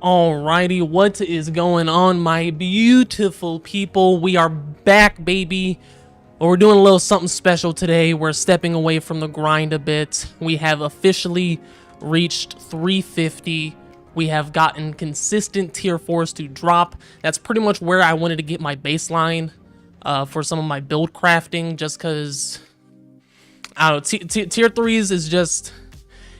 Alrighty, what is going on, my beautiful people? We are back, baby. We're doing a little something special today. We're stepping away from the grind a bit. We have officially reached 350. We have gotten consistent tier 4s to drop. That's pretty much where I wanted to get my baseline for some of my build crafting, just because, I don't know, tier 3s is just,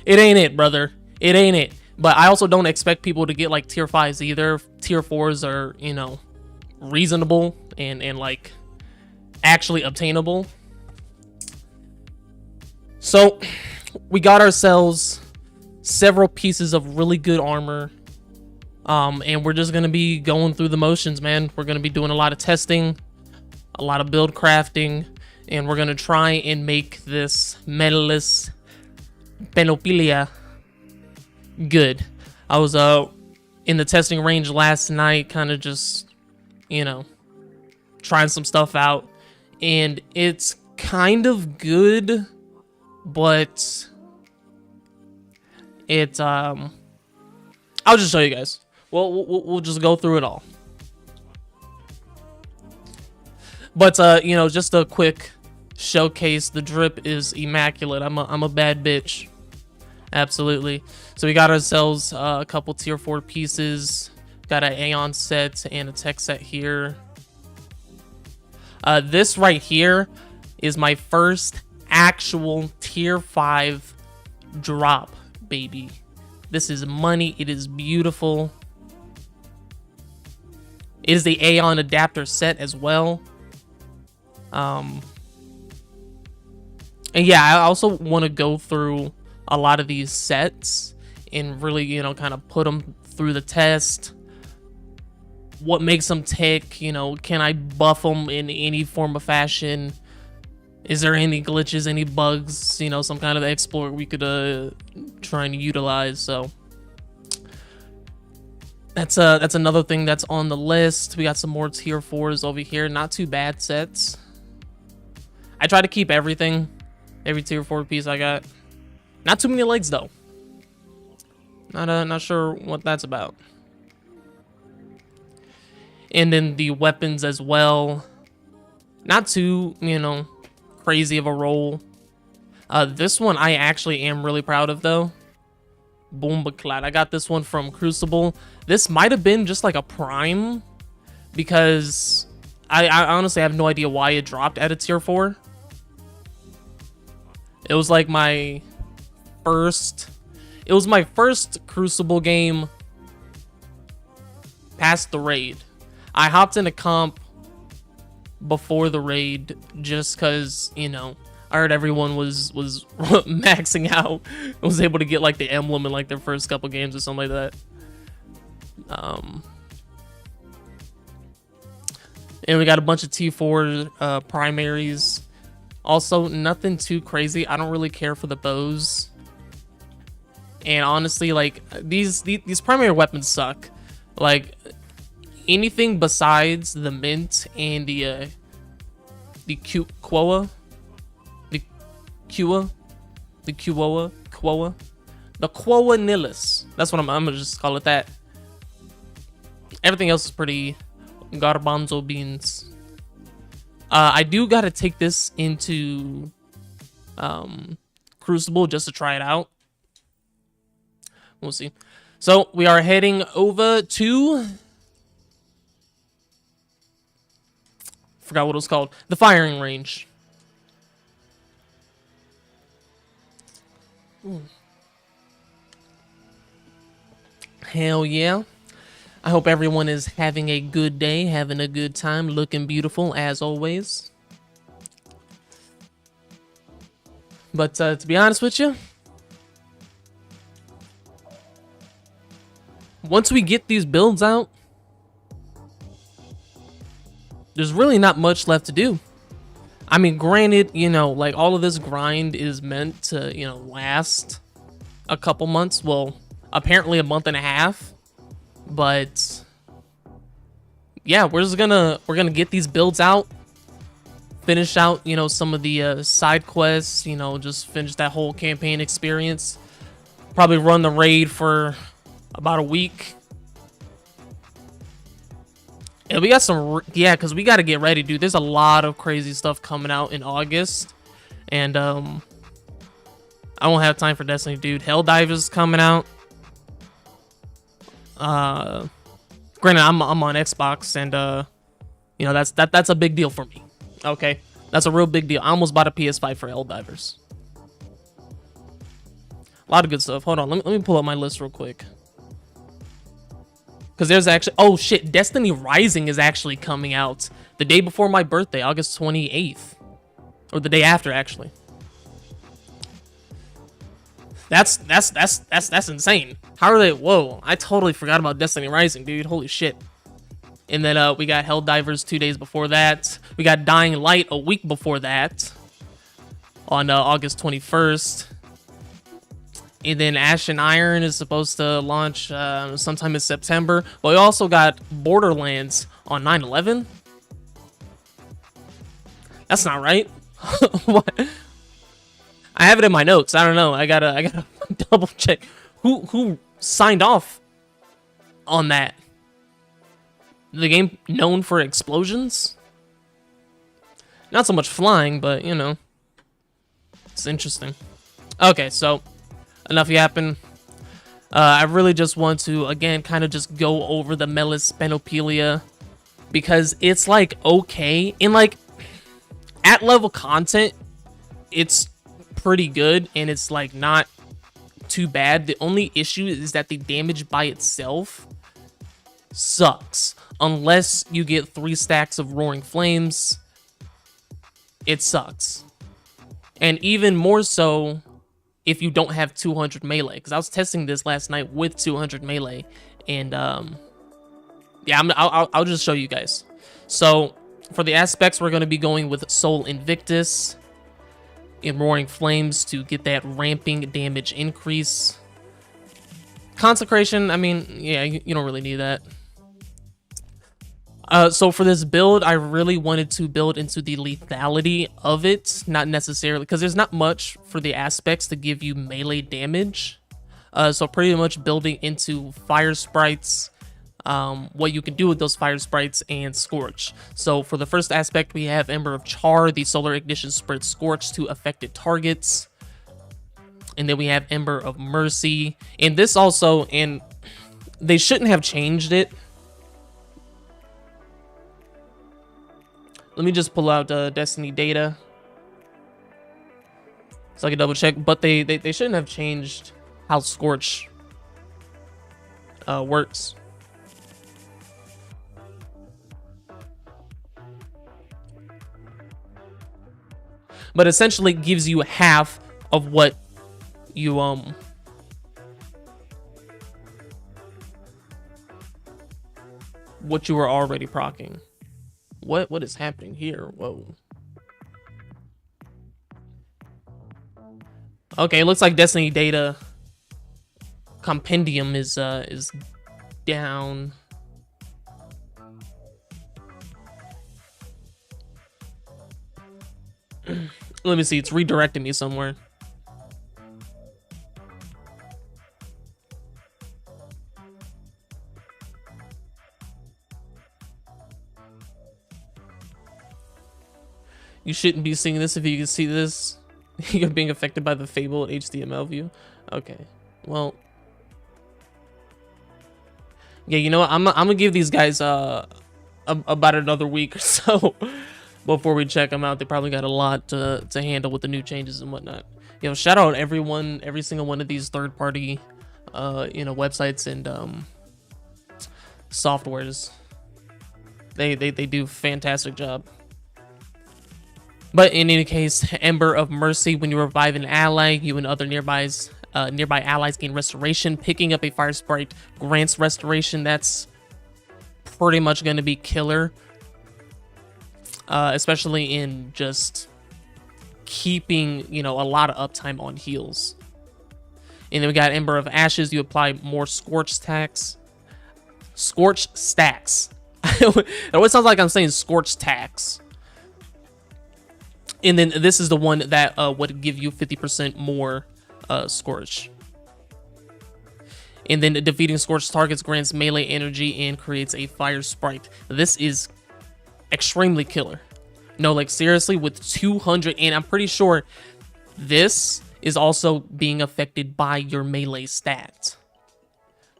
it ain't it, brother. It ain't it. But I also don't expect people to get like tier 5s either. Tier 4s are, you know, reasonable and like actually obtainable. So we got ourselves several pieces of really good armor. And we're just gonna be going through the motions, man. We're gonna be doing a lot of testing, a lot of build crafting, and we're gonna try and make this Medalist Panoplia good. I was in the testing range last night, kind of just, you know, trying some stuff out, and it's kind of good, but it's I'll just show you guys. We'll just go through it all. But you know, just a quick showcase. The drip is immaculate. I'm a bad bitch. Absolutely. So we got ourselves a couple tier 4 pieces. Got an Aeon set and a tech set here. This right here is my first actual tier 5 drop, baby. This is money. It is beautiful. It is the Aeon adapter set as well. And yeah, I also want to go through a lot of these sets and really, you know, kind of put them through the test. What makes them tick? You know, can I buff them in any form of fashion? Is there any glitches, any bugs, you know, some kind of exploit we could try and utilize? So that's another thing that's on the list. We got some more tier 4s over here. Not too bad sets. I try to keep everything, every tier 4 piece I got. Not too many legs though. Not sure what that's about. And then the weapons as well. Not too, you know, crazy of a roll. This one I actually am really proud of though. Boomba-clad. I got this one from Crucible. This might have been just like a prime, because I honestly have no idea why it dropped at a tier 4. It was like my first Crucible game past the raid. I hopped in a comp before the raid just because, you know, I heard everyone was maxing out and was able to get like the emblem in like their first couple games or something like that. And we got a bunch of T4 primaries. Also, nothing too crazy. I don't really care for the bows. And honestly, like, these primary weapons suck. Like, anything besides the mint and the Quoa, the Quoa Nihilus. That's what I'm gonna just call it that. Everything else is pretty garbanzo beans. I do gotta take this into Crucible just to try it out. We'll see. So we are heading over to, forgot what it was called, the firing range. Ooh. Hell yeah. I hope everyone is having a good day, having a good time, looking beautiful as always. But to be honest with you, once we get these builds out, there's really not much left to do. I mean, granted, you know, like all of this grind is meant to, you know, last a couple months. Well, apparently a month and a half. But yeah, we're gonna get these builds out, finish out, you know, some of the side quests, you know, just finish that whole campaign experience. Probably run the raid for about a week, And we got some, yeah, because we got to get ready, dude. There's a lot of crazy stuff coming out in August. And, I won't have time for Destiny, dude. Helldivers coming out. Granted, I'm on Xbox, and, you know, that's a big deal for me. Okay? That's a real big deal. I almost bought a PS5 for Helldivers. A lot of good stuff. Hold on, let me pull up my list real quick. Because there's actually... Oh, shit. Destiny Rising is actually coming out the day before my birthday, August 28th. Or the day after, actually. That's insane. How are they... Whoa, I totally forgot about Destiny Rising, dude. Holy shit. And then we got Helldivers 2 days before that. We got Dying Light a week before that. On August 21st. And then Ashen Iron is supposed to launch sometime in September. But we also got Borderlands on 9/11. That's not right. What? I have it in my notes. I don't know. I gotta double check. Who signed off on that? The game known for explosions? Not so much flying, but you know, it's interesting. Okay, so enough yapping. I really just want to, again, kind of just go over the Melis Spenopelia, because it's, like, okay. And, like, at-level content, it's pretty good, and it's, like, not too bad. The only issue is that the damage by itself sucks. Unless you get 3 stacks of Roaring Flames, it sucks. And even more so if you don't have 200 melee, because I was testing this last night with 200 melee, and yeah, I'll just show you guys. So for the aspects, we're going to be going with Soul Invictus and Roaring Flames to get that ramping damage increase. Consecration, I mean, yeah, you don't really need that. So for this build, I really wanted to build into the lethality of it, not necessarily, because there's not much for the aspects to give you melee damage. So pretty much building into fire sprites, what you can do with those fire sprites, and Scorch. So for the first aspect, we have Ember of Char. The Solar Ignition spreads Scorch to affected targets. And then we have Ember of Mercy. And this also, and they shouldn't have changed it. Let me just pull out Destiny data so I can double check. But they shouldn't have changed how Scorch works. But essentially gives you half of what you what you were already proccing. What is happening here? Whoa. Okay, it looks like Destiny data compendium is down. Let me see, it's redirecting me somewhere. You shouldn't be seeing this if you can see this. You're being affected by the Fable HTML view. Okay, well, yeah, you know what? I'm gonna give these guys about another week or so before we check them out. They probably got a lot to handle with the new changes and whatnot. You know, shout out everyone, every single one of these third-party, you know, websites and softwares. They do a fantastic job. But in any case, Ember of Mercy, when you revive an ally, you and other nearby allies gain restoration. Picking up a fire sprite grants restoration. That's pretty much going to be killer. Especially in just keeping, you know, a lot of uptime on heals. And then we got Ember of Ashes. You apply more Scorch stacks. Scorch stacks. It always sounds like I'm saying Scorch tax. And then this is the one that would give you 50% more Scorch. And then defeating scorched targets grants melee energy and creates a fire sprite. This is extremely killer. No, like seriously, with 200, and I'm pretty sure this is also being affected by your melee stats.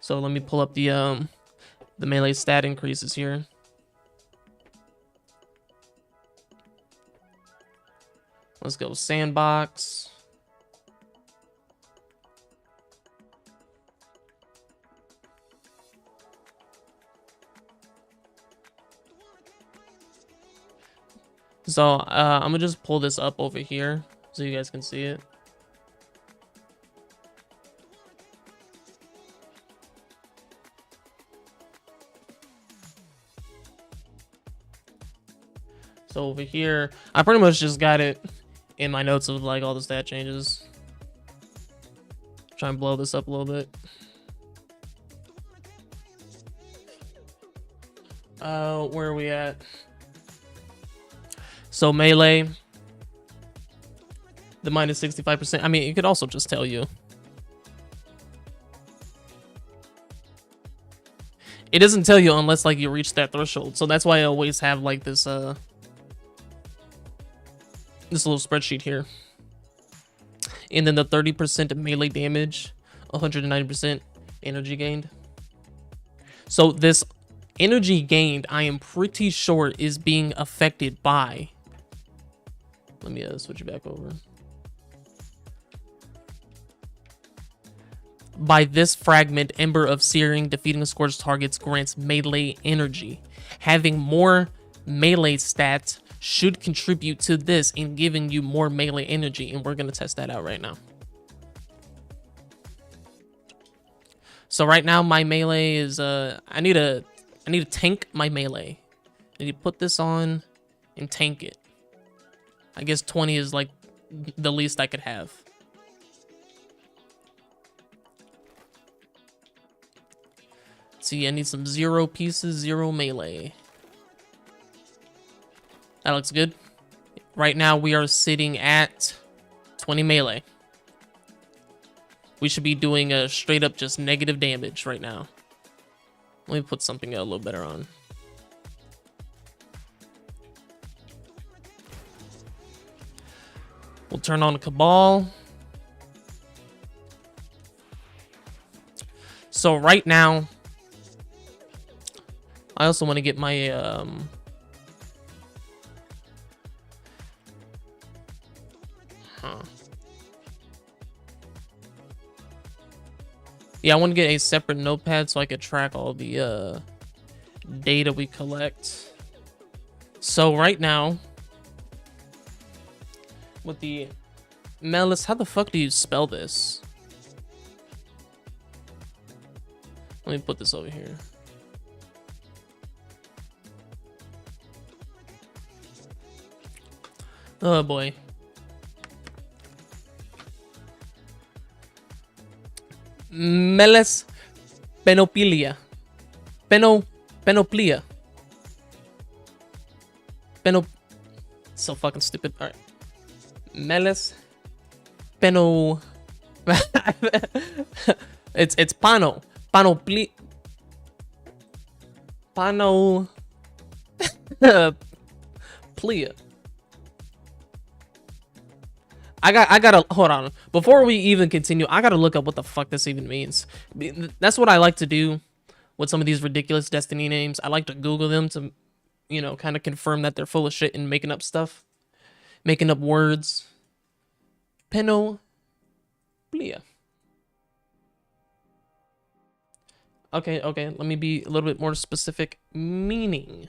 So let me pull up the melee stat increases here. Let's go sandbox. So I'm gonna just pull this up over here so you guys can see it. So over here, I pretty much just got it in my notes of like all the stat changes. Try and blow this up a little bit. Where are we at? So melee, the minus 65%. I mean, it could also just tell you. It doesn't tell you unless like you reach that threshold. So that's why I always have like this this little spreadsheet here. And then the 30% melee damage, 190% energy gained. So this energy gained, I am pretty sure, is being affected by. Let me switch it back over. By this fragment, Ember of Searing, defeating scorched targets grants melee energy. Having more melee stats should contribute to this in giving you more melee energy, and we're going to test that out right now. So right now my melee is I need to tank my melee. I need to put this on and tank it. I guess 20 is like the least I could have. See, I need some 0 pieces, 0 melee. That looks good. Right now we are sitting at 20 melee. We should be doing a straight up just negative damage right now. Let me put something a little better on. We'll turn on Cabal. So right now, I also want to get my yeah, I want to get a separate notepad so I could track all the data we collect. So right now, with the Melis, how the fuck do you spell this? Let me put this over here. Oh boy. Meles Penoplia. Penoplia. So fucking stupid. Alright. Meles Peno. It's Pano. Panoplia. Pano. Plia. I gotta hold on before we even continue. I gotta look up what the fuck this even means. That's what I like to do with some of these ridiculous Destiny names. I like to Google them to, you know, kind of confirm that they're full of shit and making up stuff, making up words. Penoplia. Okay. Let me be a little bit more specific. Meaning.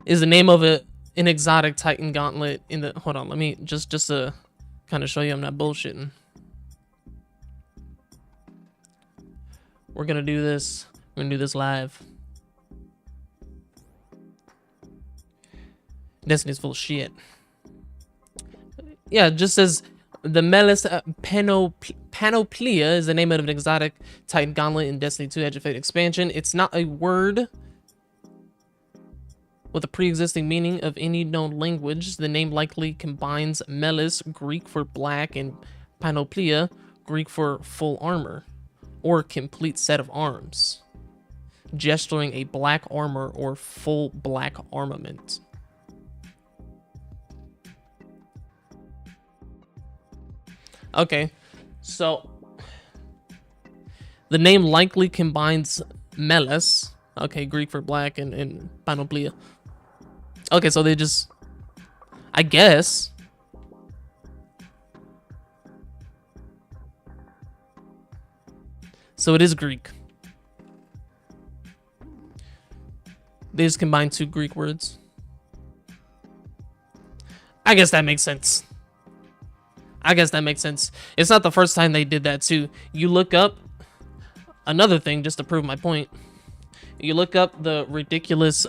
Is the name of an exotic Titan gauntlet in the... Hold on, let me just to kind of show you I'm not bullshitting. We're gonna do this. We're gonna do this live. Destiny's full of shit. Yeah, it just says the Melis Panoplia is the name of an exotic Titan gauntlet in Destiny 2 Edge of Fate expansion. It's not a word. With a pre-existing meaning of any known language, the name likely combines melis, Greek for black, and panoplia, Greek for full armor, or complete set of arms, gesturing a black armor or full black armament. Okay, so the name likely combines melis, okay, Greek for black, and panoplia. Okay, so they just, I guess. So it is Greek. They just combine two Greek words. I guess that makes sense. It's not the first time they did that too. You look up another thing just to prove my point. You look up the ridiculous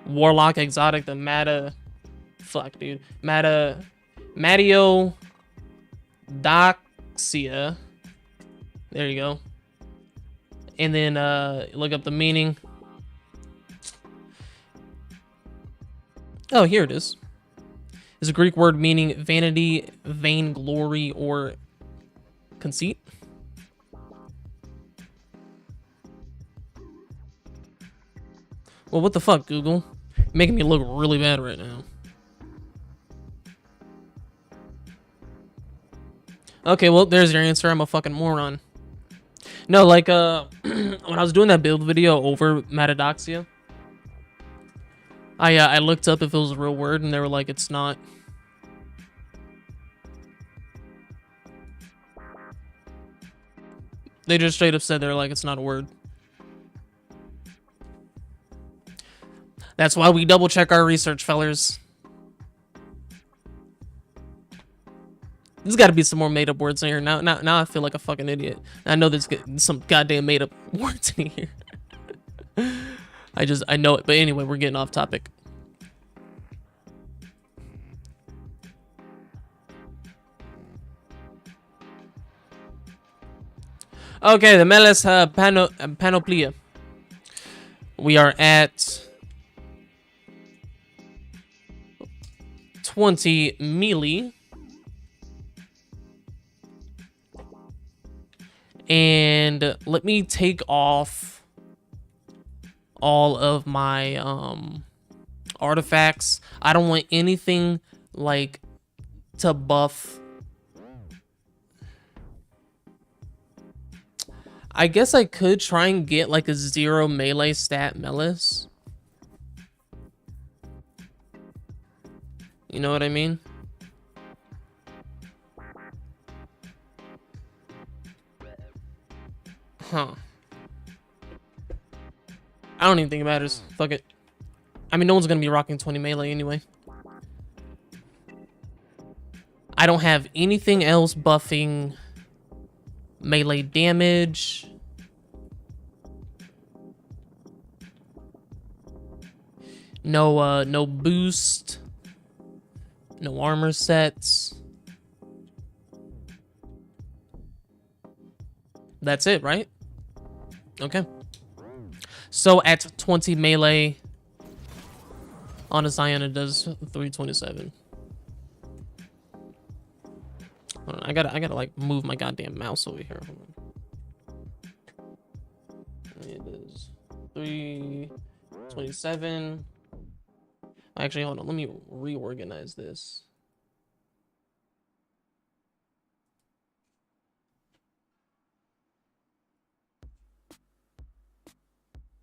warlock exotic, the Mattio Doxia. There you go. And then look up the meaning. Oh, here it is. It's a Greek word meaning vanity, vainglory, or conceit. Well, what the fuck, Google? You're making me look really bad right now. Okay, well, there's your answer. I'm a fucking moron. No, like, when I was doing that build video over Matadoxia, I looked up if it was a real word, and they were like, it's not. They just straight up said they're like, it's not a word. That's why we double check our research, fellers. There's got to be some more made up words in here. Now I feel like a fucking idiot. I know there's some goddamn made up words in here. I know it. But anyway, we're getting off topic. Okay, the Melis Panoplia. We are at 20 melee. And let me take off all of my artifacts. I don't want anything like to buff. I guess I could try and get like a 0 melee stat Melis. You know what I mean? Huh. I don't even think it matters. Fuck it. I mean, no one's gonna be rocking 20 melee anyway. I don't have anything else buffing melee damage. No boost. No armor sets. That's it, right? Okay. So at 20 melee on a Zion, it does 327. Hold on, I gotta like move my goddamn mouse over here. Hold on. It is 327. Actually, hold on. Let me reorganize this.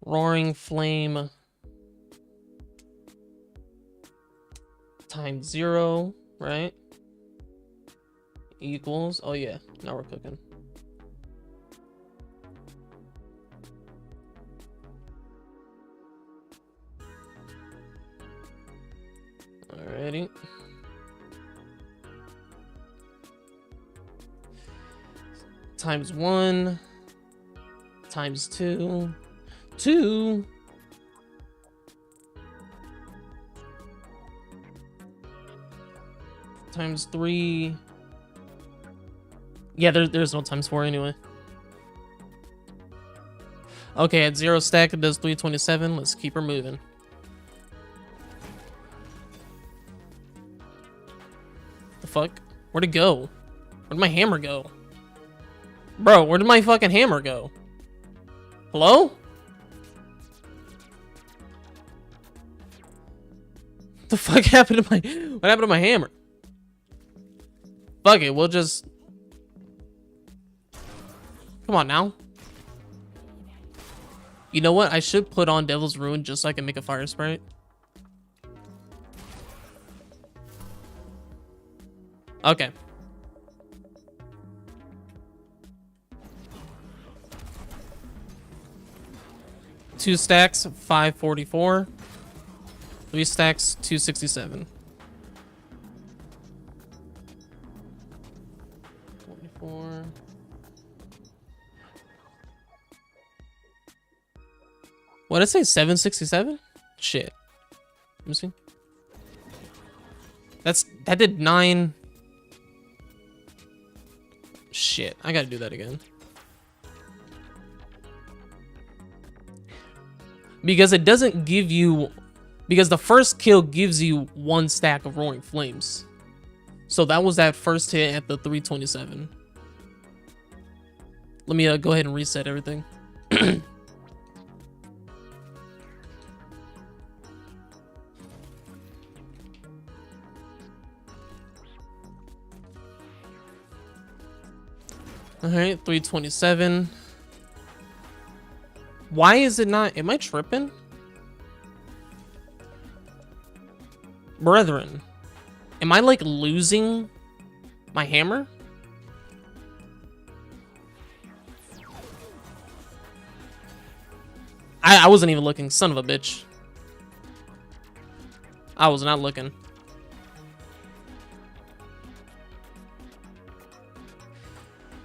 Roaring Flame times 0, right? Equals, oh yeah, now we're cooking. Alrighty. Times 1, times 2, 2, times 3. Yeah, there's no times 4 anyway. Okay, at 0 stack, it does 327. Let's keep her moving. fuck? Where'd it go? Where'd my hammer go? Bro, where did my fucking hammer go? Hello? What the fuck happened to my... What happened to my hammer? Fuck it, we'll just... Come on now. You know what? I should put on Devil's Ruin just so I can make a fire sprite. Okay. Two stacks, 544. 3 stacks, 267. 24. What did I say? 767? Shit. Let me see. That did 9. Shit, I gotta do that again. Because it doesn't give you... Because the first kill gives you 1 stack of Roaring Flames. So that was that first hit at the 327. Let me go ahead and reset everything. Alright, 327. Why is it not... Am I tripping? Brethren, am I like losing my hammer? I wasn't even looking, son of a bitch. I was not looking.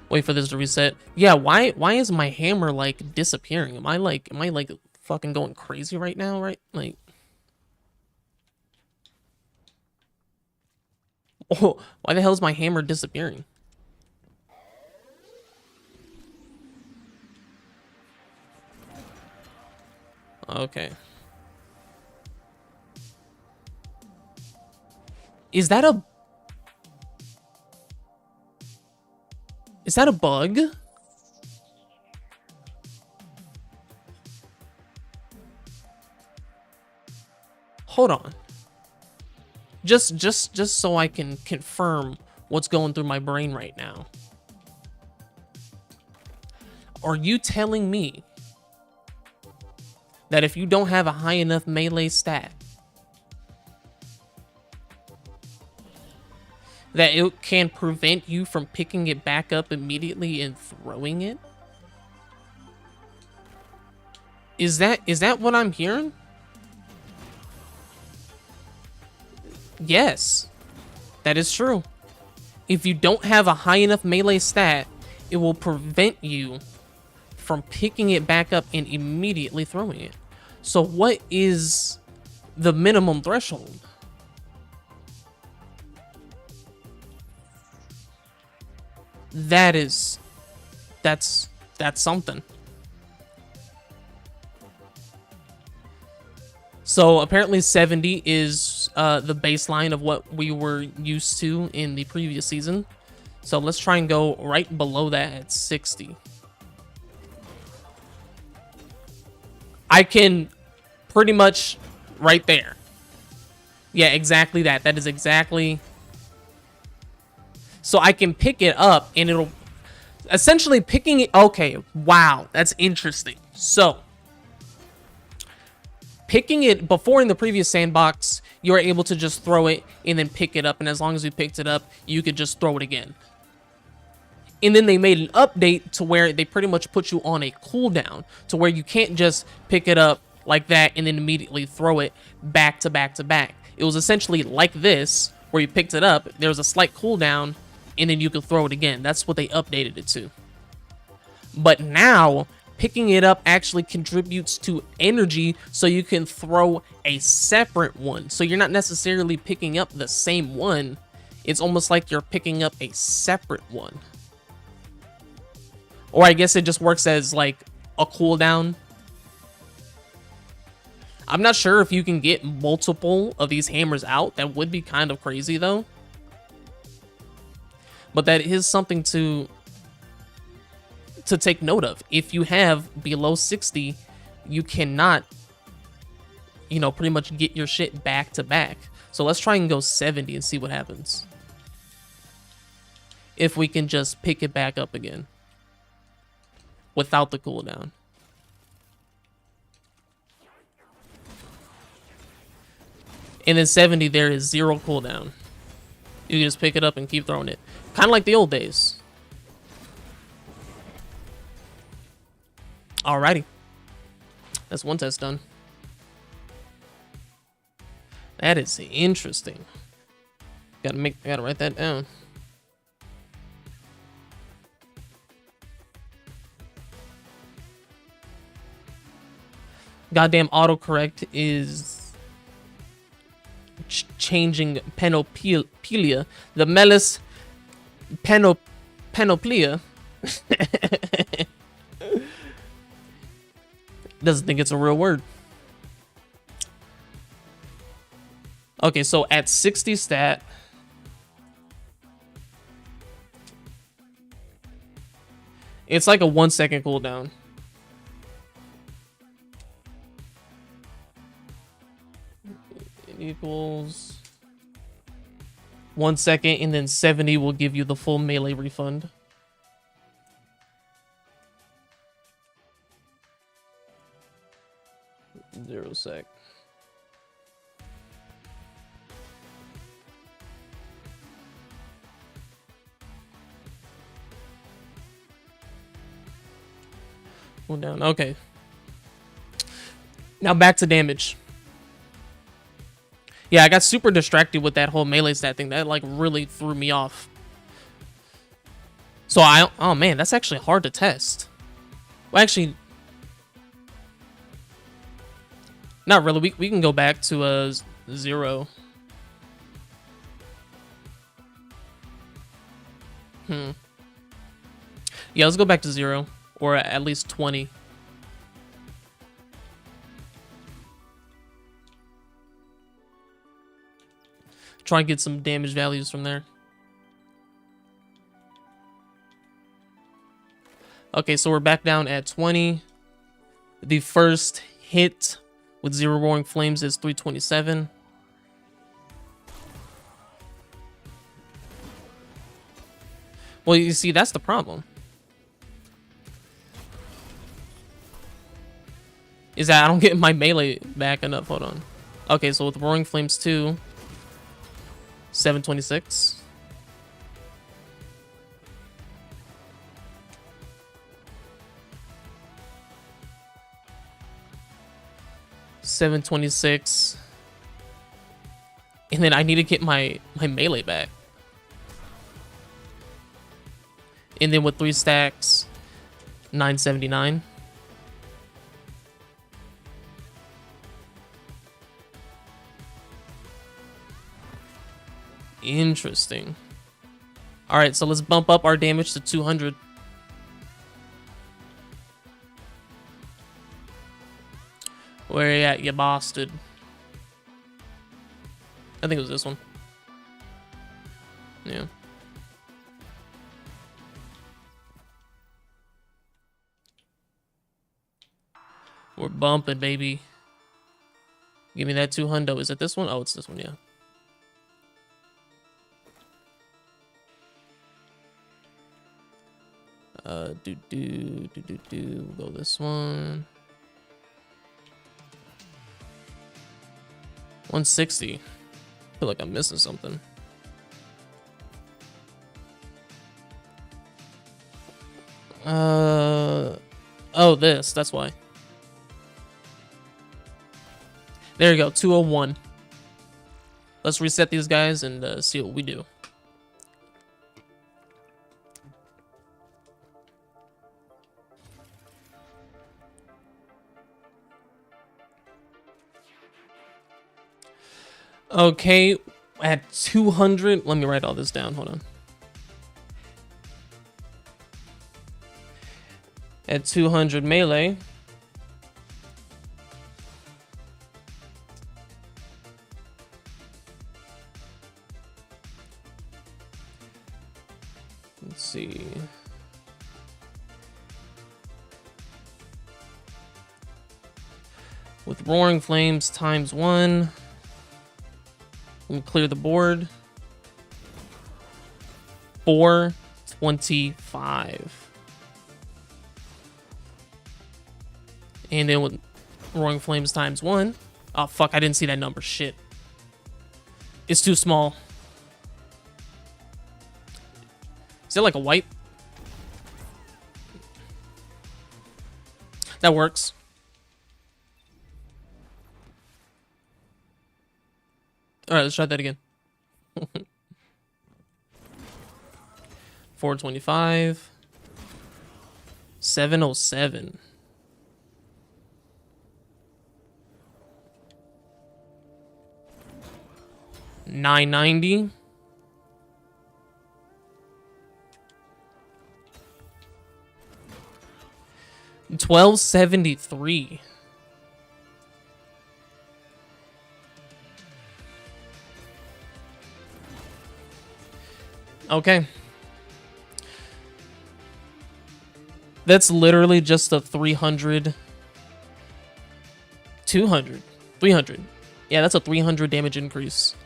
Wait for this to reset. Yeah, why is my hammer like disappearing? Am I like fucking going crazy right now, right? Like, oh, why the hell is my hammer disappearing? Okay. Is that a bug? Hold on. Just so I can confirm what's going through my brain right now. Are you telling me that if you don't have a high enough melee stat, that it can prevent you from picking it back up immediately and throwing it? Is that what I'm hearing? Yes, that is true. If you don't have a high enough melee stat, it will prevent you from picking it back up and immediately throwing it. So what is the minimum threshold? That's something. So apparently 70 is the baseline of what we were used to in the previous season. So let's try and go right below that at 60. I can pretty much right there. Yeah, exactly that. That is exactly. So I can pick it up and it'll essentially picking it. Okay, wow, that's interesting. So picking it before in the previous sandbox, you were able to just throw it and then pick it up. And as long as you picked it up, you could just throw it again. And then they made an update to where they pretty much put you on a cooldown to where you can't just pick it up like that and then immediately throw it back to back to back. It was essentially like this, where you picked it up, there was a slight cooldown, and then you could throw it again. That's what they updated it to. But now, picking it up actually contributes to energy, so you can throw a separate one. So you're not necessarily picking up the same one. It's almost like you're picking up a separate one. Or I guess it just works as like a cooldown. I'm not sure if you can get multiple of these hammers out. That would be kind of crazy though. But that is something to take note of. If you have below 60, you cannot, you know, pretty much get your shit back to back. So let's try and go 70 and see what happens. If we can just pick it back up again without the cooldown. And then 70, there is 0 cooldown. You can just pick it up and keep throwing it. Kind of like the old days. Alrighty. That's one test done. That is interesting. Gotta write that down. Goddamn autocorrect is changing Panoplia. The Melis Panoplia doesn't think it's a real word. Okay, so at 60 stat, it's like a 1 second cooldown. It equals 1 second, and then 70 will give you the full melee refund. Zero sec. Down. Okay. Now back to damage. Yeah, I got super distracted with that whole melee stat thing. That like really threw me off. So oh man, that's actually hard to test. Well, actually, not really. We can go back to 0. Yeah, let's go back to 0. Or at least 20. Try and get some damage values from there. Okay, so we're back down at 20. The first hit with 0 Roaring Flames is 327. Well, you see, that's the problem. Is that I don't get my melee back enough. Hold on. Okay, so with Roaring Flames 2, 726. $726. And then I need to get my melee back. And then with 3 stacks, 979. Interesting. All right, so let's bump up our damage to 200. Where you at, you bastard? I think it was this one. Yeah. We're bumping, baby. Give me that 200. Is it this one? Oh, it's this one, yeah. Go this one. 160. I feel like I'm missing something. Oh, that's why. There you go, 201. Let's reset these guys and see what we do. Okay, at 200, let me write all this down, hold on. At 200 melee, With Roaring Flames ×1. We'll clear the board. 425. And then with Roaring Flames ×1. Oh, fuck, I didn't see that number. Shit. It's too small. Is it like a wipe? That works. Alright, let's try that again. 425. 707. 990. 1273. Okay. That's literally just a 300. 200. 300. Yeah, that's a 300 damage increase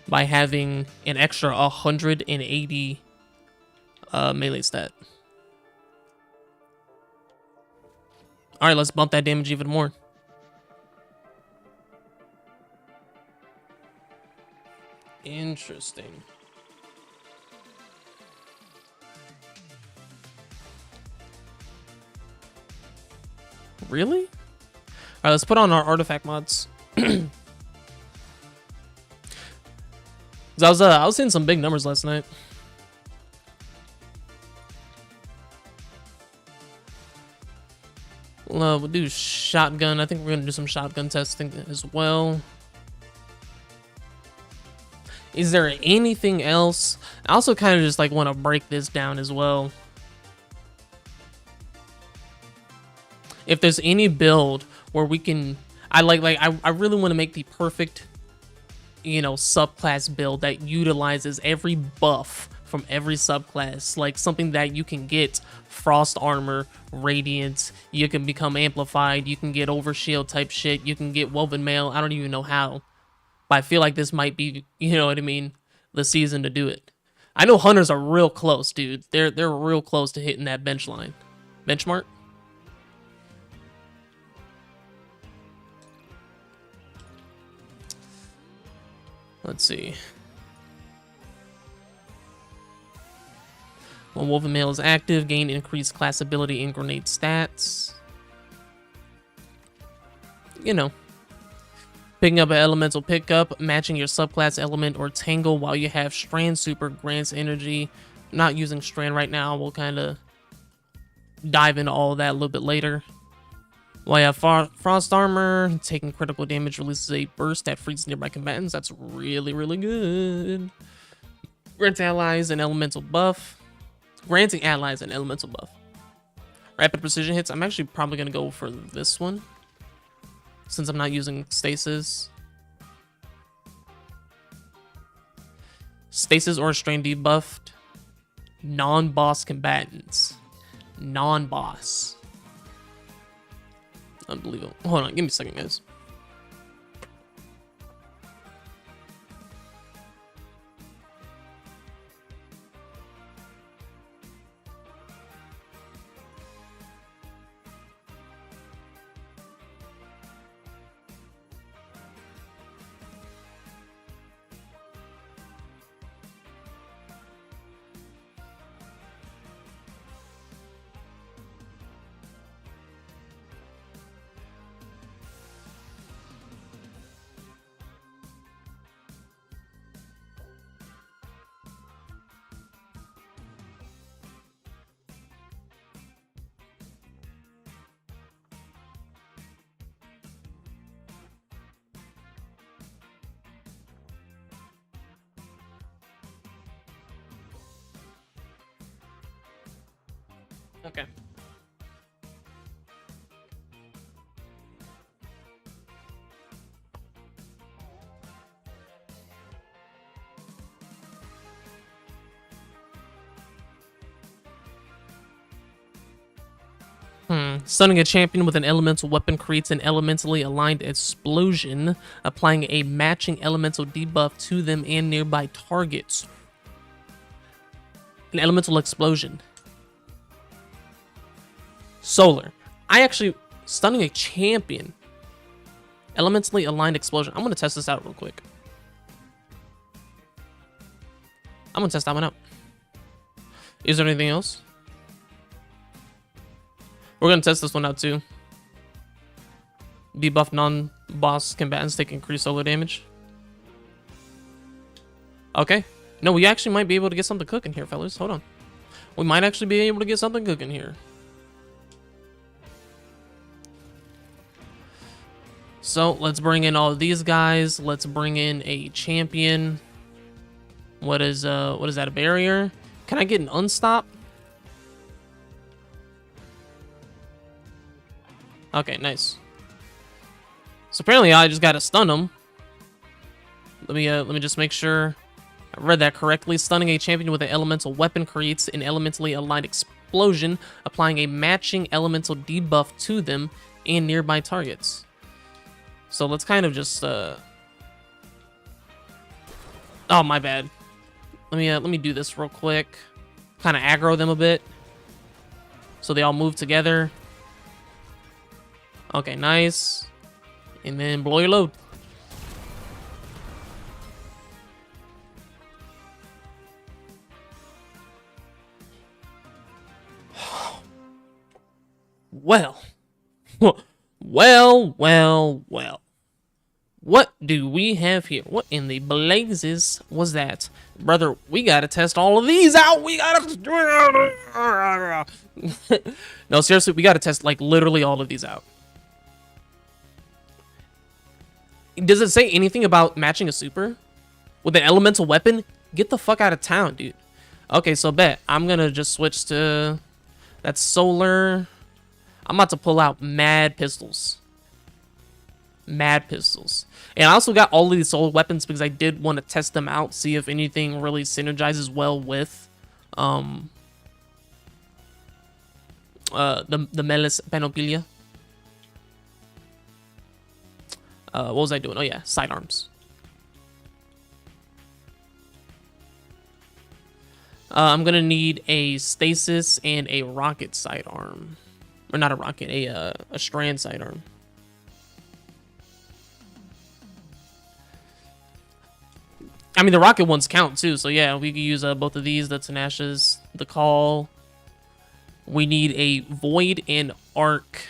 by having an extra 180 melee stat. Alright, let's bump that damage even more. Interesting. Really? Alright, let's put on our artifact mods. I was seeing some big numbers last night. We'll do shotgun. I think we're gonna do some shotgun testing as well. Is there anything else? I also kind of just like want to break this down as well. If there's any build where we can, I really want to make the perfect, you know, subclass build that utilizes every buff from every subclass, like something that you can get frost armor, radiance, you can become amplified, you can get overshield type shit, you can get woven mail. I don't even know how, but I feel like this might be, you know what I mean, the season to do it. I know hunters are real close, dude. They're real close to hitting that benchmark. Let's see. When Woven Mail is active, gain increased class ability and grenade stats. You know. Picking up an elemental pickup, matching your subclass element or tangle while you have Strand Super grants energy. Not using Strand right now. We'll kind of dive into all of that a little bit later. While you have Frost Armor, taking critical damage releases a burst that freezes nearby combatants. That's really, really good. Grants allies an elemental buff. Granting allies an elemental buff. Rapid precision hits. I'm actually probably going to go for this one, since I'm not using stasis. Stasis or strain debuffed. Non-boss combatants. Non-boss. Unbelievable. Hold on, give me a second, guys. Okay. Stunning a champion with an elemental weapon creates an elementally aligned explosion, applying a matching elemental debuff to them and nearby targets. An elemental explosion. Solar. Stunning a champion. Elementally aligned explosion. I'm going to test this out real quick. I'm going to test that one out. Is there anything else? We're going to test this one out too. Debuff non-boss combatants take increased solar damage. Okay. No, we actually might be able to get something cooking here, fellas. Hold on. We might actually be able to get something cooking here. So, let's bring in all of these guys. Let's bring in a champion. What is that, a barrier? Can I get an unstop? Okay, nice. So apparently I just gotta stun him. Let me just make sure I read that correctly. Stunning a champion with an elemental weapon creates an elementally aligned explosion, applying a matching elemental debuff to them and nearby targets. So let's kind of just oh, my bad. Let me do this real quick. Kind of aggro them a bit so they all move together. Okay, nice. And then blow your load. Well. Well. What do we have here? What in the blazes was that? Brother, we gotta test all of these out. We gotta... No, seriously, we gotta test, like, literally all of these out. Does it say anything about matching a super? With an elemental weapon? Get the fuck out of town, dude. Okay, so bet. I'm gonna just switch to... That's solar. I'm about to pull out mad pistols. Mad pistols. And I also got all of these solar weapons because I did want to test them out, see if anything really synergizes well with the Melis Panoplia. What was I doing? Oh yeah, sidearms. I'm gonna need a stasis and a rocket sidearm. Or not a rocket, a strand sidearm. I mean, the rocket ones count too, so yeah, we can use both of these. The Tenacious, the Call. We need a Void and Arc.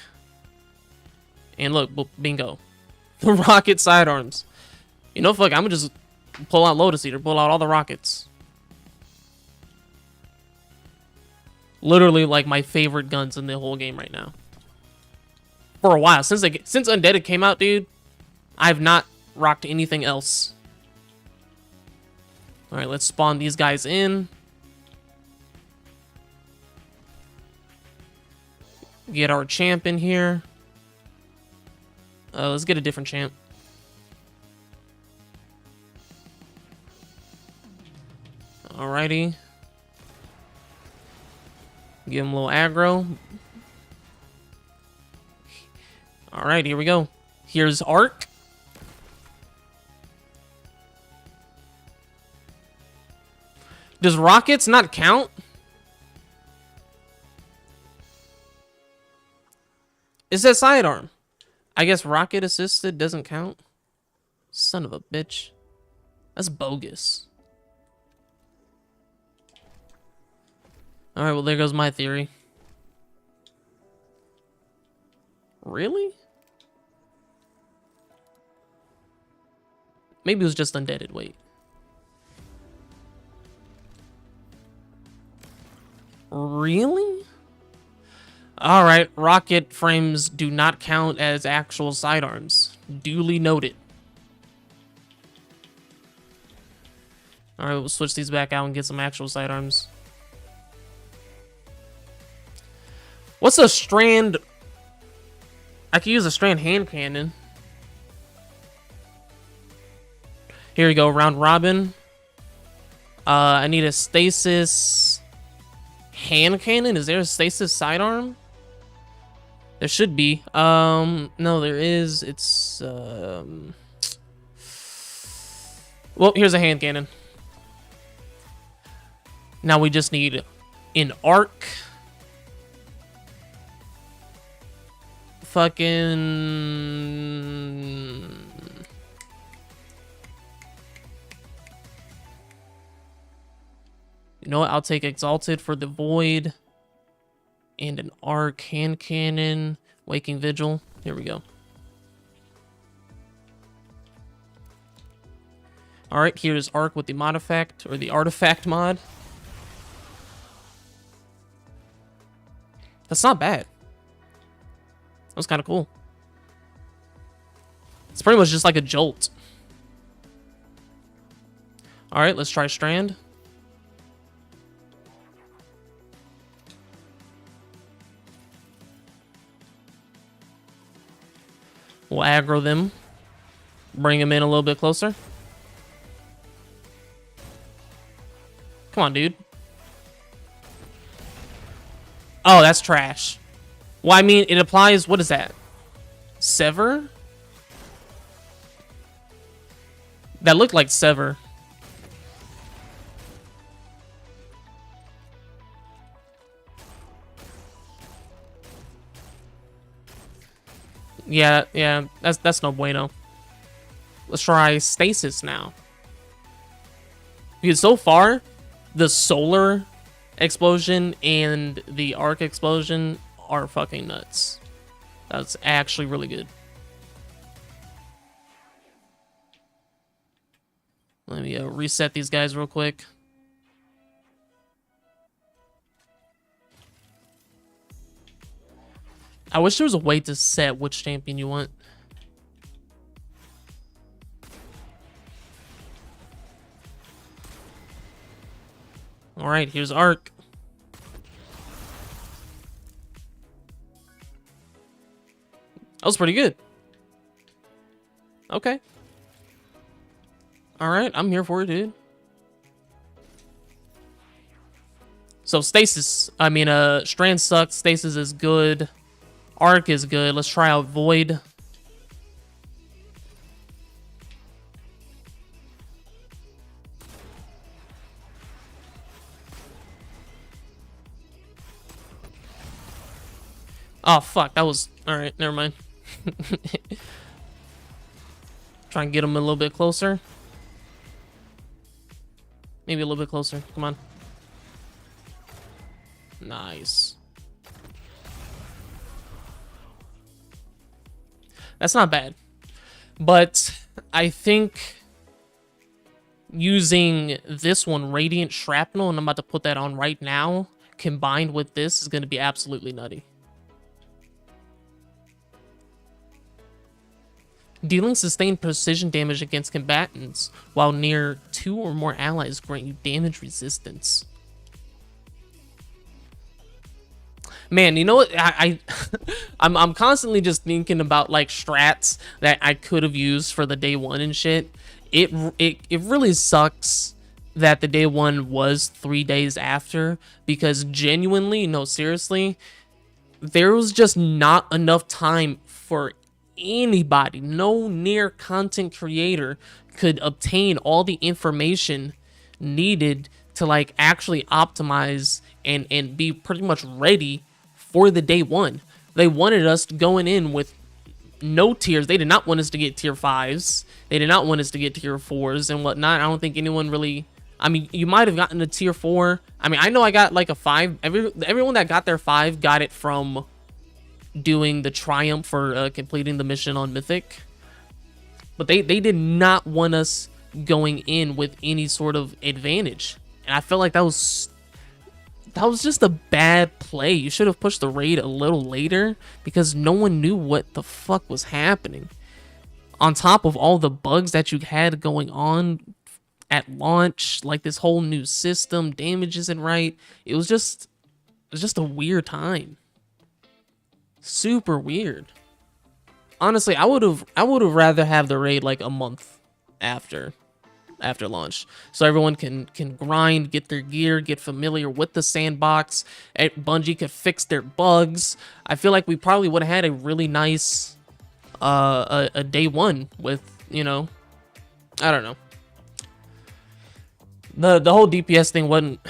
And look, bingo. The rocket sidearms. You know, fuck, I'm gonna just pull out Lotus Eater, pull out all the rockets. Literally, like, my favorite guns in the whole game right now. For a while. Since Undeaded came out, dude, I've not rocked anything else. Alright, let's spawn these guys in. Get our champ in here. Let's get a different champ. Alrighty. Give him a little aggro. Alright, here we go. Here's Arc. Does rockets not count? It says sidearm. I guess rocket assisted doesn't count. Son of a bitch. That's bogus. Alright, well, there goes my theory. Really? Maybe it was just Undeaded. Wait. Really? Alright, rocket frames do not count as actual sidearms. Duly noted. Alright, we'll switch these back out and get some actual sidearms. What's a strand? I could use a strand hand cannon. Here we go, round robin. I need a stasis hand cannon. Is there a stasis sidearm? There should be. No, there is. It's, well, here's a hand cannon. Now we just need an arc. Fucking... You know what? I'll take Exalted for the Void. And an arc, hand cannon, Waking Vigil. Here we go. Alright, here's arc with the mod effect, or the artifact mod. That's not bad. That was kind of cool. It's pretty much just like a jolt. Alright, let's try Strand. We'll aggro them. Bring them in a little bit closer. Come on, dude. Oh, that's trash. Well, I mean, it applies... What is that? Sever? That looked like Sever. Yeah, that's no bueno. Let's try Stasis now. Because so far, the Solar Explosion and the Arc Explosion are fucking nuts. That's actually really good. Let me reset these guys real quick. I wish there was a way to set which champion you want. Alright, here's Arc. That was pretty good. Okay. Alright, I'm here for it, dude. So Stasis, I mean, Strand sucks, Stasis is good. Arc is good. Let's try out Void. Oh, fuck. That was... Alright, never mind. Try and get him a little bit closer. Maybe a little bit closer. Come on. Nice. That's not bad. But I think using this one, Radiant Shrapnel, and I'm about to put that on right now, combined with this is going to be absolutely nutty. Dealing sustained precision damage against combatants while near 2 or more allies grant you damage resistance. Man, you know what? I'm constantly just thinking about like strats that I could have used for the day one and shit. It really sucks that the day one was 3 days after, because genuinely, no, seriously, there was just not enough time for anybody. No near content creator could obtain all the information needed to like actually optimize and be pretty much ready for the day one. They wanted us going in with no tiers. They did not want us to get tier 5s. They did not want us to get tier 4s and whatnot. I don't think anyone really... I mean, you might have gotten a tier 4. I mean, I know I got like a 5. Everyone that got their 5 got it from doing the triumph for completing the mission on Mythic. But they did not want us going in with any sort of advantage. And I felt like that was just a bad play. You should have pushed the raid a little later because no one knew what the fuck was happening. On top of all the bugs that you had going on at launch, like this whole new system, damage isn't right. It was just a weird time. Super weird. Honestly, I would have rather have the raid like a month after. after launch, so everyone can grind, get their gear, get familiar with the sandbox. Bungie could fix their bugs. I feel like we probably would have had a really nice a day one with, you know, I don't know. The whole DPS thing wasn't.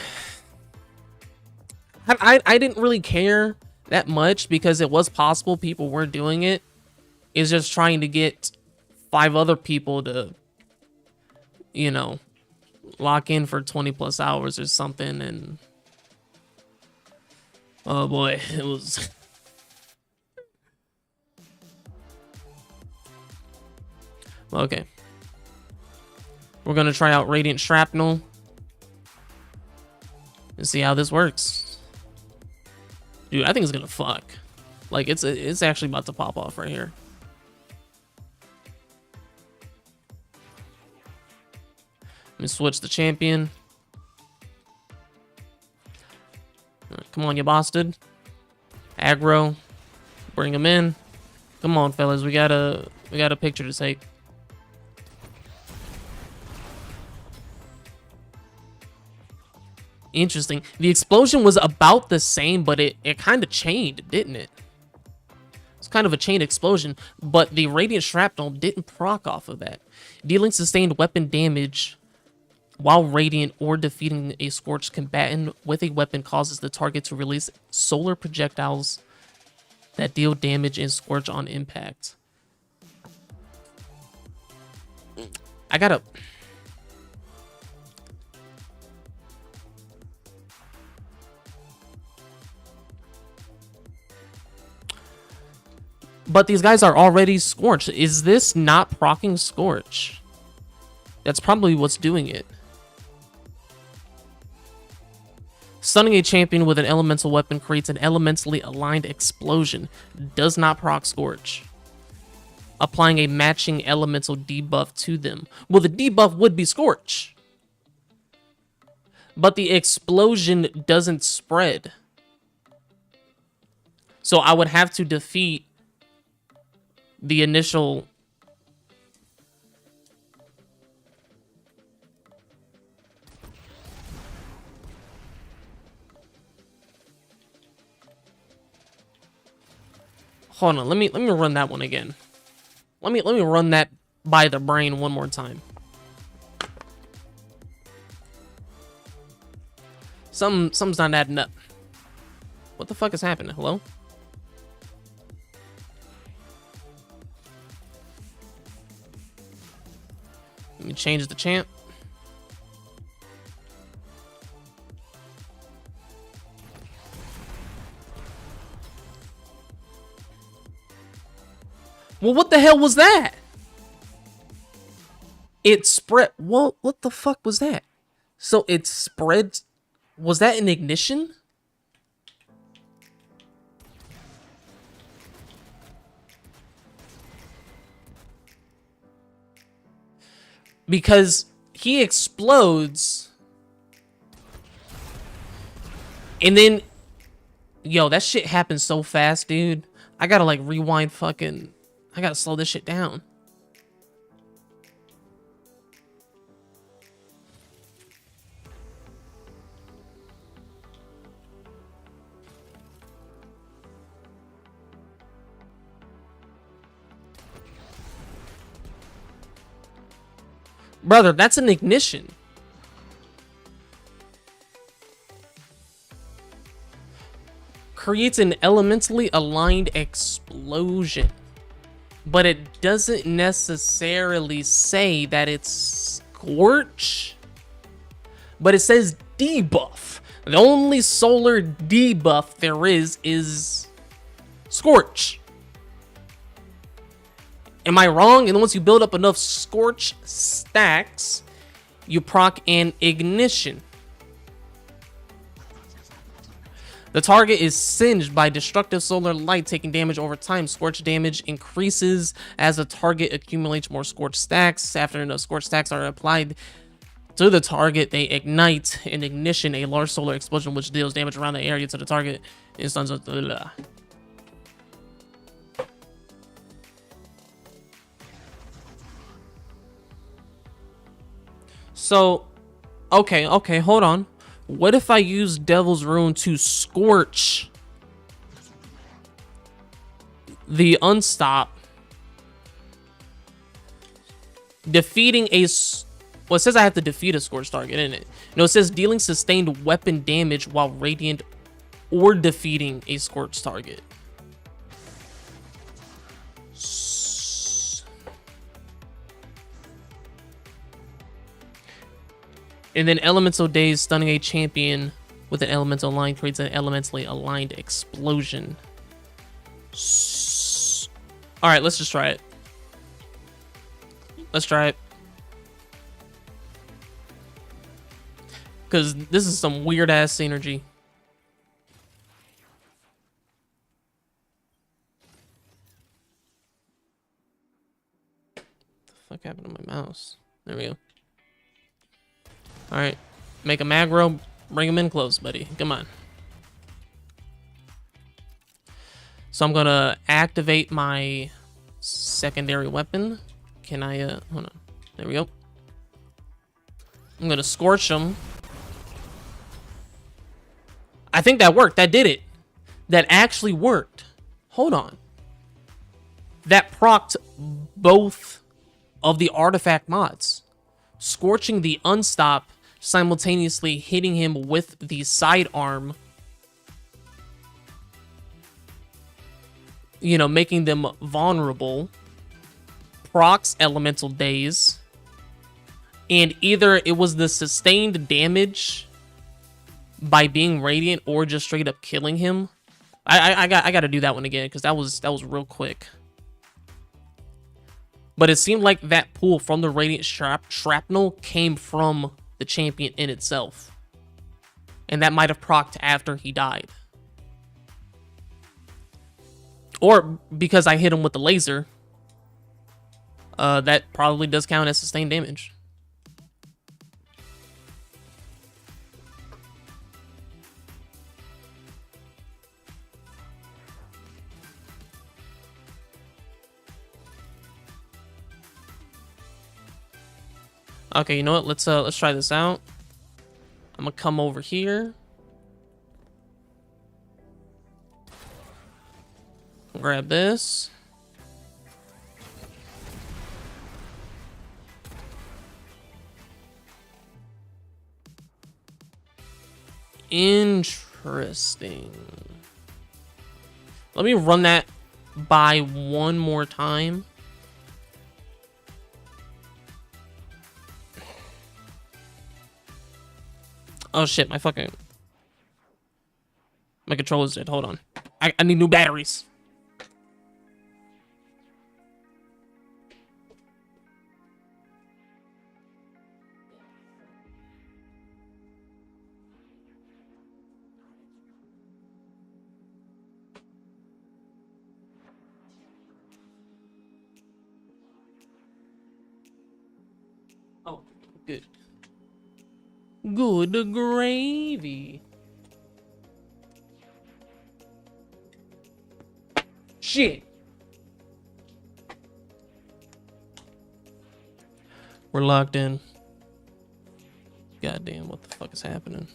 I didn't really care that much because it was possible people were doing it. It's just trying to get 5 other people to, you know, lock in for 20+ hours or something, and oh boy, it was. Okay. We're gonna try out Radiant Shrapnel and see how this works. Dude, I think it's gonna fuck. Like, it's actually about to pop off right here. Let me switch the champion. Come on, you bastard. Aggro. Bring him in. Come on, fellas. We got a picture to take. Interesting. The explosion was about the same, but it kind of chained, didn't it? It's kind of a chain explosion, but the Radiant Shrapnel didn't proc off of that. Dealing sustained weapon damage while radiant or defeating a scorched combatant with a weapon causes the target to release solar projectiles that deal damage and scorch on impact. I gotta... But these guys are already scorched. Is this not proccing scorch? That's probably what's doing it. Stunning a champion with an elemental weapon creates an elementally aligned explosion. Does not proc scorch. Applying a matching elemental debuff to them. Well, the debuff would be scorch, but the explosion doesn't spread. So I would have to defeat the initial... Hold on, let me run that one again. Let me run that by the brain one more time. Something's not adding up. What the fuck is happening? Hello? Let me change the champ. Well, what the hell was that? It spread. What the fuck was that? So it spread. Was that an ignition? Because he explodes. And then, yo, that shit happens so fast, dude. I gotta like rewind fucking... I gotta slow this shit down. Brother, that's an ignition. Creates an elementally aligned explosion. But it doesn't necessarily say that it's scorch. But it says debuff. The only solar debuff there is scorch. Am I wrong? And once you build up enough scorch stacks, you proc an ignition. The target is singed by destructive solar light, taking damage over time. Scorch damage increases as the target accumulates more scorch stacks. After enough scorch stacks are applied to the target, they ignite an ignition, a large solar explosion which deals damage around the area to the target. And stuns with the... So, okay, hold on. What if I use Devil's Rune to scorch the unstop, defeating a... Well, it says I have to defeat a scorch target, isn't it? No, it says dealing sustained weapon damage while radiant or defeating a scorch target. And then Elemental Daze, stunning a champion with an elemental line creates an elementally aligned explosion. Alright, let's just try it. Let's try it. Because this is some weird ass synergy. What the fuck happened to my mouse? There we go. Alright. Make him aggro. Bring him in close, buddy. Come on. So I'm gonna activate my secondary weapon. Can I, hold on. There we go. I'm gonna scorch him. I think that worked. That did it. That actually worked. Hold on. That procced both of the artifact mods. Scorching the unstop, simultaneously hitting him with the sidearm. You know, making them vulnerable. Procs Elemental Daze. And either it was the sustained damage by being radiant or just straight up killing him. I got to do that one again because that was real quick. But it seemed like that pool from the radiant shrapnel came from the champion in itself, and that might have procced after he died, or because I hit him with the laser. That probably does count as sustained damage. Okay, you know what? Let's try this out. I'm gonna come over here. Grab this. Interesting. Let me run that by one more time. Oh shit, my controller's dead. Hold on. I need new batteries. Oh, good. Good gravy. Shit. We're locked in. Goddamn, what the fuck is happening?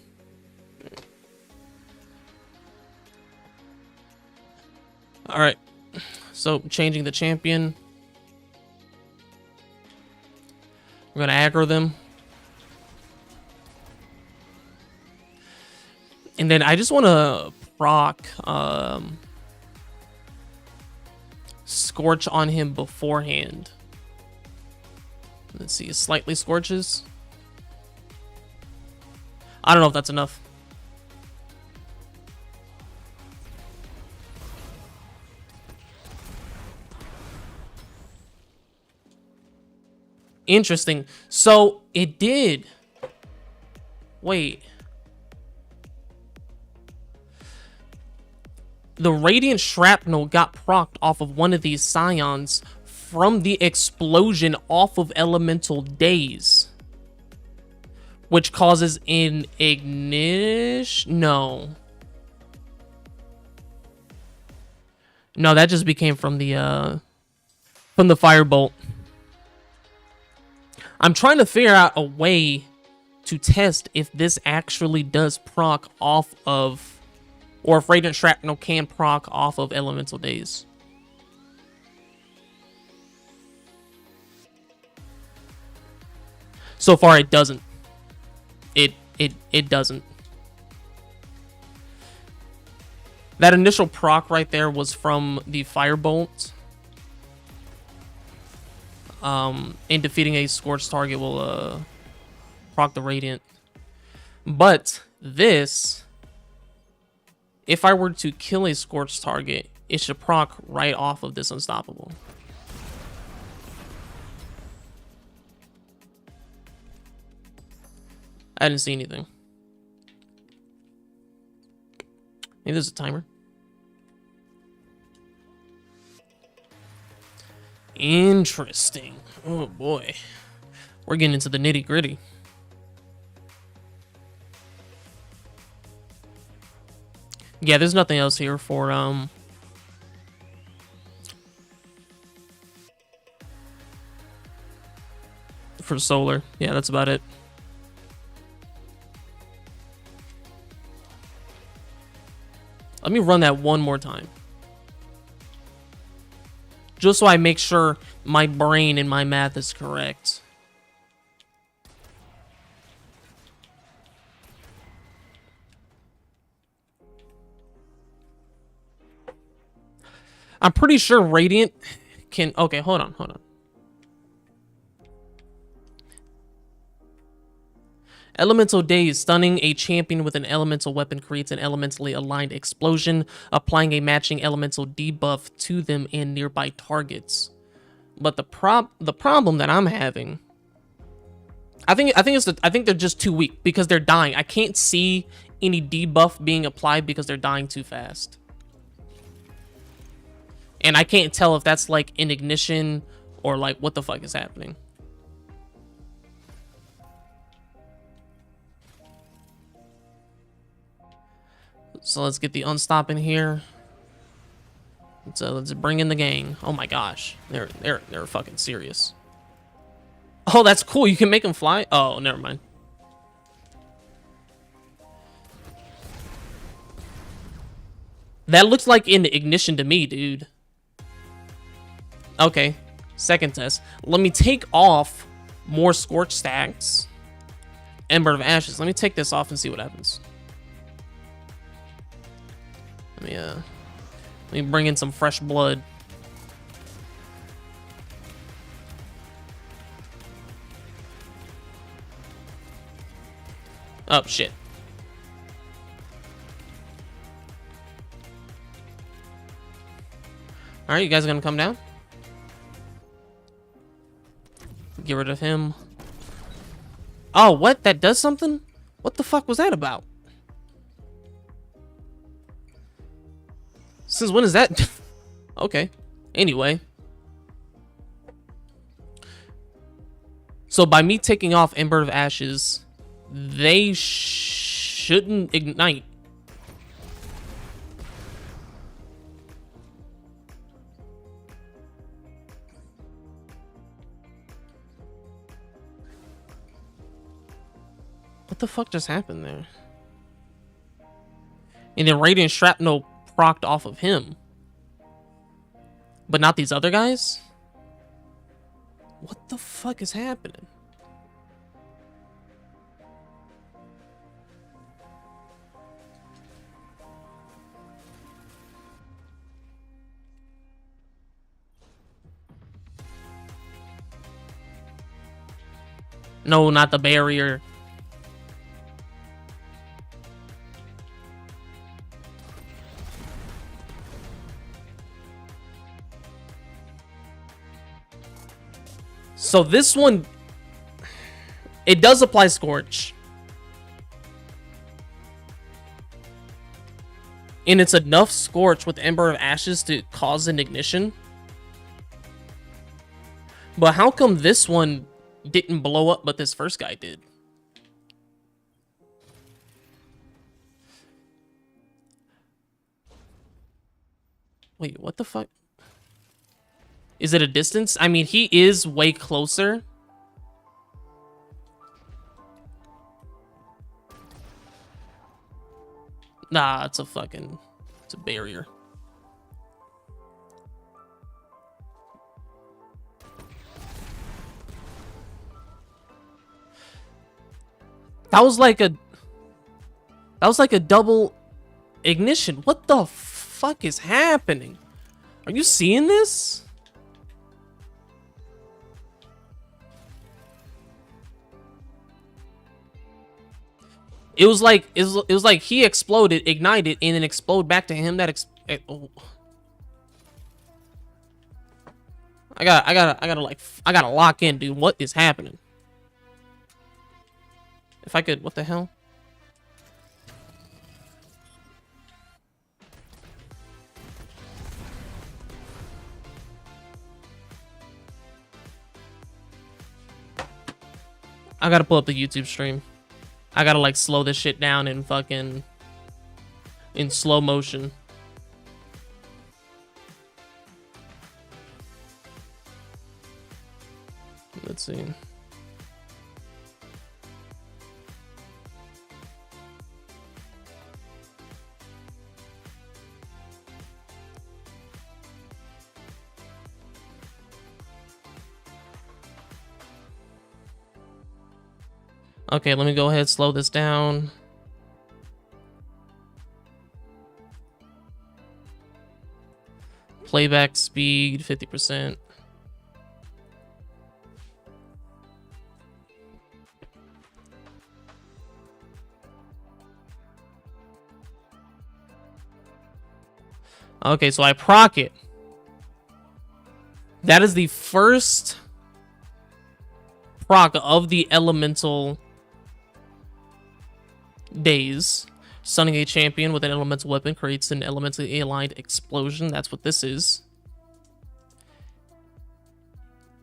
Alright. So, changing the champion. We're gonna aggro them. And then I just want to proc Scorch on him beforehand. Let's see, slightly scorches. I don't know if that's enough. Interesting. So it did. Wait. The Radiant Shrapnel got procced off of one of these Scions from the explosion off of Elemental Daze, which causes an ignition. No, that just became from the Firebolt. I'm trying to figure out a way to test if this actually does proc off of, or if Radiant Shrapnel can proc off of Elemental Daze. So far, it doesn't. It doesn't. That initial proc right there was from the Firebolt. In defeating a Scorched target will proc the Radiant. But this, if I were to kill a Scorched target, it should proc right off of this Unstoppable. I didn't see anything. Maybe there's a timer. Interesting. Oh boy. We're getting into the nitty gritty. Yeah, there's nothing else here for solar. Yeah, that's about it. Let me run that one more time. Just so I make sure my brain and my math is correct. I'm pretty sure Radiant can... Okay, hold on. Elemental Daze. Stunning a champion with an elemental weapon creates an elementally aligned explosion, applying a matching elemental debuff to them and nearby targets. But the problem that I'm having, I think they're just too weak because they're dying. I can't see any debuff being applied because they're dying too fast. And I can't tell if that's like an ignition or like what the fuck is happening. So let's get the unstop in here. So let's bring in the gang. Oh my gosh, they're fucking serious. Oh, that's cool. You can make them fly. Oh, never mind. That looks like an ignition to me, dude. Okay, second test. Let me take off more Scorch stacks. Ember of Ashes. Let me take this off and see what happens. Let me bring in some fresh blood. Oh shit. All right, you guys are gonna come down. Get rid of him. Oh, what? That does something? What the fuck was that about? Since when is that? Okay. Anyway. So by me taking off Ember of Ashes, they shouldn't ignite. What the fuck just happened there? And then Radiant Shrapnel procced off of him. But not these other guys? What the fuck is happening? No, not the barrier. So this one, it does apply Scorch. And it's enough Scorch with Ember of Ashes to cause an ignition. But how come this one didn't blow up, but this first guy did? Wait, what the fuck? Is it a distance? I mean, he is way closer. Nah, it's a barrier. That was like a double ignition. What the fuck is happening? Are you seeing this? It was like he exploded, ignited, and then explode back to him. Oh. I gotta lock in, dude. What is happening? If I could, what the hell? I gotta pull up the YouTube stream. I gotta like slow this shit down in fucking in slow motion. Let's see. Okay, let me go ahead, slow this down. Playback speed, 50%. Okay, so I proc it. That is the first proc of the elemental days. Stunning a champion with an elemental weapon creates an elementally aligned explosion. That's what this is.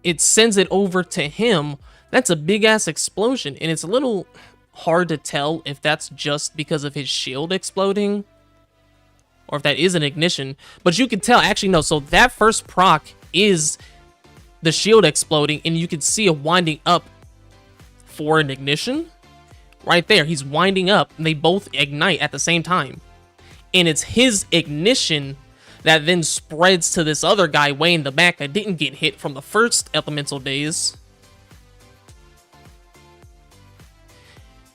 It sends it over to him. That's a big ass explosion, and it's a little hard to tell if that's just because of his shield exploding or if that is an ignition, but you can tell. Actually, no, so that first proc is the shield exploding, and you can see it winding up for an ignition. Right there, he's winding up, and they both ignite at the same time. And it's his ignition that then spreads to this other guy way in the back that didn't get hit from the first elemental days.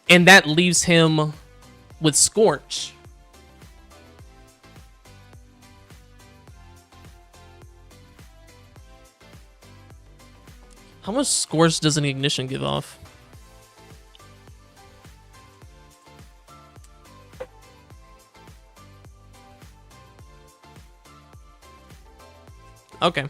And that leaves him with Scorch. How much Scorch does an ignition give off? Okay.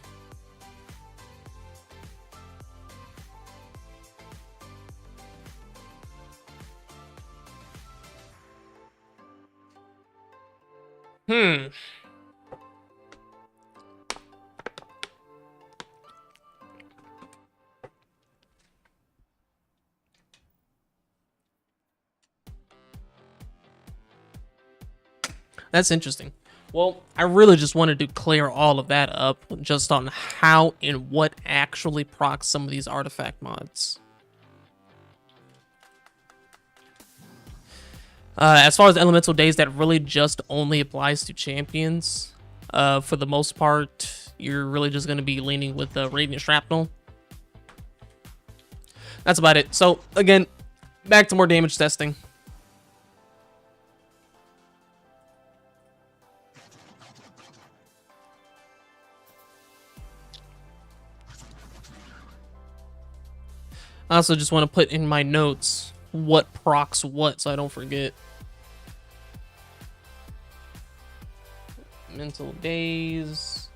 That's interesting. Well, I really just wanted to clear all of that up just on how and what actually procs some of these artifact mods. As far as elemental days, that really just only applies to champions. For the most part, you're really just going to be leaning with the Radiant Shrapnel. That's about it. So, again, back to more damage testing. I also just want to put in my notes what procs what so I don't forget. Mental days.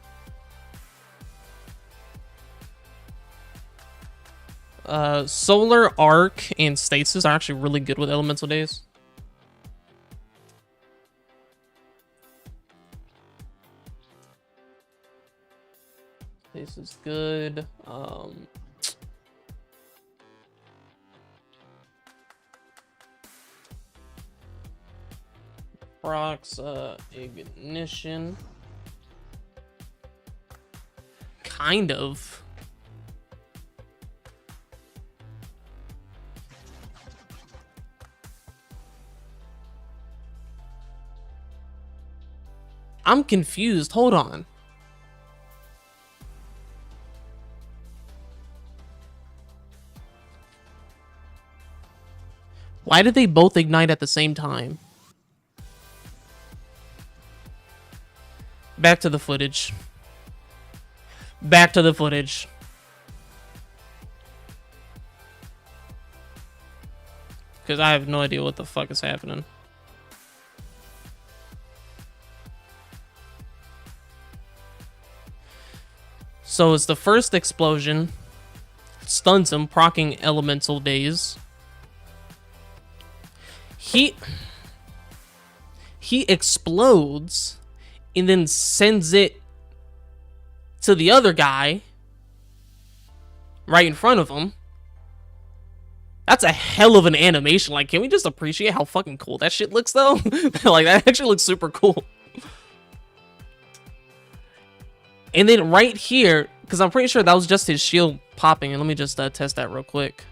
Solar Arc and Stasis are actually really good with elemental days. This is good. Procs, ignition. Kind of. I'm confused. Hold on. Why did they both ignite at the same time? Back to the footage. Back to the footage. Because I have no idea what the fuck is happening. So it's the first explosion. Stuns him, proccing elemental days. He explodes and then sends it to the other guy right in front of him. That's a hell of an animation. Like, can we just appreciate how fucking cool that shit looks, though? Like, that actually looks super cool. And then right here, because I'm pretty sure that was just his shield popping. And let me just test that real quick.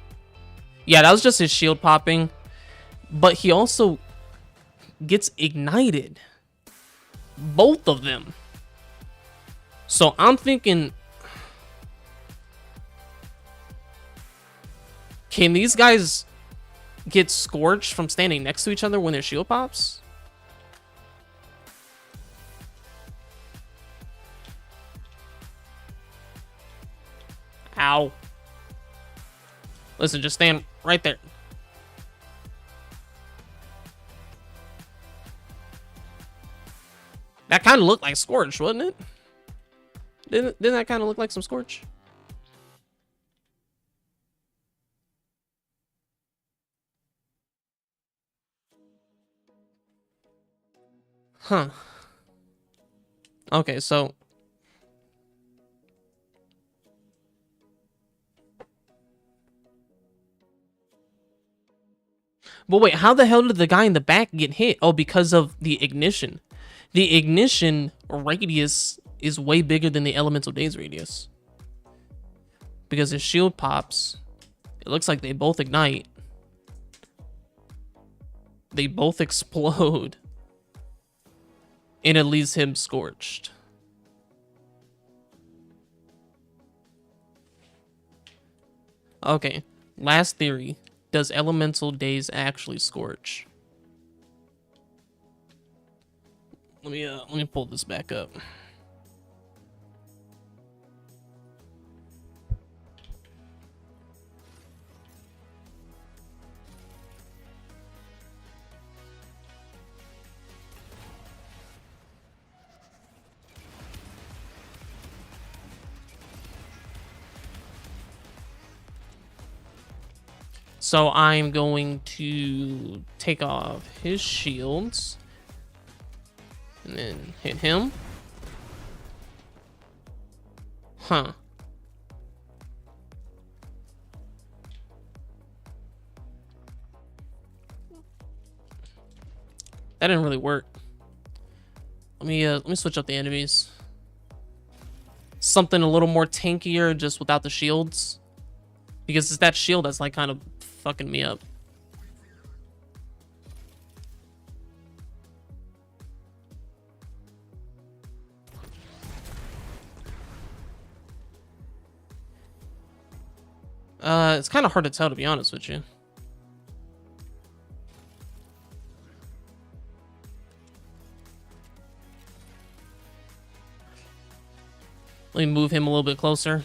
Yeah, that was just his shield popping. But he also gets ignited. Both of them. So I'm thinking, can these guys get scorched from standing next to each other when their shield pops? Ow. Listen, just stand right there. That kind of looked like Scorch, wasn't it? Didn't that kind of look like some Scorch? Huh. Okay, so... But wait, how the hell did the guy in the back get hit? Oh, because of the ignition. The ignition radius is way bigger than the elemental days radius. Because his shield pops. It looks like they both ignite. They both explode. And it leaves him scorched. Okay, last theory. Does elemental days actually scorch? Let me pull this back up. So I'm going to take off his shields and then hit him. Huh. That didn't really work. Let me switch up the enemies. Something a little more tankier, just without the shields. Because it's that shield that's like kind of fucking me up. It's kind of hard to tell, to be honest with you. Let me move him a little bit closer.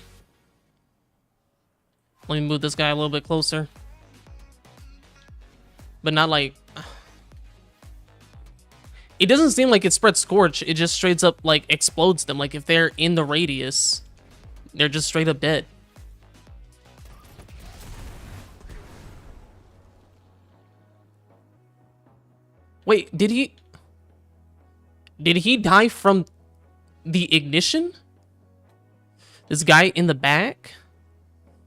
Let me move this guy a little bit closer. But not like... It doesn't seem like it spreads Scorch. It just straight up, like, explodes them. Like, if they're in the radius, they're just straight up dead. Wait, did he die from the ignition? This guy in the back?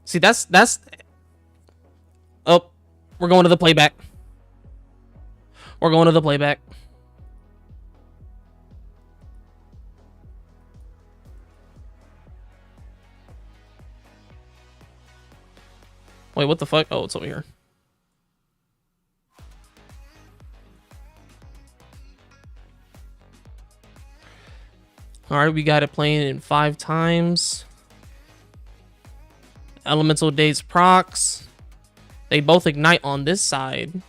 See, that's... Oh, we're going to the playback. We're going to the playback. Wait, what the fuck? Oh, it's over here. All right, we got it playing in 5 times. Elemental Daze procs. They both ignite on this side.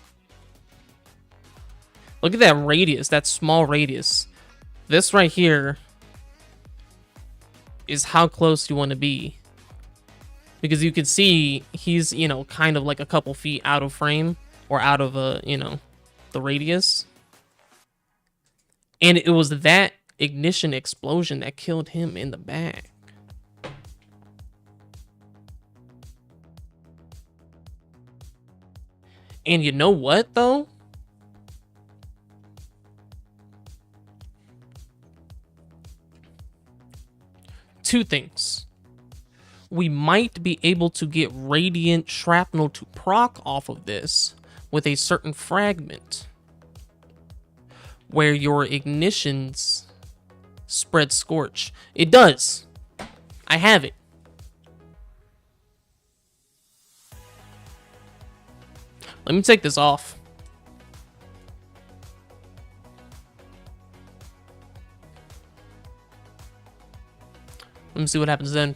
Look at that radius, that small radius. This right here is how close you want to be. Because you can see he's, you know, kind of like a couple feet out of frame or out of, you know, the radius. And it was that ignition explosion that killed him in the back. And you know what, though? Two things. We might be able to get Radiant Shrapnel to proc off of this with a certain fragment where your ignitions spread Scorch. It does. I have it. Let me take this off. Let me see what happens then.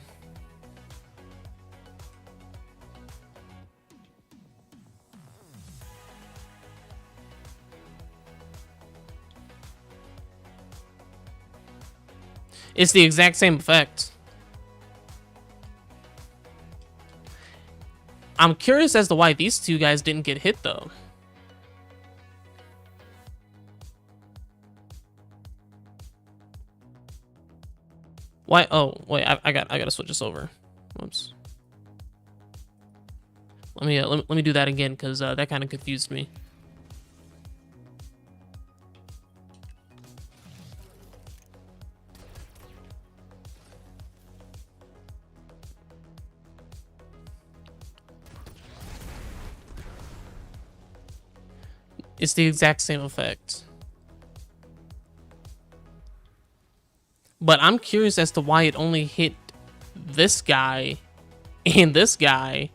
It's the exact same effect. I'm curious as to why these two guys didn't get hit, though. Why? Oh, wait. I gotta switch this over. Oops. Let me do that again, because that kind of confused me. It's the exact same effect. But I'm curious as to why it only hit this guy and this guy.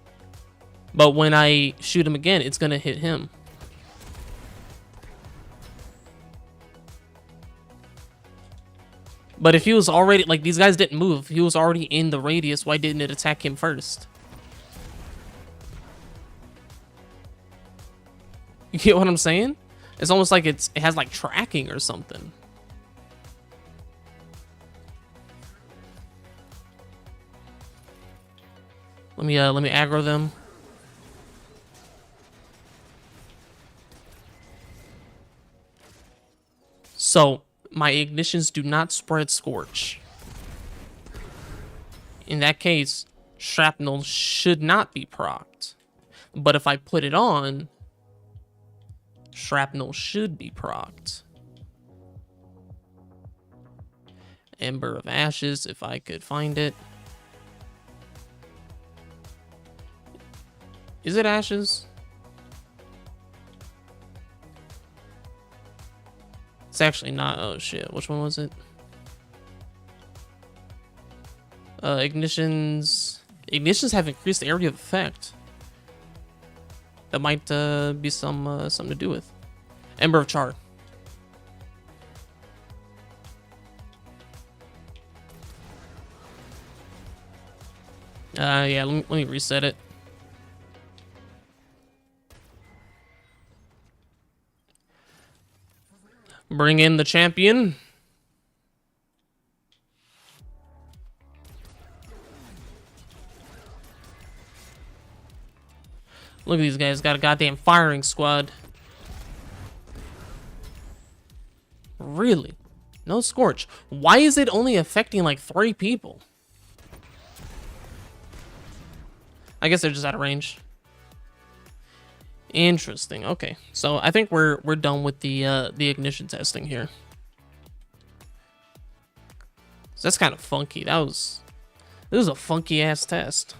But when I shoot him again, it's going to hit him. But if he was already, like, these guys didn't move. If he was already in the radius, why didn't it attack him first? You get what I'm saying? It's almost like it has like tracking or something. Let me aggro them. So my ignitions do not spread Scorch. In that case, Shrapnel should not be procced. But if I put it on, Shrapnel should be procced. Ember of Ashes, if I could find it. Is it Ashes? It's actually not. Oh shit, which one was it? Ignitions have increased area of effect. That might be something to do with Ember of Char. Yeah, let me reset it. Bring in the champion. Look at these guys, got a goddamn firing squad. Really? No Scorch. Why is it only affecting like 3 people? I guess they're just out of range. Interesting. Okay, so I think we're done with the ignition testing here. So that's kind of funky. This was a funky ass test.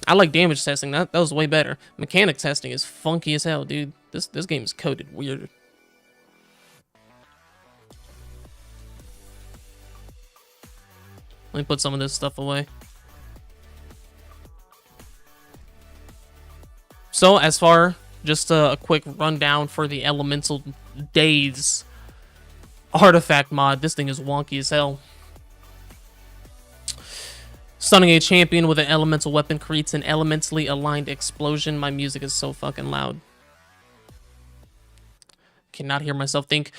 I like damage testing. That was way better. Mechanic testing is funky as hell, dude. This game is coded weird. Let me put some of this stuff away. So as far, just a quick rundown for the Elemental Daze. Artifact mod. This thing is wonky as hell. Stunning a champion with an elemental weapon creates an elementally aligned explosion. My music is so fucking loud. Cannot hear myself think.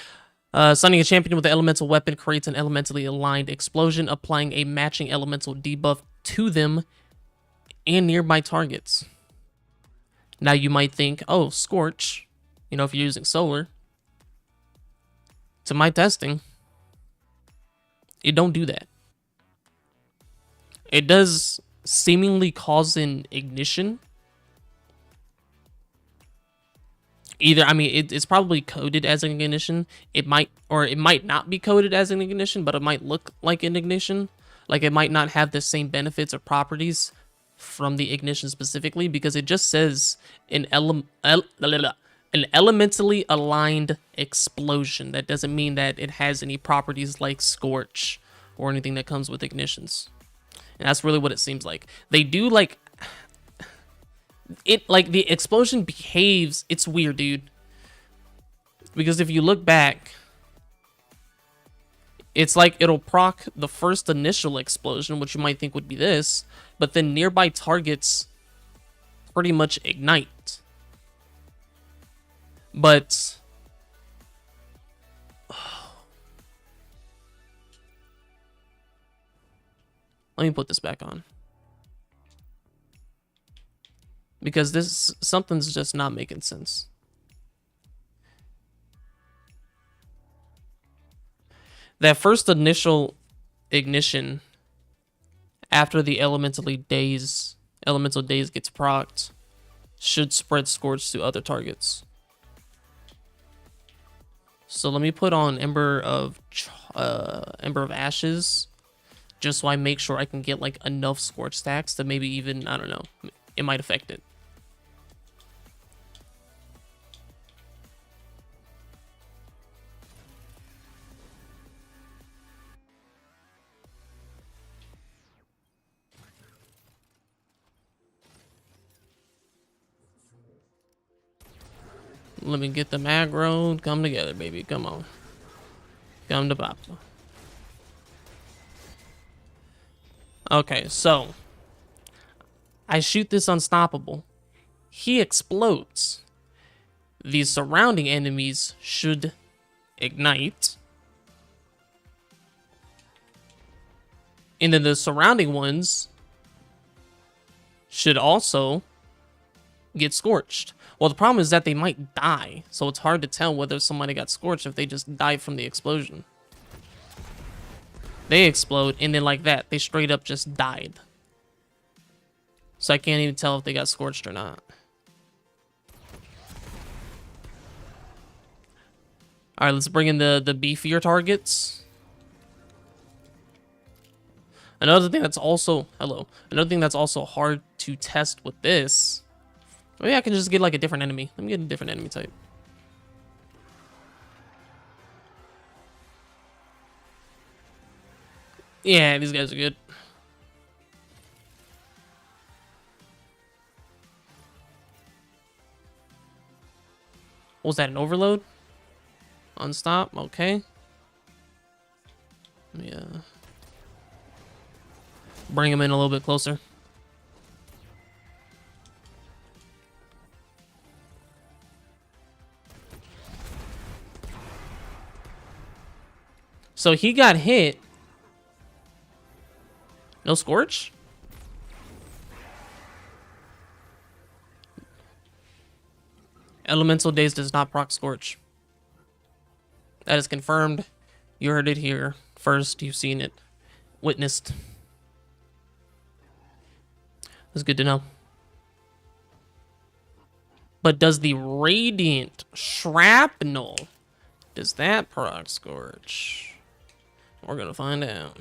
Stunning a champion with an elemental weapon creates an elementally aligned explosion, applying a matching elemental debuff to them and nearby targets. Now you might think, oh, Scorch, you know, if you're using solar. To my testing, it don't do that. It does seemingly cause an ignition. Either, I mean, it's probably coded as an ignition. It might, or it might not be coded as an ignition, but it might look like an ignition. Like it might not have the same benefits or properties from the ignition specifically, because it just says an elementally aligned explosion. That doesn't mean that it has any properties like Scorch or anything that comes with ignitions. And that's really what it seems like. They do like it, like the explosion behaves. It's weird, dude. Because if you look back, it's like it'll proc the first initial explosion, which you might think would be this, but then nearby targets pretty much ignite. But let me put this back on, because this something's just not making sense. That first initial ignition after the elemental daze gets procced should spread Scorch to other targets. So let me put on Ember of Ashes, just so I make sure I can get like enough Scorch stacks to maybe even, I don't know, it might affect it. Let me get them aggro. Come together, baby. Come on. Come to Papa. Okay, so I shoot this unstoppable. He explodes. The surrounding enemies should ignite. And then the surrounding ones should also get scorched. Well, the problem is that they might die, so it's hard to tell whether somebody got scorched if they just died from the explosion. They explode, and then like that, they straight up just died. So I can't even tell if they got scorched or not. Alright, let's bring in the beefier targets. Another thing that's also... Another thing that's also hard to test with this... Maybe I can just get like a different enemy. Let me get a different enemy type. Yeah, these guys are good. What was that, an overload? Unstop, okay. Yeah. Bring him in a little bit closer. So he got hit. No scorch? Elemental Daze does not proc scorch. That is confirmed. You heard it here first. You've seen it. Witnessed. That's good to know. But does the Radiant Shrapnel, does that proc scorch? We're gonna find out.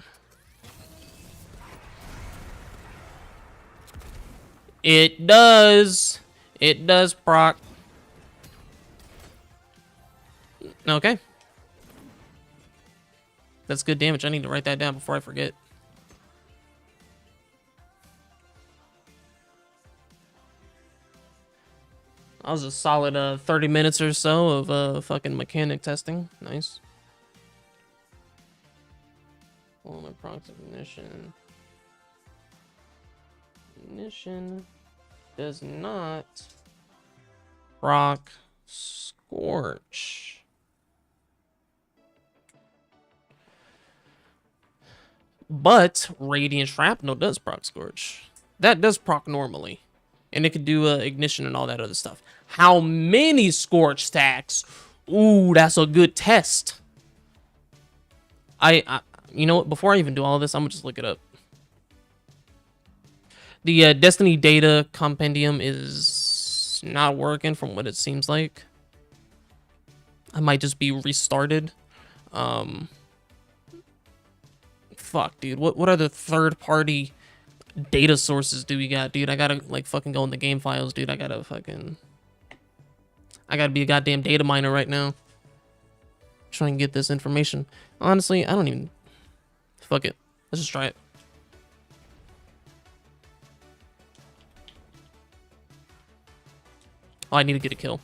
It does. It does proc. Okay. That's good damage. I need to write that down before I forget. That was a solid 30 minutes or so of fucking mechanic testing. Nice. On approximate ignition. Ignition does not proc scorch. But Radiant Shrapnel does proc Scorch. That does proc normally. And it could do ignition and all that other stuff. How many Scorch stacks? Ooh, that's a good test. You know what? Before I even do all of this, I'm going to just look it up. The Destiny data compendium is not working from what it seems like. I might just be restarted. Fuck, dude. What other third-party data sources do we got, dude? I gotta, like, fucking go in the game files, dude. I gotta be a goddamn data miner right now. Try and get this information. Honestly, I don't even... Fuck it. Let's just try it. Oh, I need to get a kill.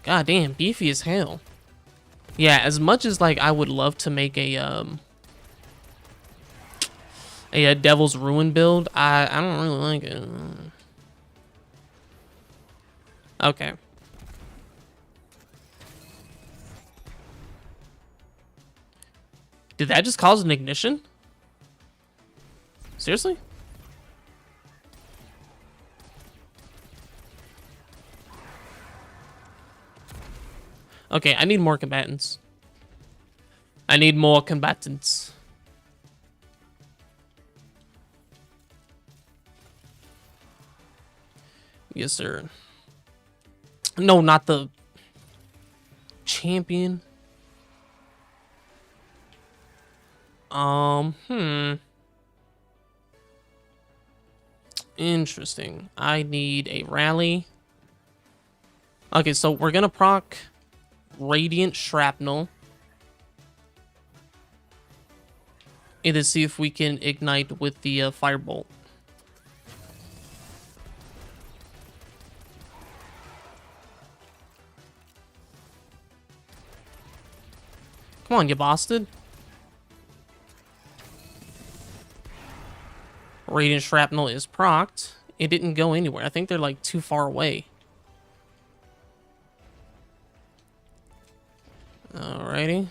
God damn, beefy as hell. Yeah, as much as like I would love to make a Devil's Ruin build, I don't really like it. Okay. Did that just cause an ignition? Seriously? Okay, I need more combatants. I need more combatants. Yes, sir. No, not the champion. Interesting. I need a rally. Okay, so we're gonna proc Radiant Shrapnel. And to see if we can ignite with the Firebolt. Come on, you bastard. Radiant Shrapnel is procced. It didn't go anywhere. I think they're like too far away. Alrighty.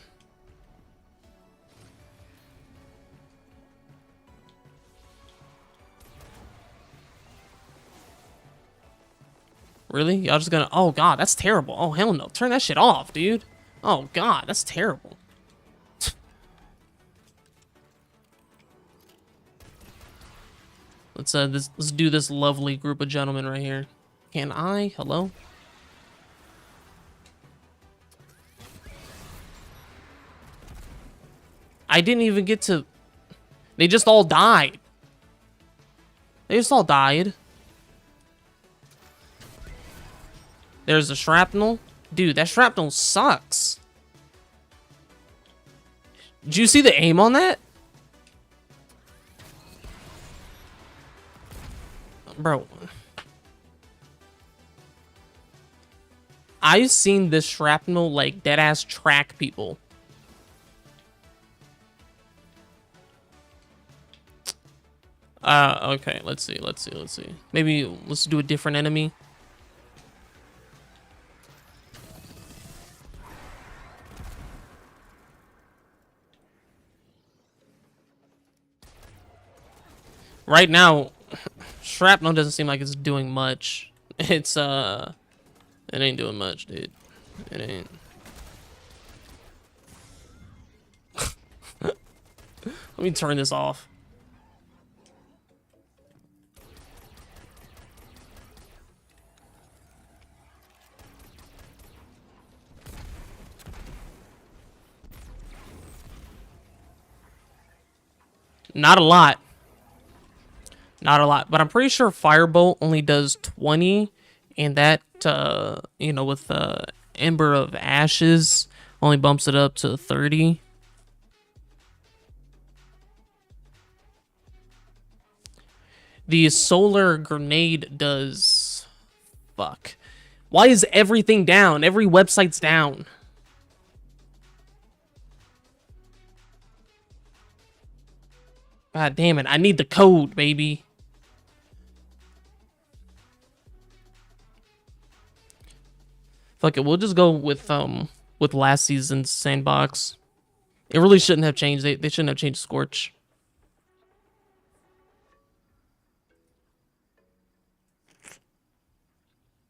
Really? Y'all just gonna... Oh, God, that's terrible. Oh, hell no. Turn that shit off, dude. Oh, God, that's terrible. Let's do this lovely group of gentlemen right here. Can I? Hello? I didn't even get to... They just all died. They just all died. There's a shrapnel. Dude, that shrapnel sucks. Did you see the aim on that? Bro. I've seen this shrapnel, like, dead-ass track people. Okay, let's see. Maybe let's do a different enemy. Right now, shrapnel doesn't seem like it's doing much. It ain't doing much, dude. It ain't. Let me turn this off. Not a lot. Not a lot, but I'm pretty sure Firebolt only does 20, and that, you know, with Ember of Ashes only bumps it up to 30. The Solar Grenade does... Fuck. Why is everything down? Every website's down. God damn it. I need the code, baby. Fuck it. We'll just go with last season's sandbox. It really shouldn't have changed. They shouldn't have changed Scorch.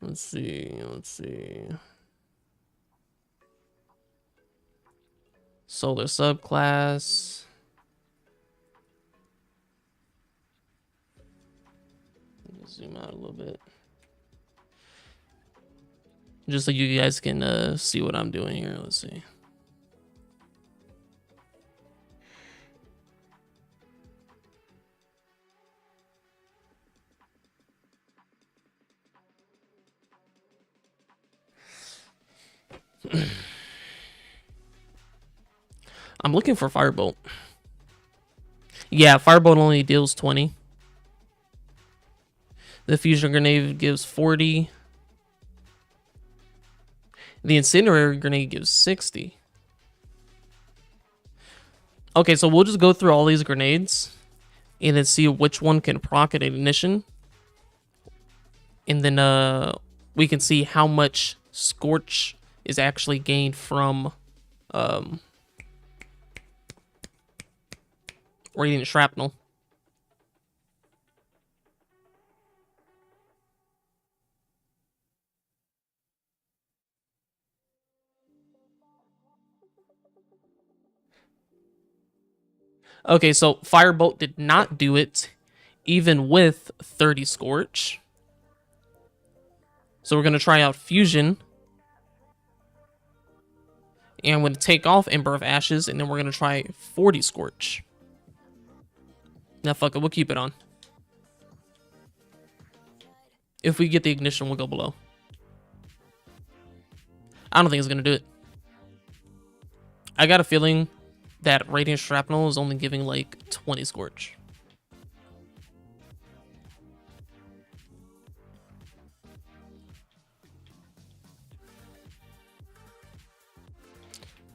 Let's see. Solar subclass. Zoom out a little bit. Just so you guys can see what I'm doing here. Let's see. I'm looking for Firebolt. Yeah, Firebolt only deals 20. The Fusion Grenade gives 40. The Incendiary Grenade gives 60. Okay, so we'll just go through all these grenades and then see which one can proc at ignition. And then we can see how much Scorch is actually gained from Radiant Shrapnel. Okay, so Firebolt did not do it, even with 30 Scorch. So we're going to try out Fusion. And I'm going to take off Ember of Ashes, and then we're going to try 40 Scorch. Now, fuck it, we'll keep it on. If we get the ignition, we'll go below. I don't think it's going to do it. I got a feeling that Radiant Shrapnel is only giving like 20 Scorch.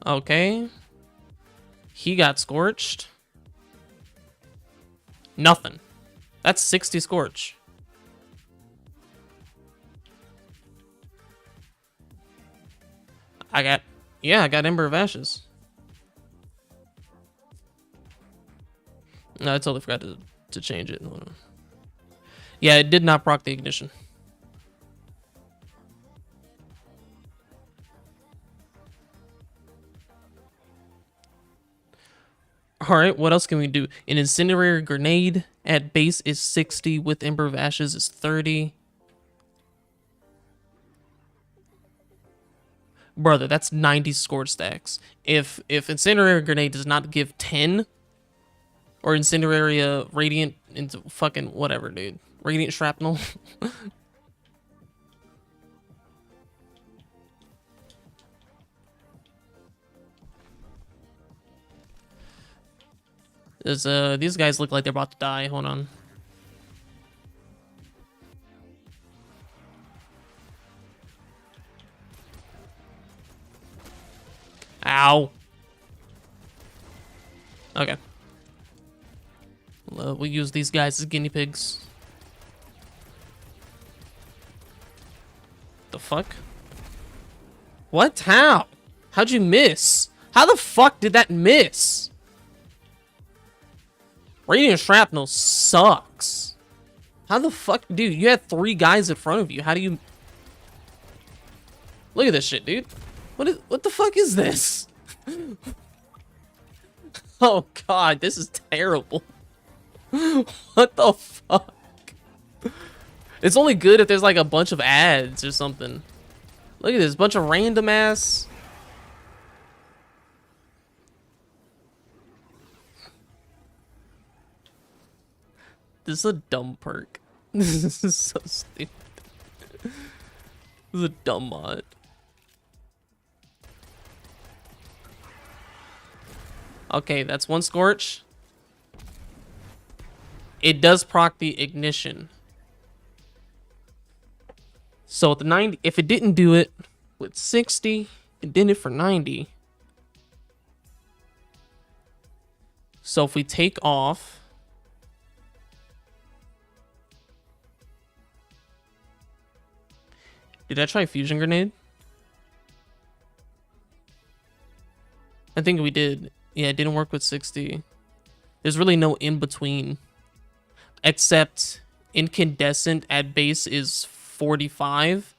Okay. He got scorched. Nothing. That's 60 Scorch. I got Ember of Ashes. No, I totally forgot to change it. Yeah, it did not proc the ignition. Alright, what else can we do? An Incendiary Grenade at base is 60, with Ember of Ashes is 30. Brother, that's 90 Scorch stacks. If Incendiary Grenade does not give 10, or Incendiary Radiant into fucking whatever, dude. Radiant Shrapnel. These guys look like they're about to die. Hold on. Ow. Okay. We'll use these guys as guinea pigs. The fuck? What? How? How'd you miss? How the fuck did that miss? Radiant Shrapnel sucks. How the fuck? Dude, you had 3 guys in front of you. How do you... Look at this shit, dude. What the fuck is this? Oh god, this is terrible. What the fuck? It's only good if there's like a bunch of ads or something. Look at this, bunch of random ass. This is a dumb perk. This is so stupid. This is a dumb mod. Okay, that's 1 Scorch. It does proc the ignition. So with the 90, if it didn't do it with 60, it did it for 90. So if we take off, did I try fusion grenade? I think we did. Yeah, it didn't work with 60. There's really no in between, except incandescent at base is 45.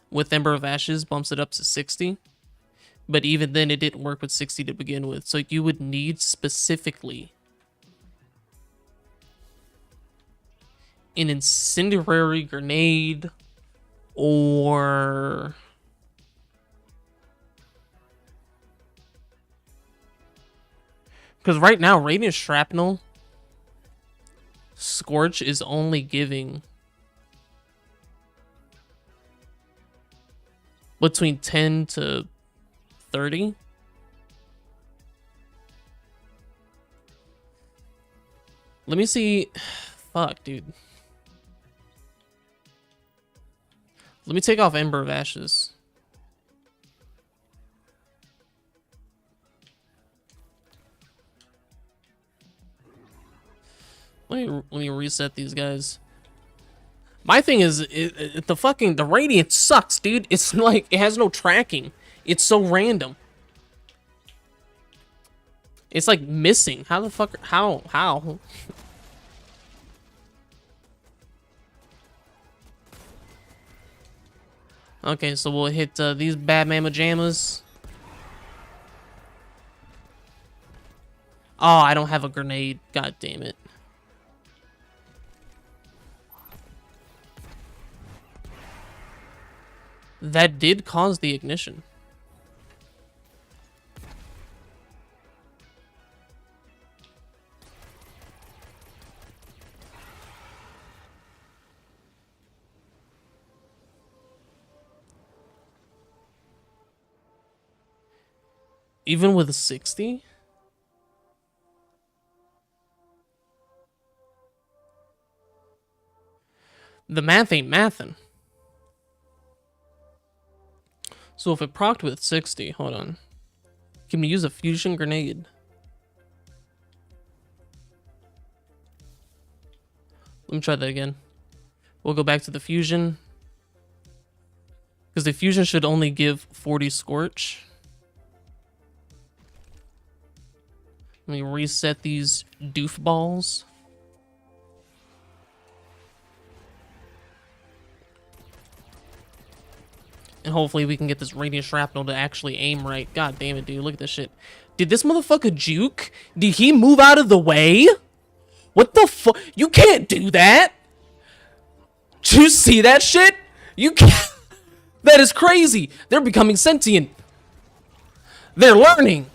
With Ember of Ashes bumps it up to 60. But even then, it didn't work with 60 to begin with. So you would need specifically an incendiary grenade or because right now Radiant Shrapnel Scorch is only giving between 10 to 30. Let me see. Fuck, dude. Let me take off Ember of Ashes. Let me reset these guys. My thing is, the Radiant sucks, dude. It's like, it has no tracking. It's so random. It's like missing. How the fuck, how? Okay, so we'll hit these bad mama jammas. Oh, I don't have a grenade. God damn it. That did cause the ignition. Even with a 60? The math ain't mathin'. So if it procced with 60, hold on. Can we use a fusion grenade? Let me try that again. We'll go back to the fusion. Because the fusion should only give 40 Scorch. Let me reset these doof balls. And hopefully we can get this Radiant Shrapnel to actually aim right. God damn it, dude. Look at this shit. Did this motherfucker juke? Did he move out of the way? What the fuck? You can't do that. Did you see that shit? You can't. That is crazy. They're becoming sentient. They're learning.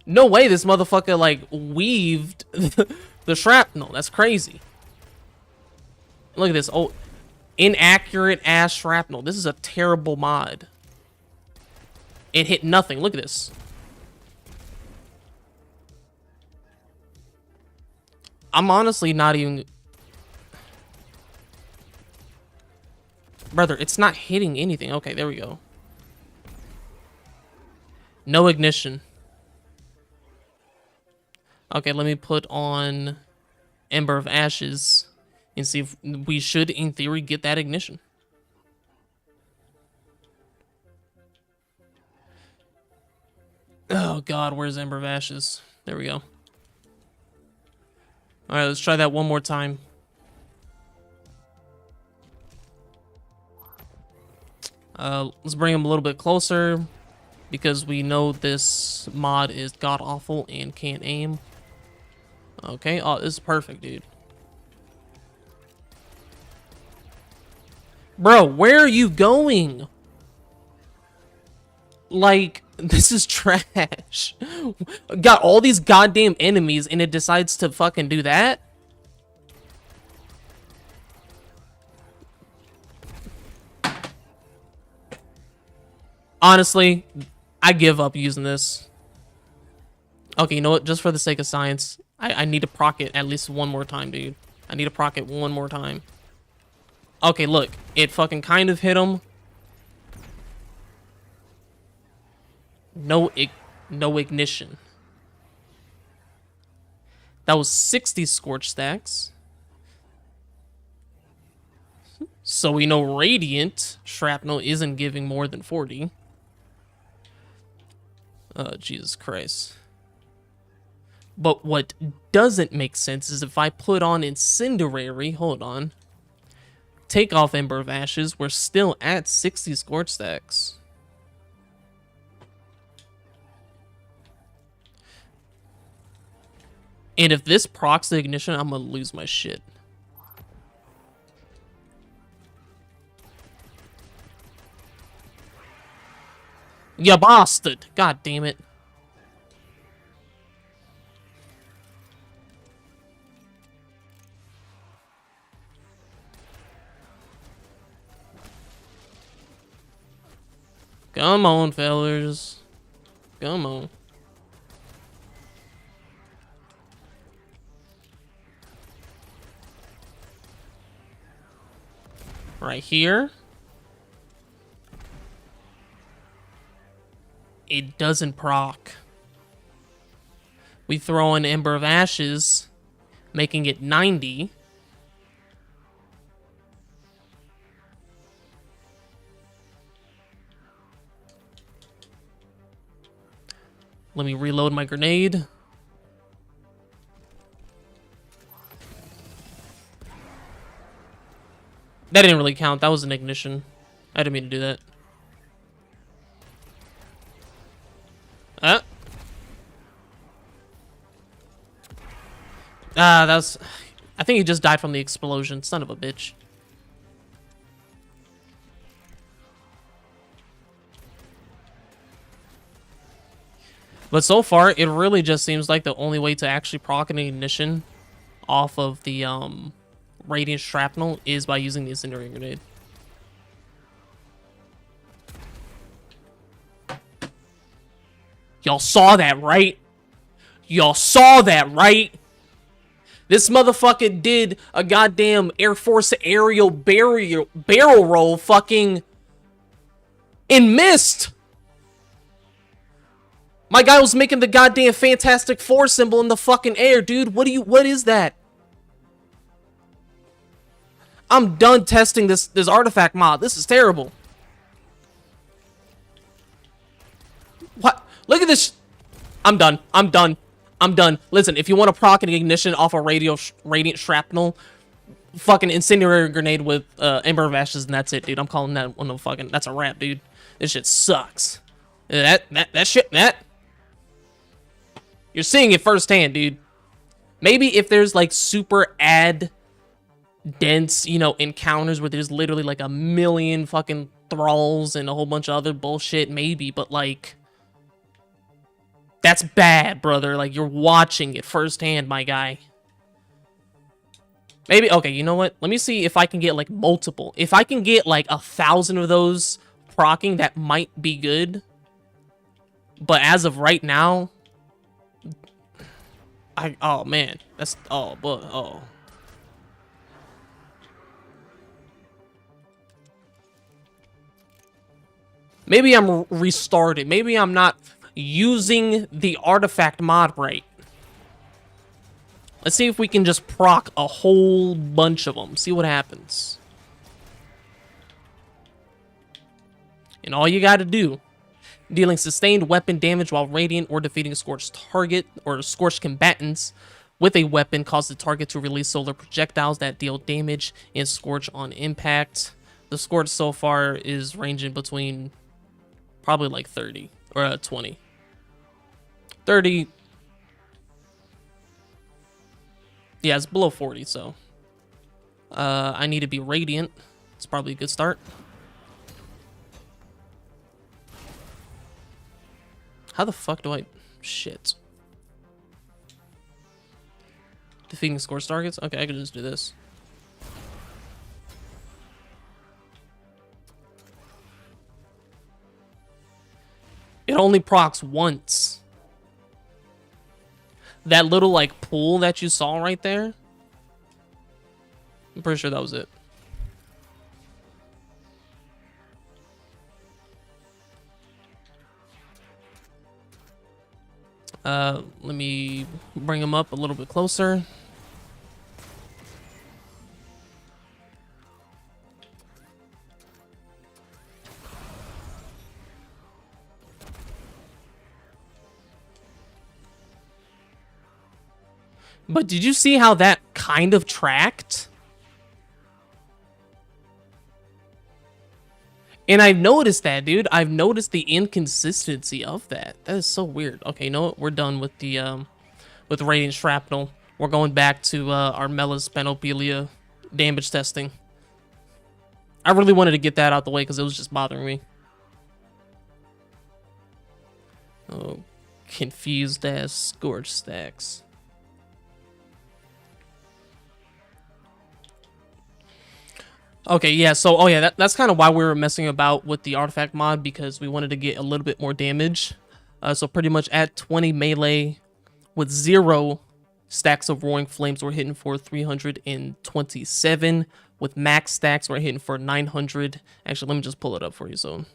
No way this motherfucker, like, weaved the shrapnel. That's crazy. Look at this. Oh, inaccurate ass shrapnel. This is a terrible mod. It hit nothing. Look at this. I'm honestly not even... Brother, it's not hitting anything. Okay, there we go. No ignition. Okay, let me put on Ember of Ashes and see if we should, in theory, get that ignition. Oh god, where's Ember of Ashes? There we go. Alright, let's try that one more time. Let's bring him a little bit closer because we know this mod is god-awful and can't aim. Okay, oh, this is perfect, dude. Bro, where are you going? Like, this is trash. Got all these goddamn enemies and it decides to fucking do that? Honestly, I give up using this. Okay, you know what? Just for the sake of science, I need to proc it at least one more time, dude. I need to proc it one more time. Okay, look. It fucking kind of hit him. No ignition. That was 60 Scorch stacks. So we know Radiant Shrapnel isn't giving more than 40. Oh, Jesus Christ. But what doesn't make sense is if I put on Incendiary, hold on, take off Ember of Ashes, we're still at 60 Scorch stacks. And if this procs the ignition, I'm gonna lose my shit. You bastard! God damn it. Come on, fellers. Come on. Right here. It doesn't proc. We throw in Ember of Ashes, making it 90. Let me reload my grenade. That didn't really count. That was an ignition. I didn't mean to do that. That's... I think he just died from the explosion. Son of a bitch. But so far, it really just seems like the only way to actually proc an ignition off of the, Radiant Shrapnel is by using the Incendiary Grenade. Y'all saw that, right? Y'all saw that, right? This motherfucker did a goddamn Air Force aerial barrel roll fucking and missed. My guy was making the goddamn Fantastic Four symbol in the fucking air, dude. What is that? I'm done testing this artifact mod. This is terrible. What? Look at this. I'm done. I'm done. I'm done. Listen, if you want to proc an ignition off a Radiant Shrapnel, fucking Incendiary Grenade with Ember of Ashes, and that's it, dude. I'm calling that one of fucking... That's a wrap, dude. This shit sucks. That shit... You're seeing it firsthand, dude. Maybe if there's, like, super dense, you know, encounters where there's literally, like, a million fucking thralls and a whole bunch of other bullshit, maybe, but, like... That's bad, brother. Like, you're watching it firsthand, my guy. Maybe, okay, you know what? Let me see if I can get, like, multiple. If I can get, like, 1,000 of those proccing, that might be good. But as of right now... oh, man. That's... Oh, but... Oh. Maybe I'm restarted. Maybe I'm not... using the artifact mod right. Let's see if we can just proc a whole bunch of them. See what happens. And all you gotta do, dealing sustained weapon damage while radiant or defeating a scorched target or scorched combatants with a weapon cause the target to release solar projectiles that deal damage and scorch on impact. The scorch so far is ranging between probably like 30 or 20. 30. Yeah, it's below 40, so. I need to be radiant. It's probably a good start. How the fuck do I... Shit. Defeating scorched targets? Okay, I can just do this. It only procs once. That little, like, pool that you saw right there, I'm pretty sure that was it. Let me bring him up a little bit closer. But did you see how that kind of tracked? And I've noticed that, dude. I've noticed the inconsistency of that. That is so weird. Okay, you know what? We're done with the Radiant Shrapnel. We're going back to our Melas Panoplia damage testing. I really wanted to get that out the way because it was just bothering me. Oh, confused ass Scourge stacks. Okay, yeah, so, oh yeah, that's kind of why we were messing about with the artifact mod, because we wanted to get a little bit more damage. So pretty much at 20 melee with 0 stacks of Roaring Flames, we're hitting for 327. With max stacks, we're hitting for 900. Actually, let me just pull it up for you, so.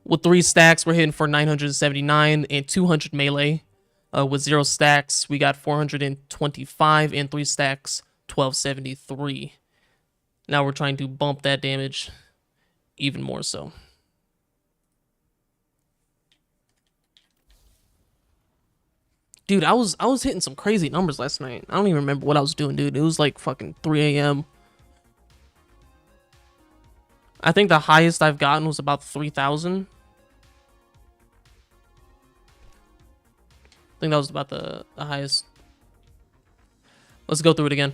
With 3 stacks, we're hitting for 979 and 200 melee. With 0 stacks, we got 425 and 3 stacks, 1273. Now we're trying to bump that damage even more so. Dude, I was hitting some crazy numbers last night. I don't even remember what I was doing, dude. It was like fucking 3 a.m. I think the highest I've gotten was about 3,000. I think that was about the highest. Let's go through it again.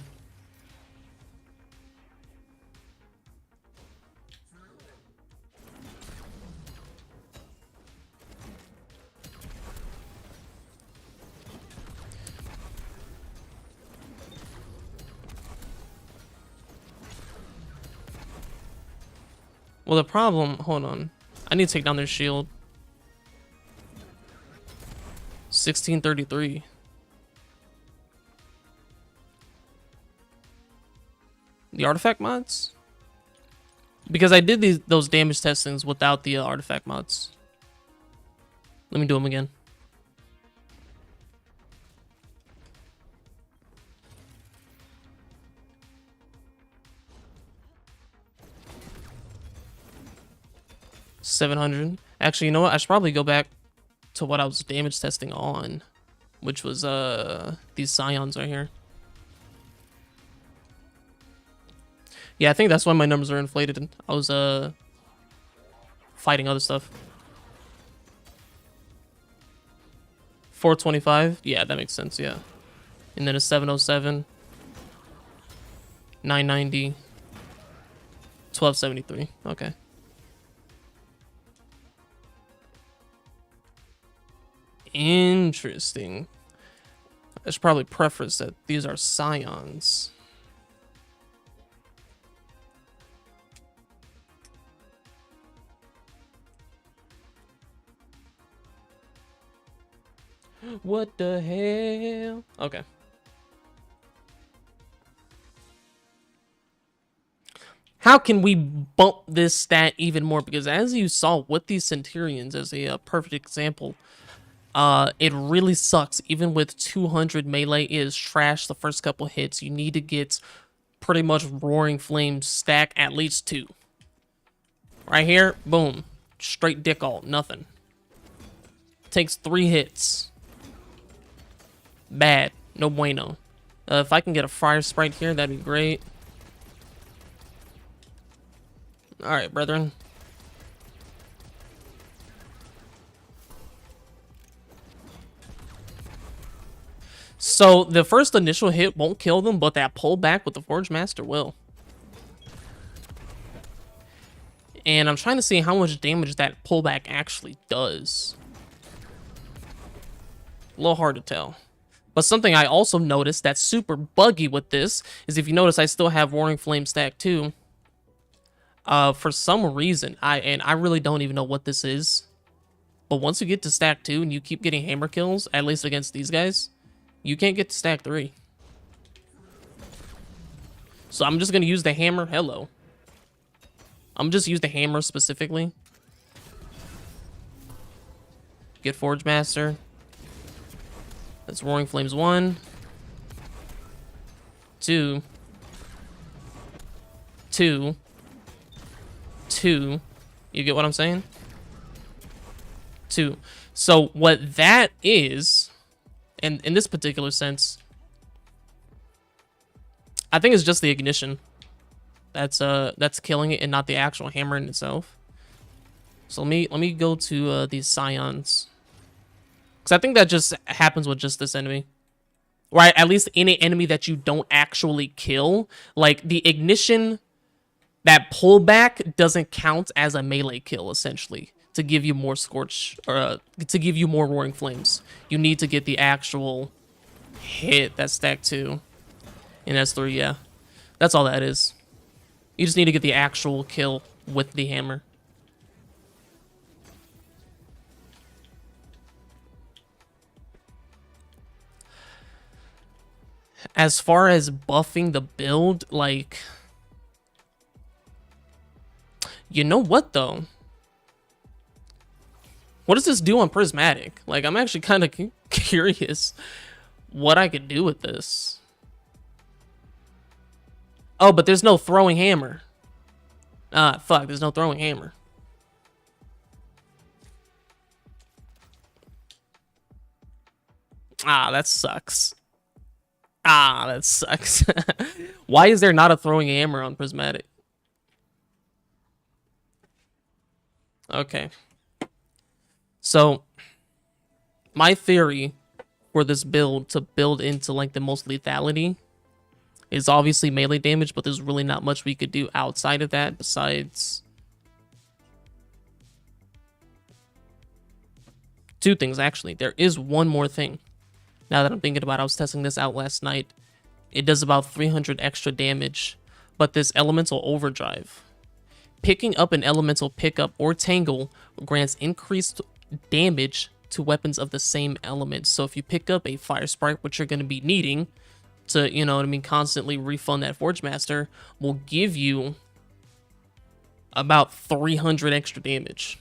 Well, the problem, hold on. I need to take down their shield. 1633. The artifact mods? Because I did those damage testings without the artifact mods. Let me do them again. $700. Actually, you know what? I should probably go back to what I was damage testing on, which was these Scions right here. Yeah, I think that's why my numbers are inflated. I was fighting other stuff. 425. Yeah, that makes sense. Yeah, and then a 707. 990. 1273. Okay. Interesting. I should probably preface that these are Scions. What the hell? Okay. How can we bump this stat even more? Because as you saw with these Centurions as a perfect example, it really sucks. Even with 200 melee, it is trash the first couple hits. You need to get pretty much Roaring Flame stack at least 2. Right here, boom. Straight dick alt, nothing. Takes 3 hits. Bad. No bueno. If I can get a Fire Sprite here, that'd be great. Alright, brethren. So, the first initial hit won't kill them, but that pullback with the Forge Master will. And I'm trying to see how much damage that pullback actually does. A little hard to tell. But something I also noticed that's super buggy with this is, if you notice, I still have Roaring Flame stack too. For some reason, I really don't even know what this is. But once you get to stack 2 and you keep getting hammer kills, at least against these guys, you can't get to stack 3. So I'm just gonna use the hammer. Hello. I'm just use the hammer specifically. Get Forge Master. That's Roaring Flames 1. 2. 2. 2. You get what I'm saying? 2. So what that is, and in this particular sense, I think it's just the ignition that's killing it and not the actual hammer in itself. So let me go to these scions. Because I think that just happens with just this enemy. Right? At least any enemy that you don't actually kill. Like, the ignition, that pullback doesn't count as a melee kill, essentially. To give you more Scorch, or to give you more Roaring Flames. You need to get the actual hit that's stacked 2. In S3, yeah. That's all that is. You just need to get the actual kill with the hammer. As far as buffing the build, like... You know what, though? What does this do on Prismatic? Like, I'm actually kind of curious what I could do with this. Oh, but there's no throwing hammer. Ah, fuck, there's no throwing hammer. Ah, that sucks. Ah, that sucks. Why is there not a throwing hammer on Prismatic? Okay. So, my theory for this build to build into like the most lethality is obviously melee damage, but there's really not much we could do outside of that besides two things, actually. There is one more thing. Now that I'm thinking about it, I was testing this out last night. It does about 300 extra damage, but this Elemental Overdrive. Picking up an Elemental Pickup or Tangle grants increased damage to weapons of the same element. So if you pick up a Fire Sprite, which you're going to be needing to, you know what I mean, constantly refund that Forge Master, will give you about 300 extra damage.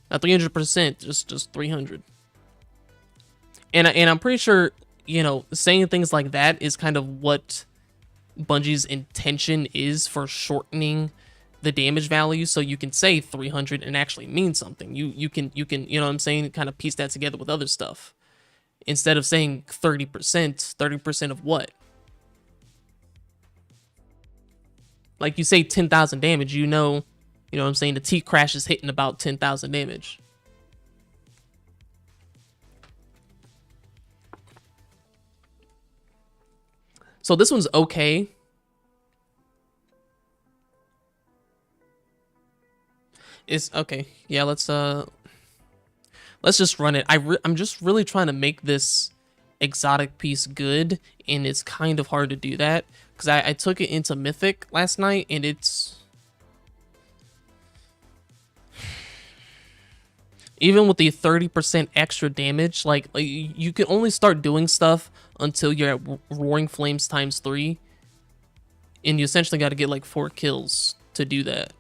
Not 300%, just 300. And I'm pretty sure, you know, saying things like that is kind of what Bungie's intention is for shortening the damage value, so you can say 300 and actually mean something. You can, you know what I'm saying, kind of piece that together with other stuff. Instead of saying 30%, 30% of what? Like, you say 10,000 damage, you know what I'm saying, the T-Crash is hitting about 10,000 damage. So this one's okay. Is okay. Yeah, let's just run it. I'm just really trying to make this exotic piece good, and it's kind of hard to do that because I took it into Mythic last night, and it's even with the 30% extra damage, like you can only start doing stuff until you're at Roaring Flames times 3, and you essentially got to get like 4 kills to do that.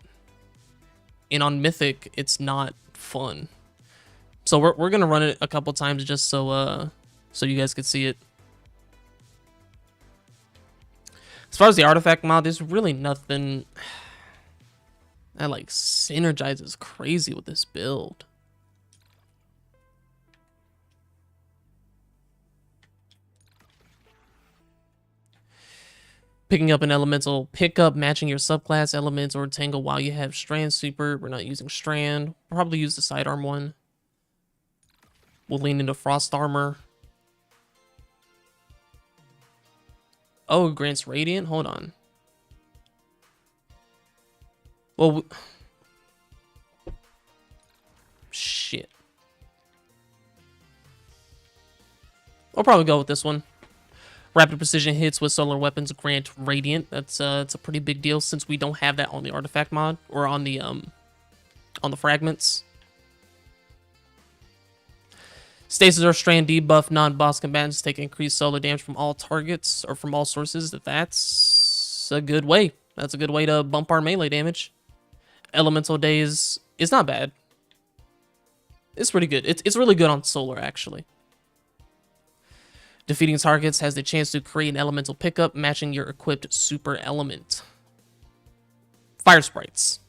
And on Mythic, it's not fun. So we're gonna run it a couple times just so so you guys could see it. As far as the artifact mod, there's really nothing that like synergizes crazy with this build. Picking up an elemental pickup, matching your subclass elements or tangle while you have Strand Super. We're not using Strand. We'll probably use the sidearm one. We'll lean into Frost Armor. Oh, grants Radiant? Hold on. Well, shit. I'll probably go with this one. Rapid precision hits with solar weapons grant Radiant. It's a pretty big deal since we don't have that on the artifact mod or on the fragments. Stasis or Strand debuff non-boss combatants take increased solar damage from all targets or from all sources. That's That's a good way. That's a good way to bump our melee damage. Elemental Daze is not bad. It's pretty good. It's really good on solar, actually. Defeating targets has the chance to create an elemental pickup matching your equipped super element. Fire sprites.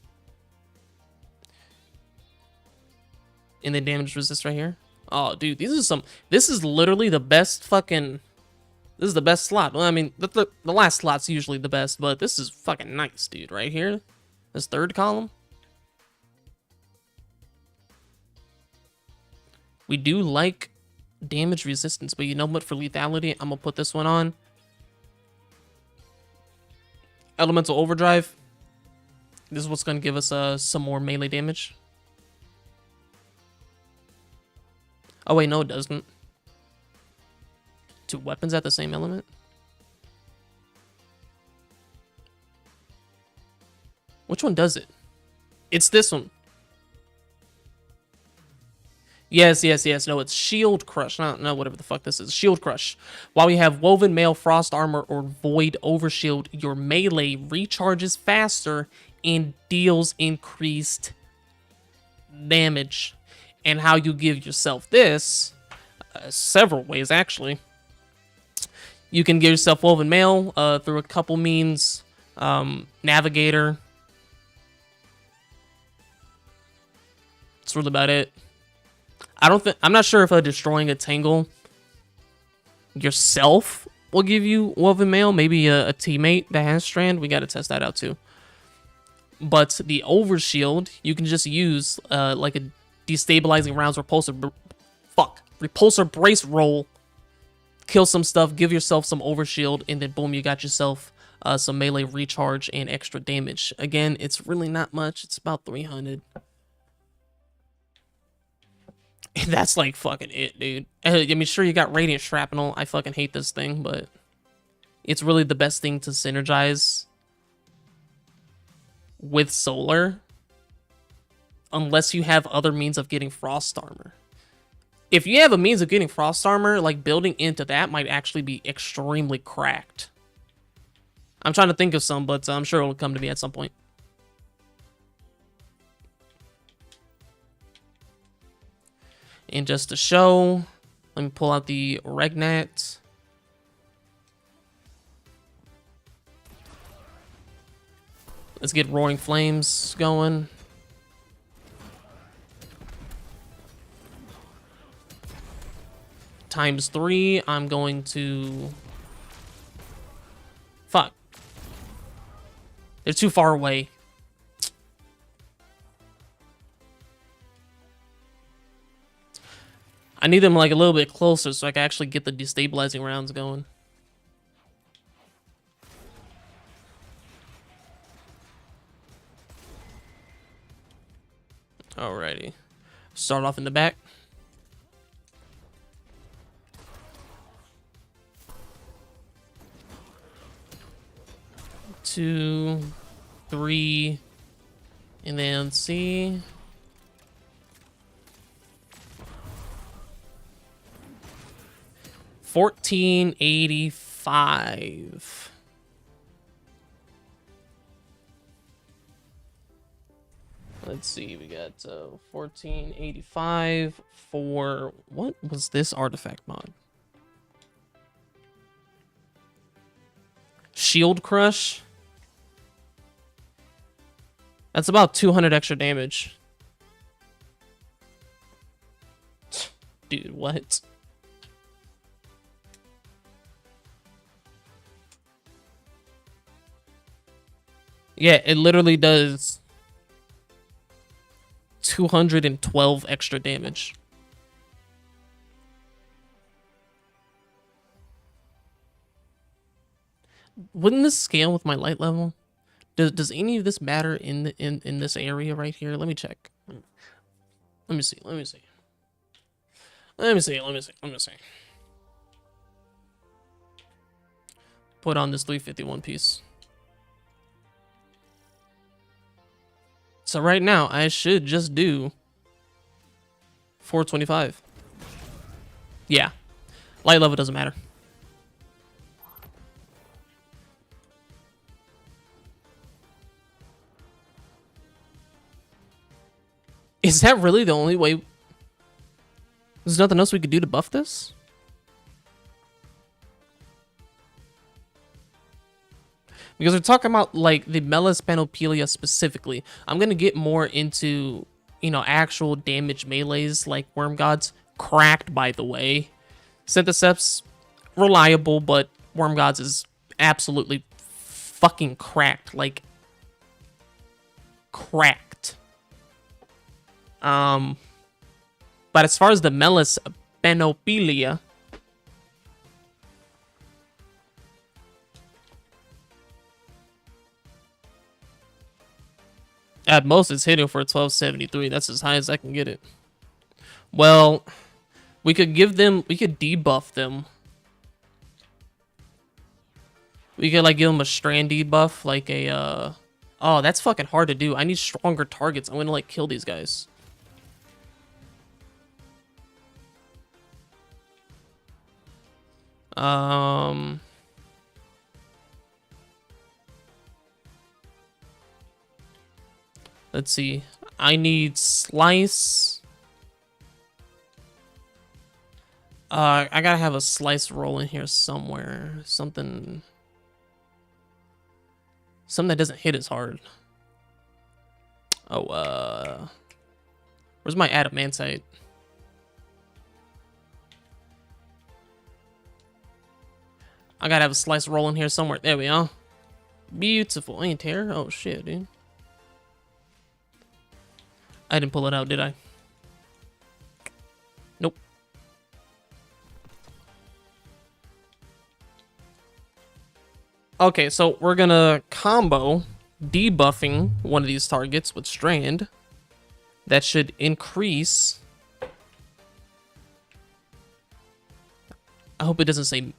And then damage resist right here. Oh, dude, this is literally the best fucking... This is the best slot. Well, I mean, the last slot's usually the best, but this is fucking nice, dude, right here. This third column. We do like damage resistance, but you know what? For lethality, I'm gonna put this one on. Elemental Overdrive. This is what's gonna give us some more melee damage. Oh wait, no, it doesn't. Two weapons at the same element? Which one does it? It's this one. Yes. No, it's Shield Crush. No, whatever the fuck this is. Shield Crush. While we have Woven Mail, Frost Armor, or Void Overshield, your melee recharges faster and deals increased damage. And how you give yourself this, several ways actually. You can give yourself Woven Mail through a couple means. Navigator. That's really about it. I'm not sure if destroying a Tangle yourself will give you Woven Mail. Maybe a teammate that has Strand. We got to test that out too. But the Overshield, you can just use like a destabilizing rounds repulsor brace roll. Kill some stuff, give yourself some Overshield, and then boom, you got yourself some melee recharge and extra damage. Again, it's really not much. It's about 300. And that's like fucking it, dude. I mean, sure, you got Radiant Shrapnel. I fucking hate this thing, but it's really the best thing to synergize with solar. Unless you have other means of getting Frost Armor. If you have a means of getting Frost Armor, like building into that might actually be extremely cracked. I'm trying to think of some, but I'm sure it'll come to me at some point. And just to show, let me pull out the Regnat. Let's get Roaring Flames going. Times 3, I'm going to... Fuck. They're too far away. I need them like a little bit closer so I can actually get the destabilizing rounds going. Alrighty. Start off in the back. 2, 3, and then C. $14.85. Let's see, we got $14.85 for what was this artifact mod? Shield Crush. That's about 200 extra damage. Dude, what? Yeah, it literally does 212 extra damage. Wouldn't this scale with my light level? Does any of this matter in this area right here? Let me check. Let me see. Put on this 351 piece. So right now, I should just do 425. Yeah. Light level doesn't matter. Is that really the only way? There's nothing else we could do to buff this? Because we're talking about, like, the Melis Panoplia specifically. I'm going to get more into, you know, actual damage melees like Worm Gods. Cracked, by the way. Syntheseps, reliable, but Worm Gods is absolutely fucking cracked. Like, cracked. But as far as the Melis Panoplia, at most, it's hitting for 1273. That's as high as I can get it. Well, we could give them... We could debuff them. We could, like, give them a strand debuff. Like a, Oh, that's fucking hard to do. I need stronger targets. I'm gonna, like, kill these guys. Let's see. I need Slice. I gotta have a Slice roll in here somewhere. Something that doesn't hit as hard. Oh, where's my Adamantite? I gotta have a Slice roll in here somewhere. There we go. Beautiful. Ain't here? Oh shit, dude. I didn't pull it out, did I? Nope. Okay, so we're gonna combo debuffing one of these targets with Strand. That should increase. I hope it doesn't say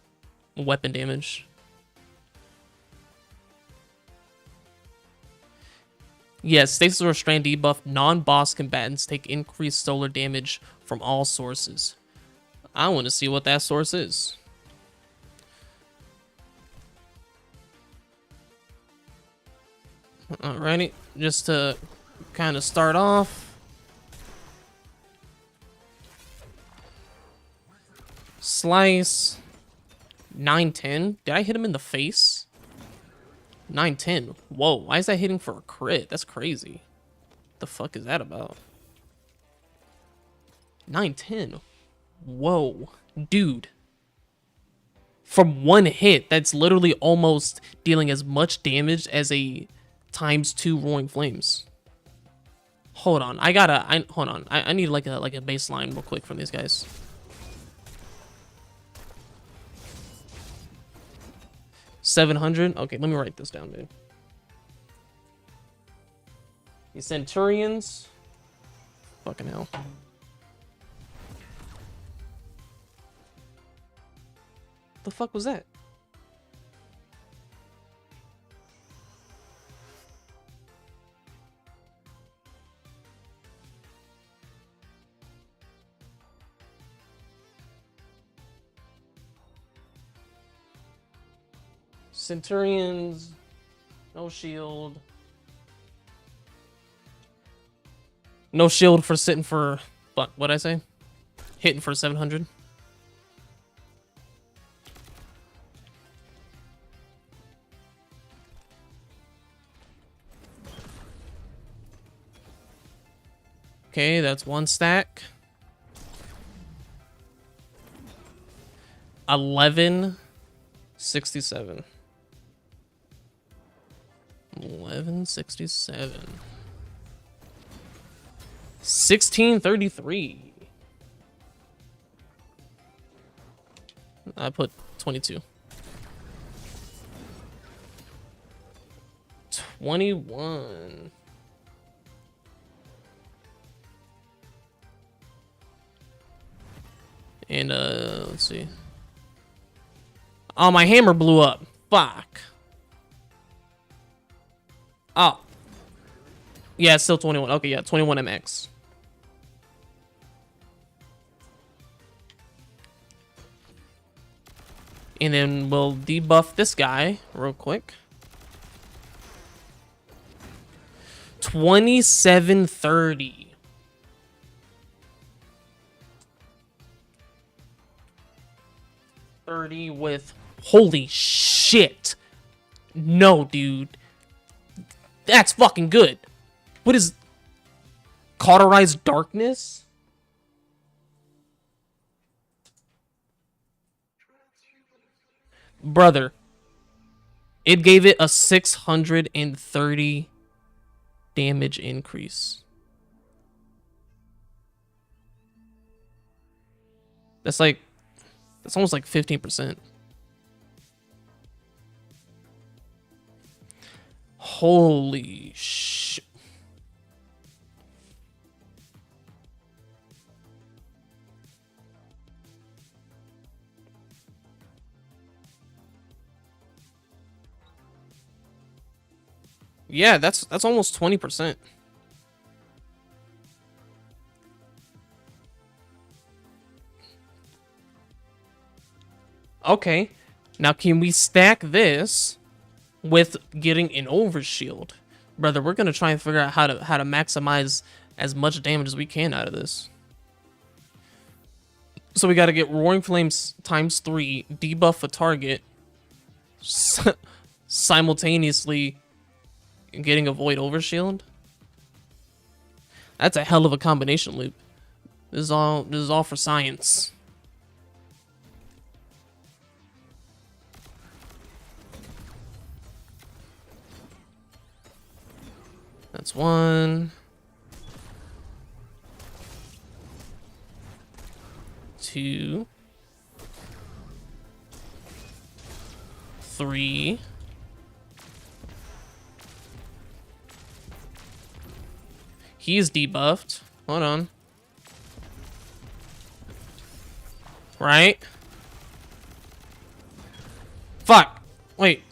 weapon damage. Yes, Stasis or Strand debuff, non-boss combatants take increased solar damage from all sources. I want to see what that source is. Alrighty, just to kind of start off. Slice. 910. Did I hit him in the face? 910. Whoa, why is that hitting for a crit? That's crazy. The fuck is that about? 910. Whoa, dude. From one hit, that's literally almost dealing as much damage as a ×2 Roaring Flames. Hold on, hold on. I need like a baseline real quick from these guys. $700. Okay, let me write this down, dude. The Centurions. Fucking hell. The fuck was that? Centurions, no shield. No shield for sitting for, what'd I say? Hitting for 700. Okay, that's one stack. 1167. 1167. 1633. I put 22. 21. And let's see. Oh, my hammer blew up. Fuck. Oh. Yeah, it's still 21. Okay, yeah, 21 MX. And then we'll debuff this guy real quick. 2730. 30 with... Holy shit. No, dude. That's fucking good. What is... Cauterized Darkness? Brother. It gave it a 630 damage increase. That's like... That's almost like 15%. Holy shit. Yeah, that's almost 20%. Okay. Now can we stack this with getting an overshield? Brother, we're gonna try and figure out how to maximize as much damage as we can out of this. So we gotta get Roaring Flames ×3, debuff a target, simultaneously getting a Void Overshield. That's a hell of a combination loop. This is all for science. That's one. 2. 3. He's debuffed. Hold on. Right? Fuck. Wait.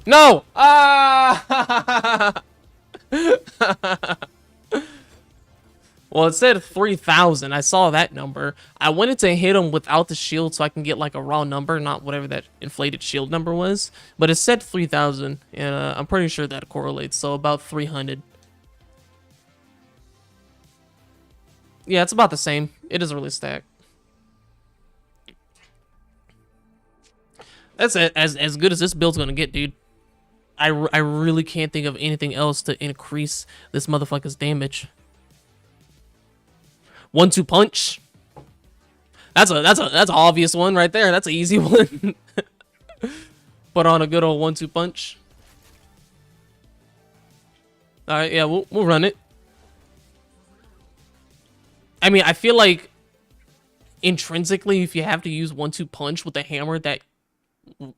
No! Ah! Well, it said 3,000. I saw that number. I wanted to hit him without the shield so I can get like a raw number, not whatever that inflated shield number was. But it said 3,000, and I'm pretty sure that correlates. So about 300. Yeah, it's about the same. It doesn't really stack. That's it. As good as this build's gonna get, dude. I really can't think of anything else to increase this motherfucker's damage. 1-2 punch. That's an obvious one right there. That's an easy one. Put on a good old 1-2 punch. All right, yeah, we'll run it. I mean, I feel like intrinsically, if you have to use 1-2 punch with a hammer that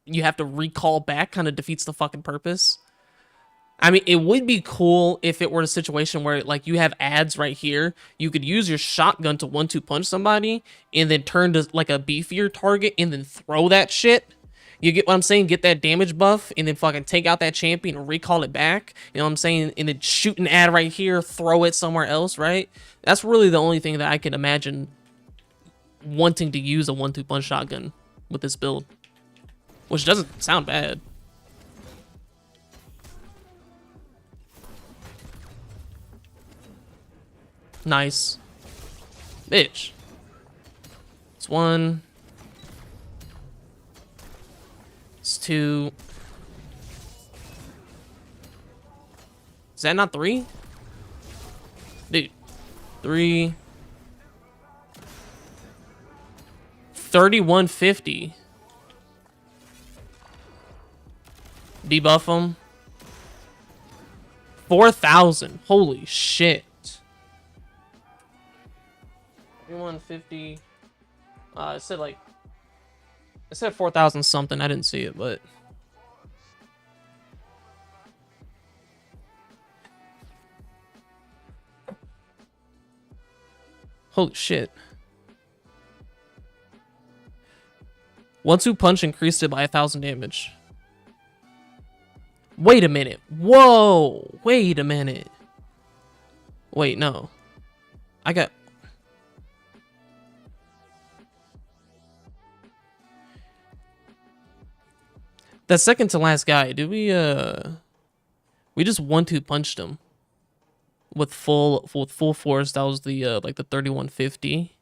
you have to recall back, kind of defeats the fucking purpose. I mean, it would be cool if it were a situation where, like, you have ads right here. You could use your shotgun to 1-2 punch somebody and then turn to, like, a beefier target and then throw that shit. You get what I'm saying? Get that damage buff and then fucking take out that champion and recall it back. You know what I'm saying? And then shoot an ad right here, throw it somewhere else, right? That's really the only thing that I can imagine wanting to use a 1-2 punch shotgun with this build. Which doesn't sound bad. Nice. Bitch. It's 1. It's 2. Is that not 3? Dude. 3. 3150. Debuff them. 4,000. Holy shit. 3150. It said like... It said 4,000 something. I didn't see it, but... Holy shit. 1-2 punch increased it by 1,000 damage. Wait a minute. Whoa. Wait a minute. Wait, no. I got... That second to last guy, did we just 1-2 punched him with full force. That was the like the 3150.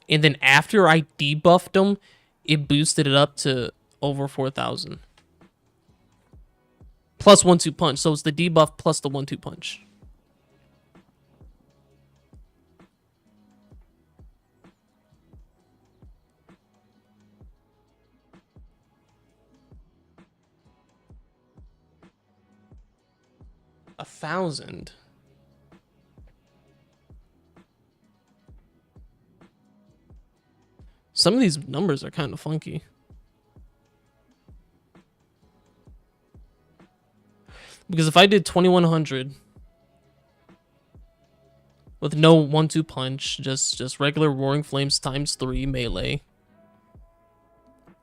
And then after I debuffed him, it boosted it up to over 4,000. Plus 1-2 punch. So it's the debuff plus the 1-2 punch. A 1,000. Some of these numbers are kind of funky. Because if I did 2,100 with no 1-2 punch, just regular Roaring Flames times 3 melee,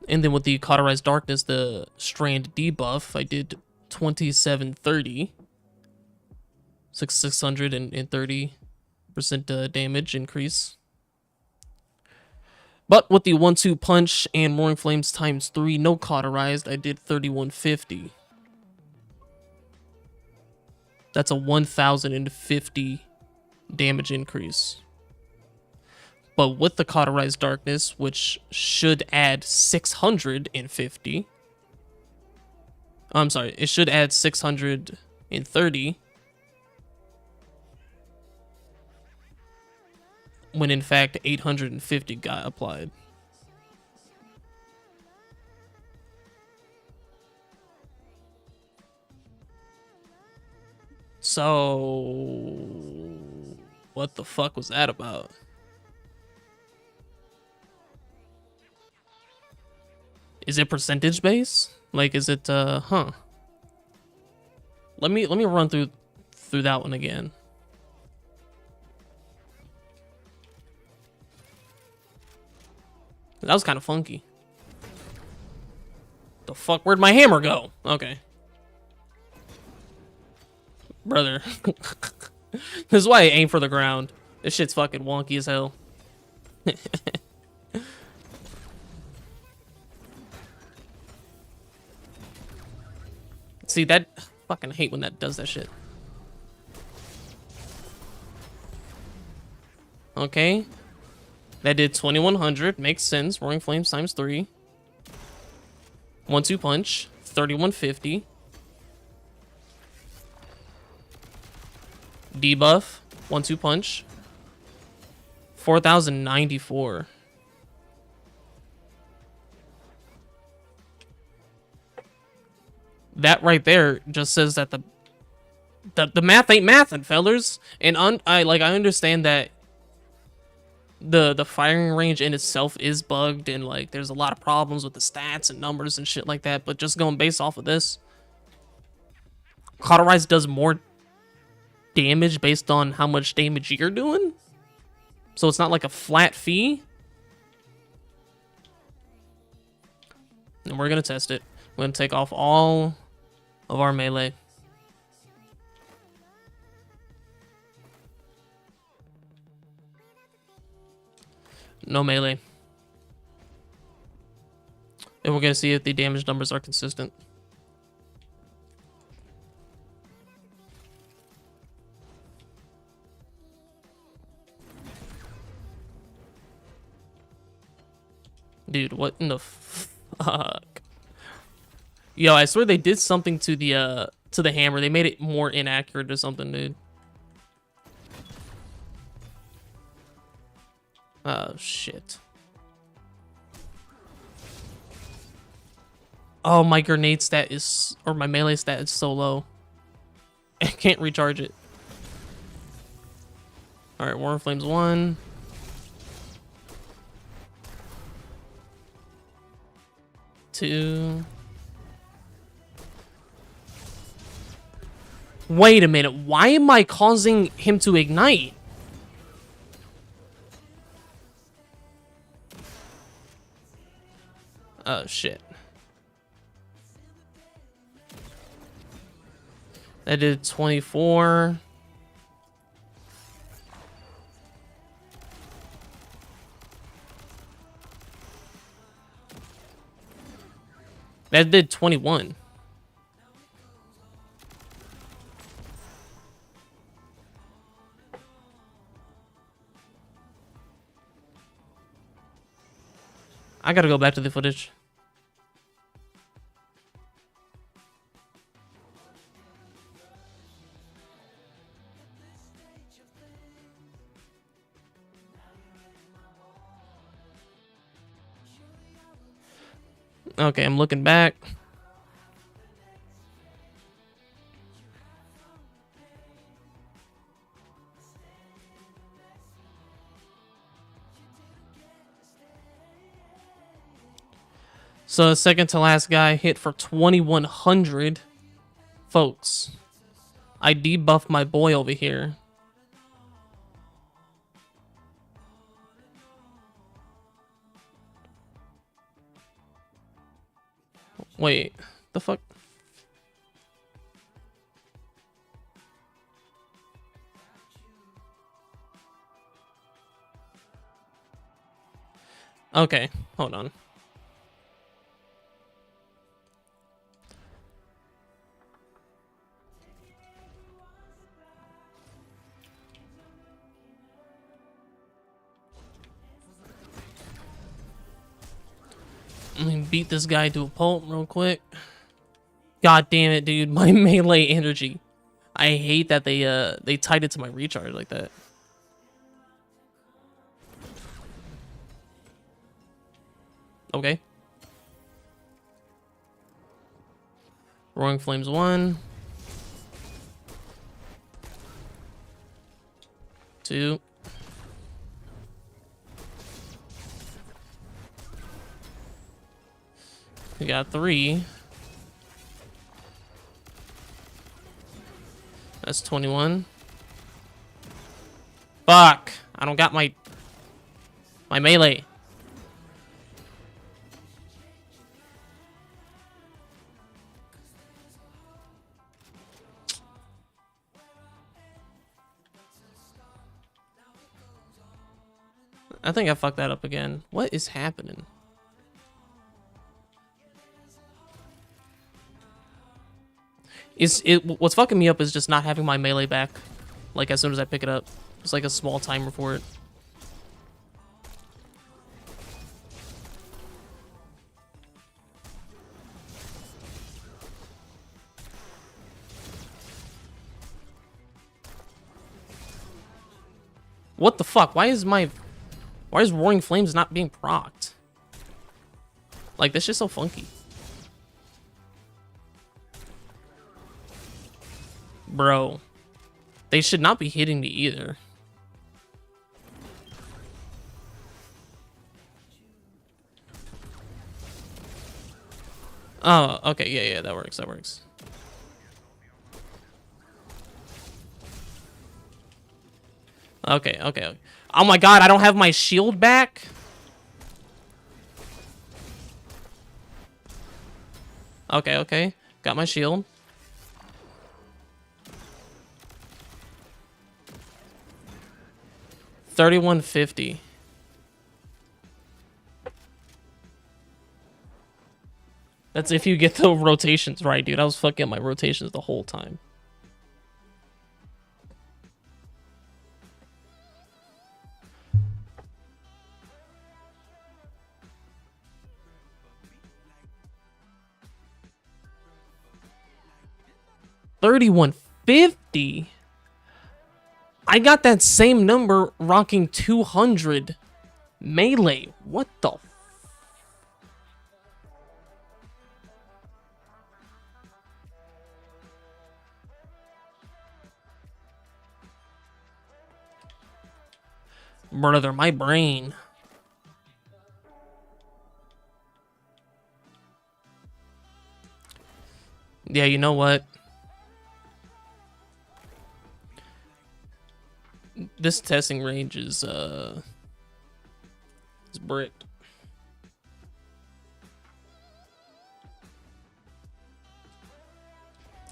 and then with the Cauterized Darkness, the Strand debuff, I did 2,730. 630% damage increase. But with the 1-2 punch and Roaring Flames times 3, no cauterized, I did 3,150. That's a 1,050 damage increase. But with the Cauterized Darkness, which should add 650. I'm sorry, it should add 630. When in fact 850 got applied. So what the fuck was that about? Is it percentage base? Like, is it huh? Let me run through that one again. That was kind of funky. The fuck? Where'd my hammer go? Okay. Brother. This is why I aim for the ground. This shit's fucking wonky as hell. See, that... fucking hate when that does that shit. Okay. That did 2,100. Makes sense. Roaring Flames times 3. 1-2 punch. 3,150. Debuff. 1-2 punch. 4,094. That right there just says that the math ain't mathin', fellers. And I understand that the firing range in itself is bugged and like there's a lot of problems with the stats and numbers and shit like that, but just going based off of this, Cauterize does more damage based on how much damage you're doing, so it's not like a flat fee. And we're gonna test it. We're gonna take off all of our melee. No melee. And we're gonna see if the damage numbers are consistent. Dude, what in the fuck? Yo, I swear they did something to the hammer. They made it more inaccurate or something, dude. Oh, shit. Oh, my grenade stat is... or my melee stat is so low. I can't recharge it. Alright, Roaring Flames 1. 2. Wait a minute. Why am I causing him to ignite? Oh, shit. That did 24. That did 21. I gotta go back to the footage. Okay, I'm looking back. So the second to last guy hit for 2100. Folks, I debuffed my boy over here. Wait, the fuck? Okay, hold on. Let me beat this guy to a pulp real quick. God damn it, dude. My melee energy. I hate that they tied it to my recharge like that. Okay. Roaring Flames 1. 2. We got 3. That's 21. Fuck! I don't got my melee. I think I fucked that up again. What is happening? What's fucking me up is just not having my melee back, like as soon as I pick it up. It's like a small timer for it. What the fuck? Why is Roaring Flames not being procced? Like, this shit's so funky. Bro. They should not be hitting me either. Oh, okay, yeah, that works, Okay. Oh my god, I don't have my shield back? Okay. Got my shield. $31.50. That's if you get the rotations right, dude. I was fucking my rotations the whole time. $31.50. I got that same number rocking 200 melee. What the? Brother, my brain. Yeah, you know what? This testing range is bricked.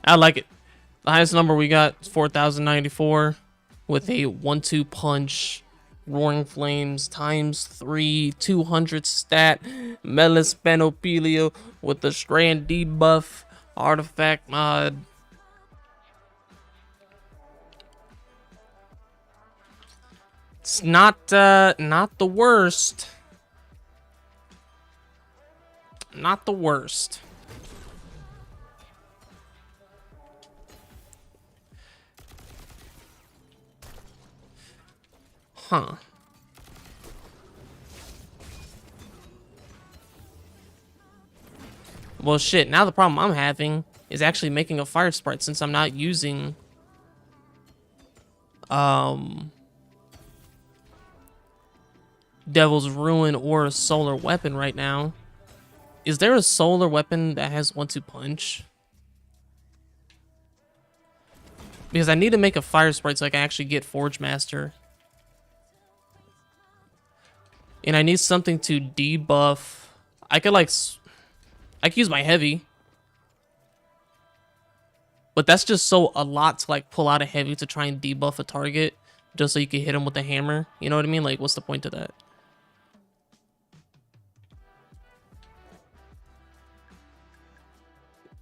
I like it. The highest number we got is 4,094 with a 1-2 punch, Roaring Flames times 3, 200 stat, Melis Panopelio with the strand debuff, artifact mod. It's not the worst. not the worst. Huh. Well, shit, now the problem I'm having is actually making a fire sprite since I'm not using... Devil's Ruin or a solar weapon right now. Is there a solar weapon that has 1-2 punch? Because I need to make a fire sprite so I can actually get Forge Master. And I need something to debuff. I could use my heavy. But that's just so a lot to like pull out a heavy to try and debuff a target. Just so you can hit him with a hammer. You know what I mean? Like, what's the point of that?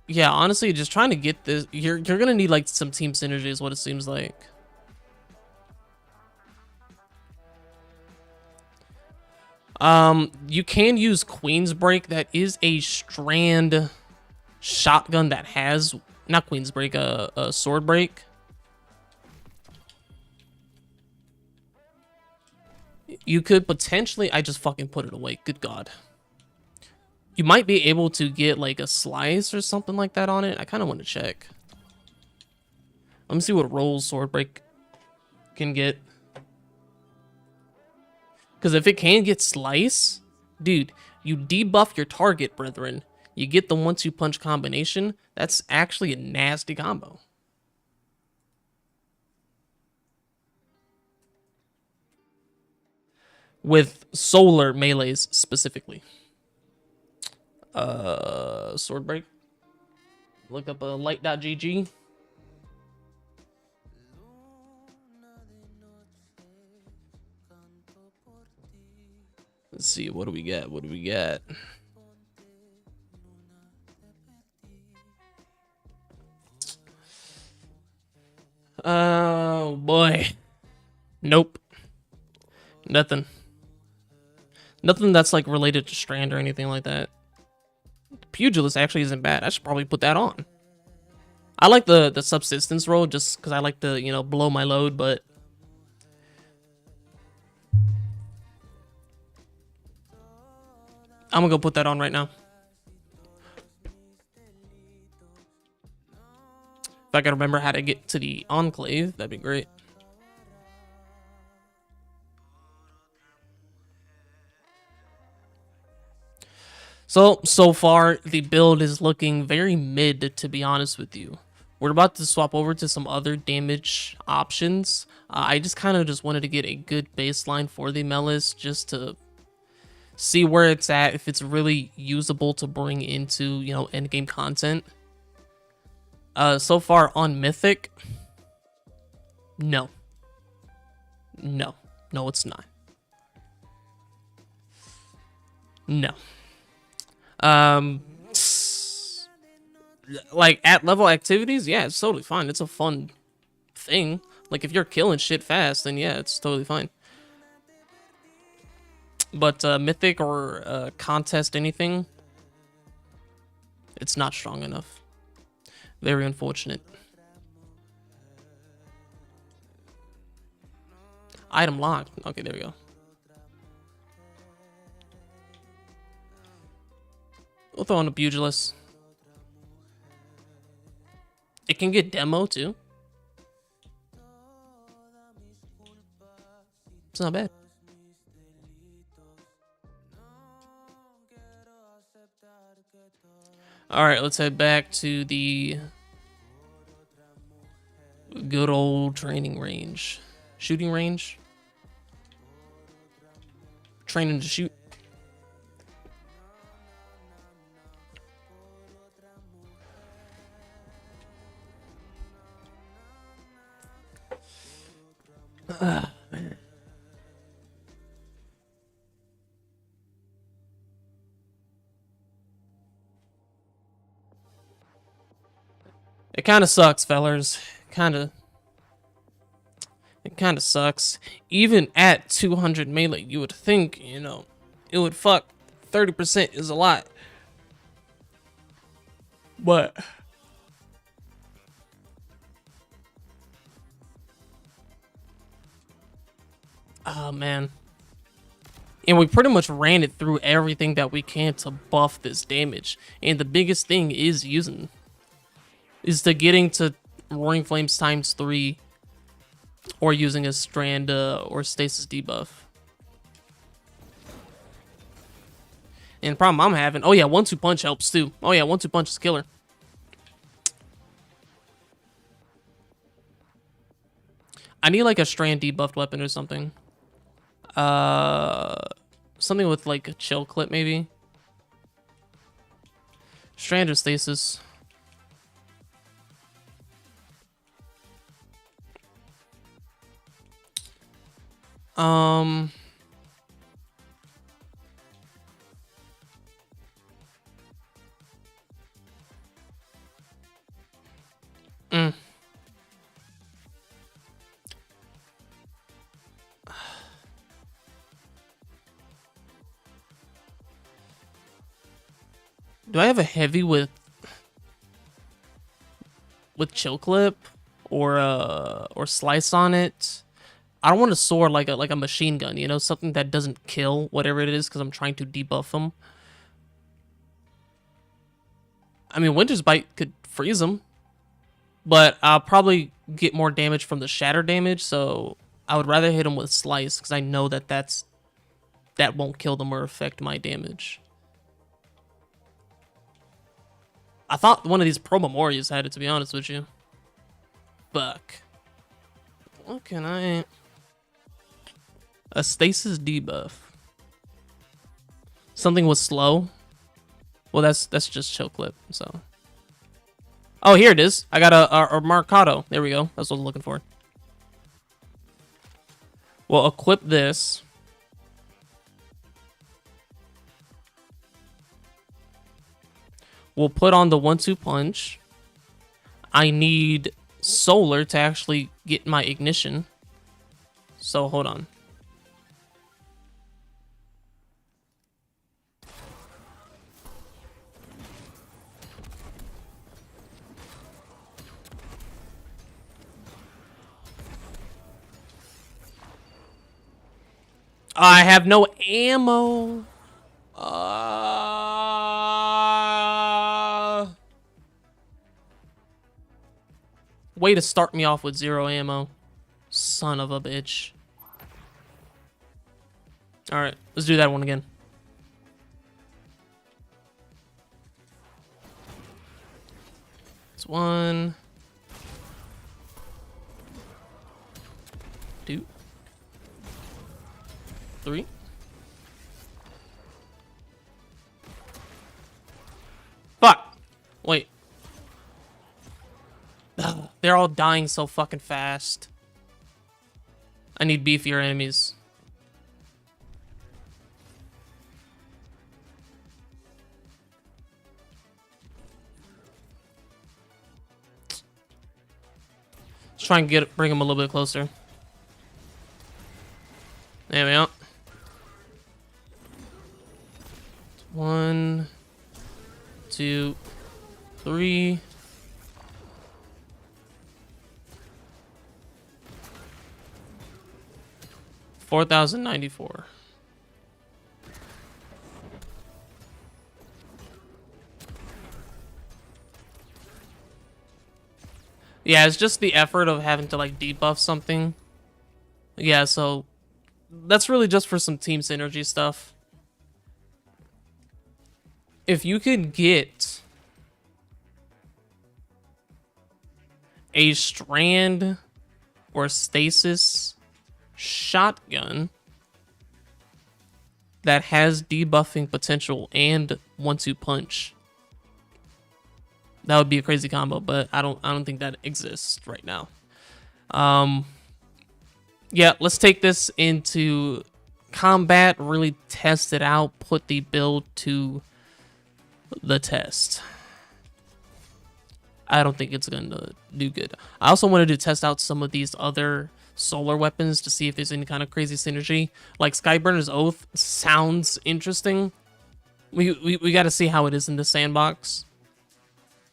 Yeah, honestly, just trying to get this. You're gonna need like some team synergy is what it seems like. You can use Queen's Break. That is a strand shotgun that has not Queen's Break, a Sword Break. You could potentially. I just fucking put it away. Good God. You might be able to get like a slice or something like that on it. I kind of want to check. Let me see what rolls Sword Break can get. Because if it can get slice, dude, you debuff your target, brethren. You get the 1-2 punch combination. That's actually a nasty combo. With solar melees specifically. Sword Break. Look up light.gg. Let's see, what do we get? What do we get? Oh boy. Nope. Nothing. Nothing that's like related to Strand or anything like that. Pugilist actually isn't bad. I should probably put that on. I like the subsistence roll just because I like to, you know, blow my load, but I'm gonna go put that on right now. If I can remember how to get to the Enclave, that'd be great. So far, the build is looking very mid, to be honest with you. We're about to swap over to some other damage options. I just kind of just wanted to get a good baseline for the Melis, just to see where it's at, if it's really usable to bring into, you know, endgame content. So far on Mythic, no. No, it's not. No. Like at level activities, yeah, it's totally fine. It's a fun thing. Like if you're killing shit fast, then yeah, it's totally fine. But Mythic or contest anything, it's not strong enough. Very unfortunate. Item locked. Okay, there we go. We'll throw in a Pugilist. It can get demo too. It's not bad. Alright, let's head back to the good old training range. Shooting range. Training to shoot. Man. It kind of sucks, fellers. It kind of sucks. Even at 200 melee, you would think, you know, it would fuck. 30% is a lot. But oh man. And we pretty much ran it through everything that we can to buff this damage. And the biggest thing is to getting to Roaring Flames times 3 or using a Strand or Stasis debuff. And the problem I'm having, oh yeah, 1-2 punch helps too. Oh yeah, 1-2 punch is killer. I need like a Strand debuffed weapon or something. Something with like a chill clip maybe. Strand or Stasis. Mm. Do I have a heavy with chill clip or slice on it? I don't want a sword like a machine gun, you know, something that doesn't kill whatever it is because I'm trying to debuff them. I mean, Winter's Bite could freeze them, but I'll probably get more damage from the shatter damage, so I would rather hit them with slice because I know that that won't kill them or affect my damage. I thought one of these Pro Memorias had it, to be honest with you. Fuck. What can I... A Stasis debuff. Something was slow. Well, that's just chill clip, so... Oh, here it is. I got a Mercado. There we go. That's what I was looking for. Well, equip this. We'll put on the 1-2 punch. I need solar to actually get my ignition. So hold on. I have no ammo. Way to start me off with 0 ammo. Son of a bitch. Alright, let's do that one again. It's 1, 2, 3. Fuck! Wait. Ugh, they're all dying so fucking fast. I need beefier enemies. Let's try and bring them a little bit closer. There we go. 1, 2, 3. 4,094. Yeah, it's just the effort of having to like debuff something. Yeah, so that's really just for some team synergy stuff. If you could get a Strand or Stasis shotgun that has debuffing potential and 1-2 punch, that would be a crazy combo, but I don't think that exists right now. Yeah, let's take this into combat, really test it out, put the build to the test. I don't think it's gonna do good. I also wanted to test out some of these other solar weapons to see if there's any kind of crazy synergy. Like Skyburner's Oath sounds interesting. We got to see how it is in the sandbox.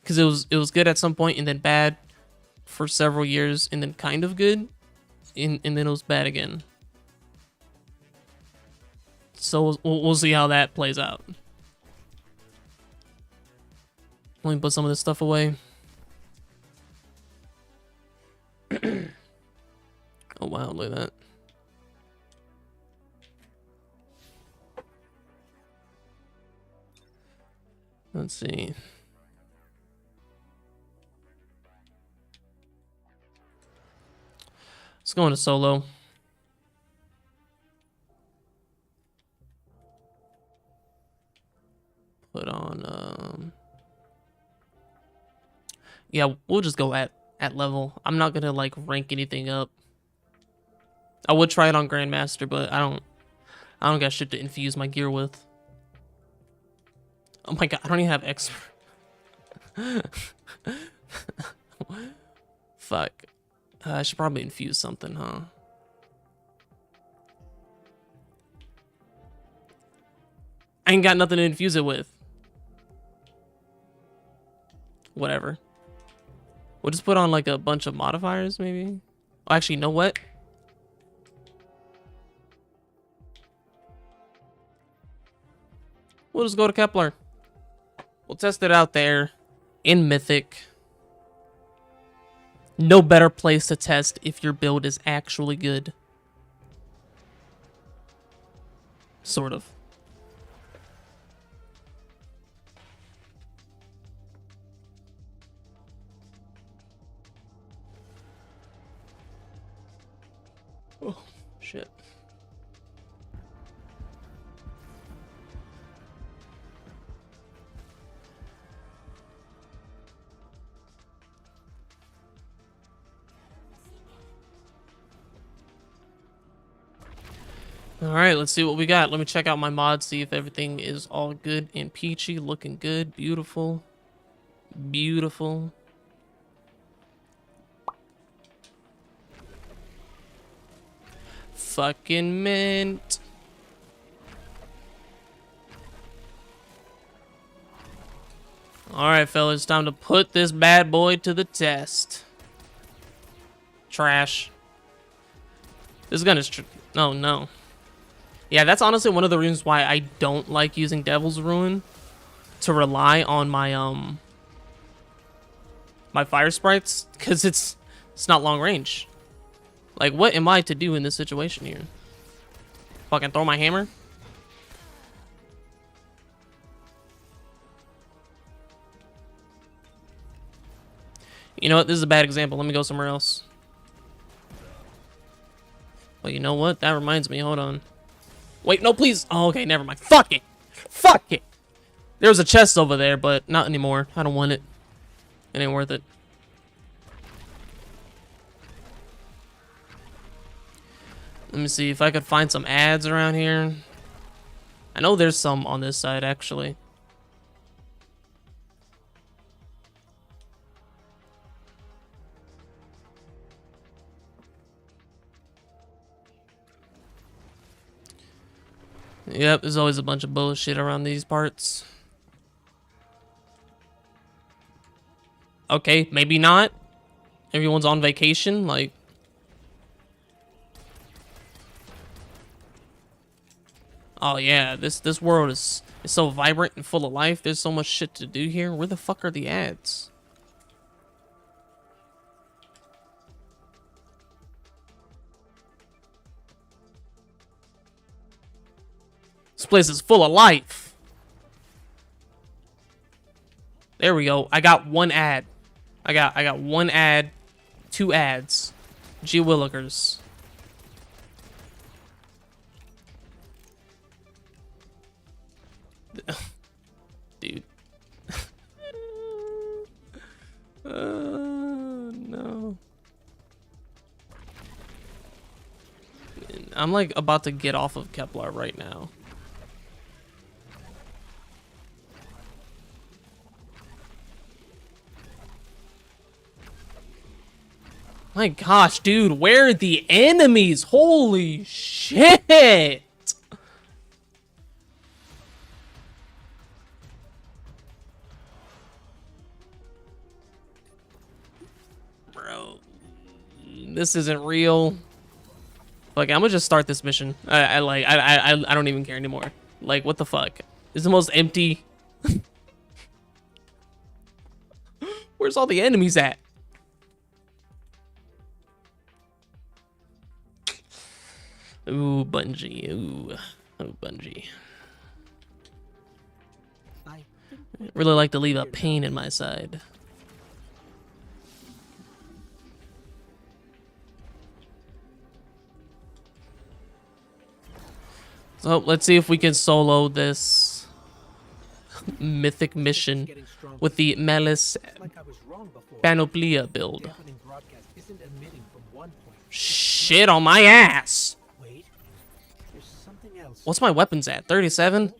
because it was good at some point and then bad for several years and then kind of good and then it was bad again. So we'll see how that plays out. Let me put some of this stuff away. Oh wow, look at that. Let's see. Let's go into solo. Put on yeah, we'll just go at level. I'm not gonna like rank anything up. I would try it on Grandmaster, but I don't got shit to infuse my gear with. Oh my god, I don't even have expert. Fuck. I should probably infuse something, huh? I ain't got nothing to infuse it with. Whatever. We'll just put on like a bunch of modifiers, maybe. Oh, actually, you know what? We'll just go to Kepler. We'll test it out there in Mythic. No better place to test if your build is actually good. Sort of. Oh, shit. All right, let's see what we got. Let me check out my mods, see if everything is all good and peachy, looking good, beautiful, beautiful. Fucking mint. All right, fellas, time to put this bad boy to the test. Trash. This gun is oh no. Yeah, that's honestly one of the reasons why I don't like using Devil's Ruin, to rely on my my fire sprites, because it's not long range. Like, what am I to do in this situation here? Fucking throw my hammer? You know what? This is a bad example. Let me go somewhere else. Well, you know what? That reminds me. Hold on. Wait, no, please. Oh, okay, never mind. Fuck it. Fuck it. There's a chest over there, but not anymore. I don't want it. It ain't worth it. Let me see if I could find some ads around here. I know there's some on this side, actually. Yep, there's always a bunch of bullshit around these parts. Okay, maybe not. Everyone's on vacation, like... Oh yeah, this world is so vibrant and full of life. There's so much shit to do here. Where the fuck are the ads? This place is full of life. There we go. I got one ad. I got one ad, 2 ads. Gee Willikers. Dude. No. I'm like about to get off of Kepler right now. My gosh, dude, where are the enemies? Holy shit! Bro, this isn't real. Like, I'm gonna just start this mission. I don't even care anymore. Like, what the fuck? This is the most empty. Where's all the enemies at? Ooh, Bungie. Ooh, oh, Bungie. Really like to leave a pain in my side. So let's see if we can solo this mythic mission with the Malice Panoplia build. Shit on my ass! What's my weapons at? 37?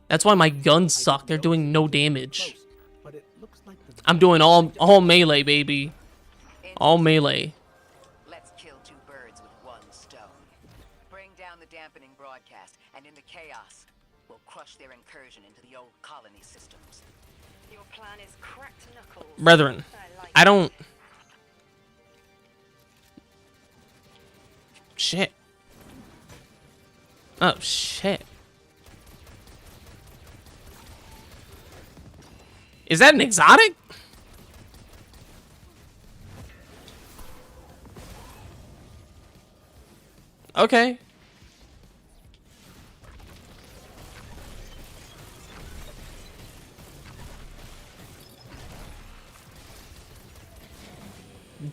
That's why my guns suck. They're doing no damage. I'm doing all melee, baby. All melee. Let's kill two birds with one stone. Bring down the dampening broadcast, and in the chaos, we'll crush their incursion into the old colony systems. Your plan is cracked knuckles. Brethren, I don't... Shit. Oh, shit. Is that an exotic? Okay.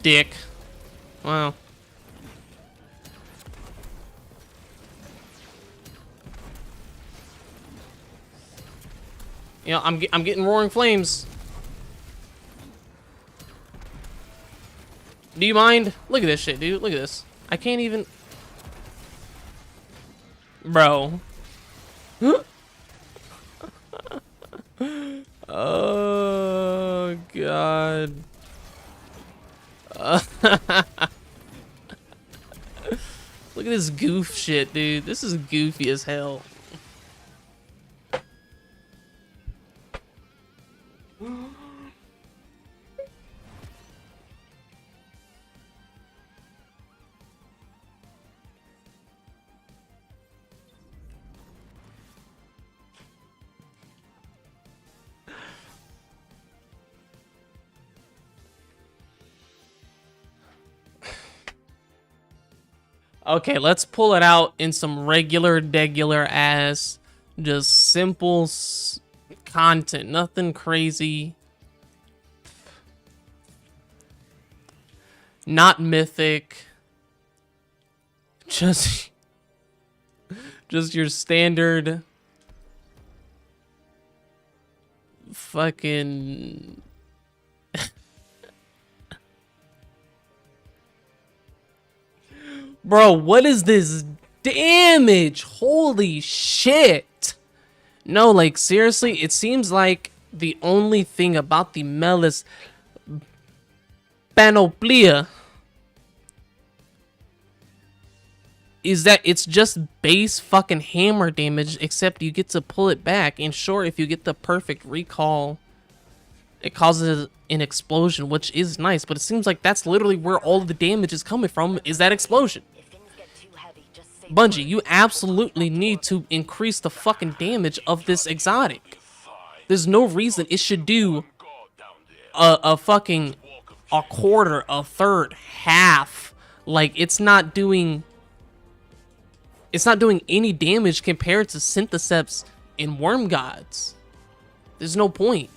Dick. Wow. You know, I'm getting roaring flames. Do you mind? Look at this shit, dude. Look at this. I can't even... Bro. Oh, God. Look at this goof shit, dude. This is goofy as hell. Okay, let's pull it out in some degular ass, just simple content, nothing crazy. Not mythic. Just your standard fucking Bro, what is this damage? Holy shit. No, like, seriously, it seems like the only thing about the Malice Panoplia is that it's just base fucking hammer damage, except you get to pull it back. And sure, if you get the perfect recall, it causes an explosion, which is nice, but it seems like that's literally where all of the damage is coming from, is that explosion. Bungie, you absolutely need to increase the fucking damage of this exotic. There's no reason it should do a fucking a quarter, a third, half. Like, it's not doing any damage compared to Syntheseps and Worm Gods. There's no point.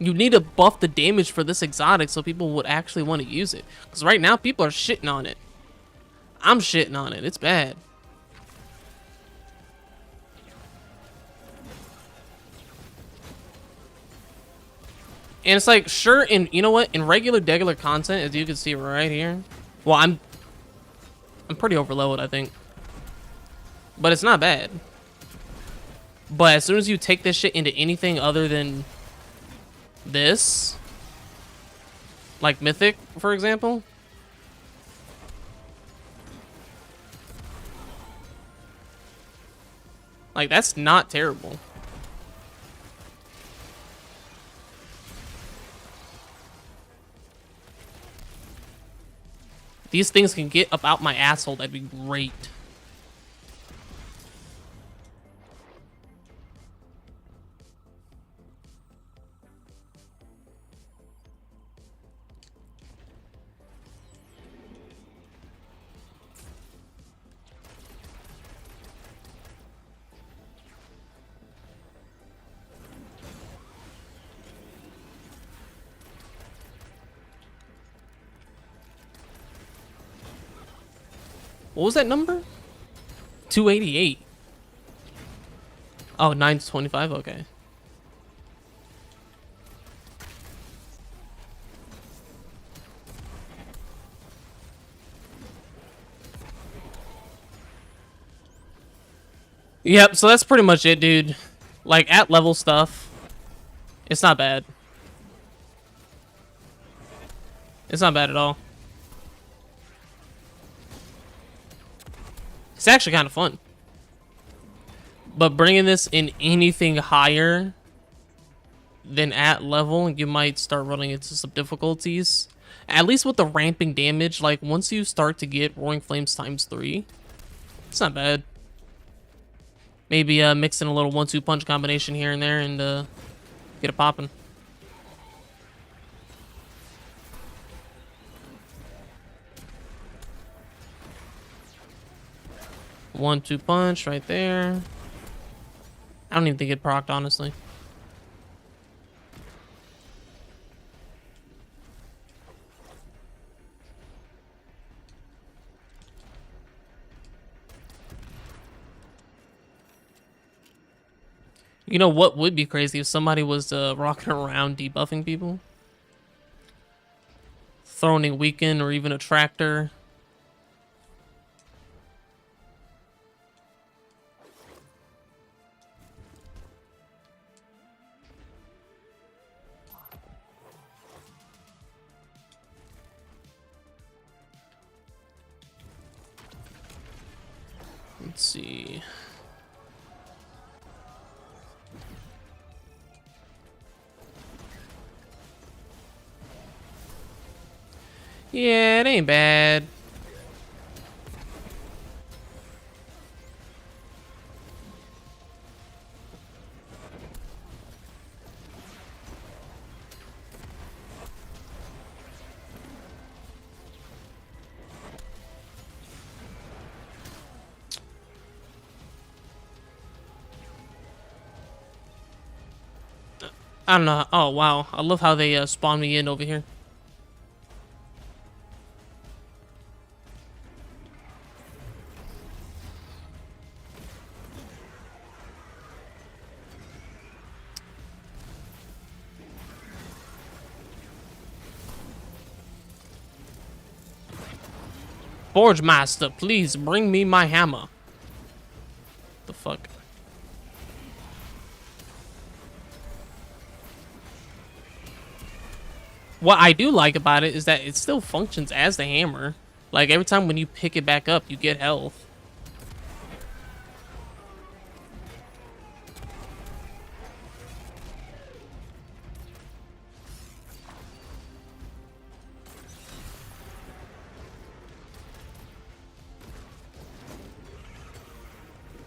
You need to buff the damage for this exotic so people would actually want to use it. Because right now, people are shitting on it. I'm shitting on it. It's bad. And it's like, sure, in, you know what? In degular content, as you can see right here. Well, I'm pretty overloaded, I think. But it's not bad. But as soon as you take this shit into anything other than this, like Mythic, for example, Like, that's not terrible. These things can get up out my asshole, that'd be great. What was that number? 288. Oh, 925, okay. Yep, so that's pretty much it, dude. Like, at level stuff, it's not bad. It's not bad at all. It's actually kind of fun. But bringing this in anything higher than at level, you might start running into some difficulties. At least with the ramping damage, like once you start to get Roaring Flames ×3, it's not bad. Maybe mix in a little 1-2 punch combination here and there and get it popping. One-two punch right there. I don't even think it procced, honestly. You know what would be crazy if somebody was rocking around debuffing people? Throwing a weaken or even a tractor. Let's see. Yeah, it ain't bad. I don't know. Oh, wow. I love how they spawn me in over here. Forge Master, please bring me my hammer. The fuck? What I do like about it is that it still functions as the hammer. Like, every time when you pick it back up, you get health.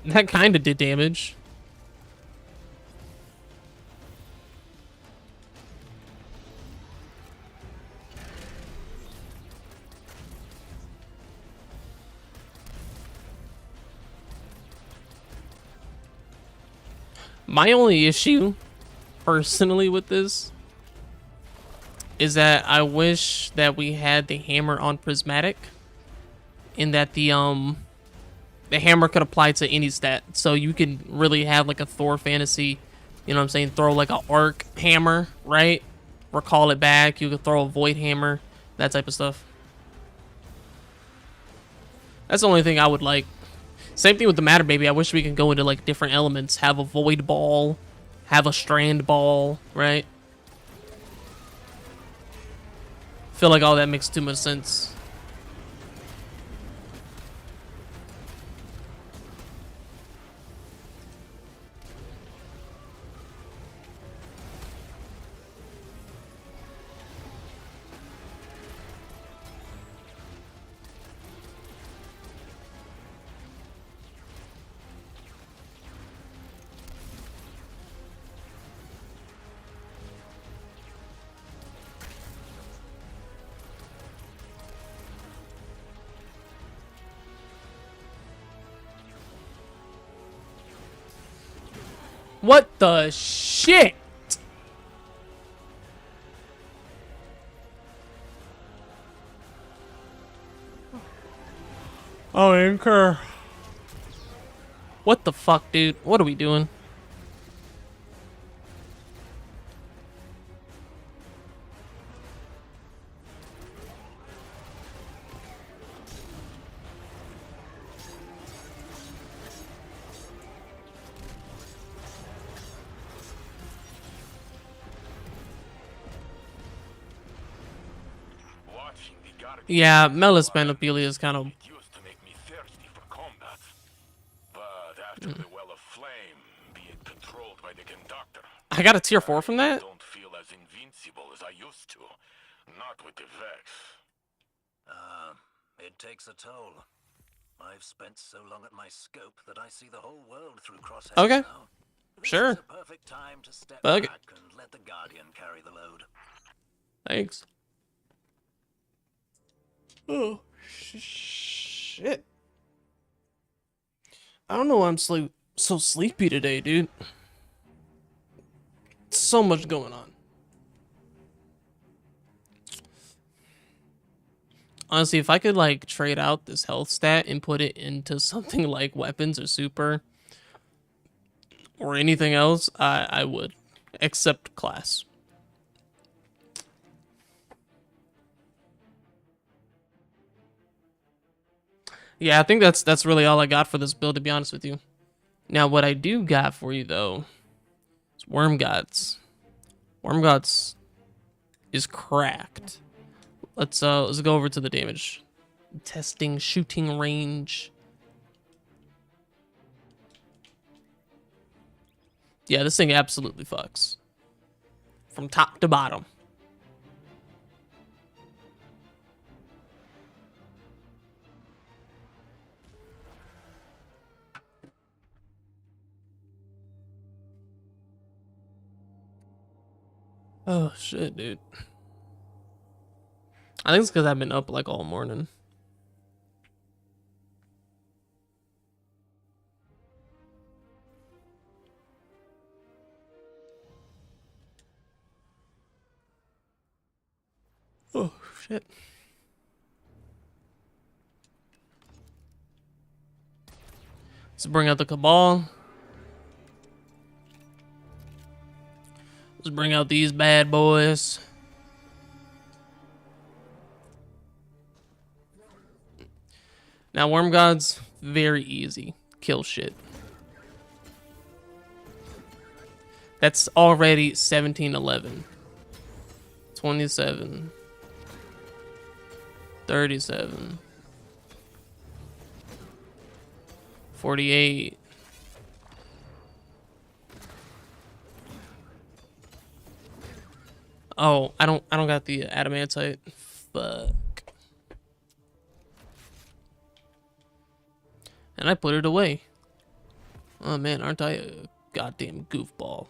That kind of did damage. My only issue, personally, with this is that I wish that we had the hammer on Prismatic, in that the hammer could apply to any stat, so you can really have like a Thor fantasy, you know what I'm saying, throw like an arc hammer, right? Recall it back, you could throw a void hammer, that type of stuff. That's the only thing I would like. Same thing with the Matter Baby. I wish we could go into like different elements, have a void ball, have a strand ball, right? Feel like all that makes too much sense. What the shit? Oh, Anchor. What the fuck, dude? What are we doing? Yeah, Melis Panophilia is kind of... It used to make me thirsty for combat. But after the Well of Flame, being controlled by the conductor, I got a tier 4 from that? don't feel as invincible as I used to. Not with the Vex. It takes a toll. I've spent so long at my scope that I see the whole world through crosshairs Okay. now. This Sure. is a perfect time to step Okay. back and let the Guardian carry the load. Thanks. Oh, shit. I don't know why I'm so sleepy today, dude. So much going on. Honestly, if I could, like, trade out this health stat and put it into something like weapons or super or anything else, I would. Except class. Yeah, I think that's really all I got for this build, to be honest with you. Now, what I do got for you, though, is Wormgods. Wormgods is cracked. Let's go over to the damage. Testing, shooting range. Yeah, this thing absolutely fucks. From top to bottom. Oh, shit, dude. I think it's because I've been up, like, all morning. Oh, shit. Let's bring out the Cabal. Let's bring out these bad boys. Now, Wormgods, very easy. Kill shit. That's already 1711. 27. 37. 48. Oh, I don't got the adamantite. Fuck. And I put it away. Oh man, aren't I a goddamn goofball?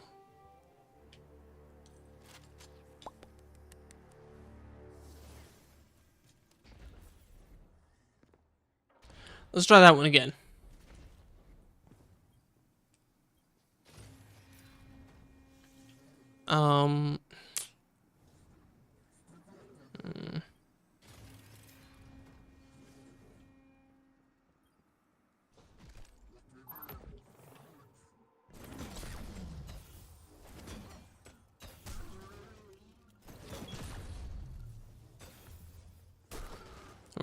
Let's try that one again.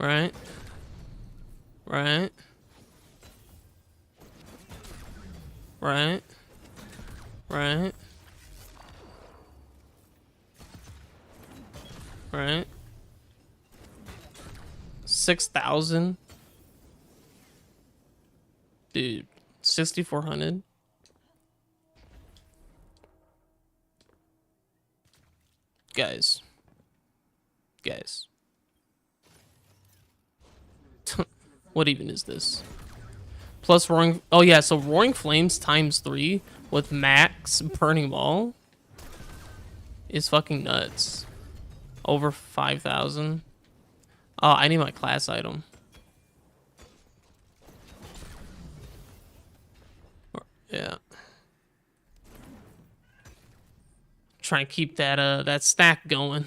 Right. Right. Right. Right. Right. 6,000. Dude, 6,400. Guys. What even is this? Plus Roaring... Oh, yeah, so Roaring Flames times 3 with max Burning Ball is fucking nuts. Over 5,000. Oh, I need my class item. Yeah. Try and keep that stack going.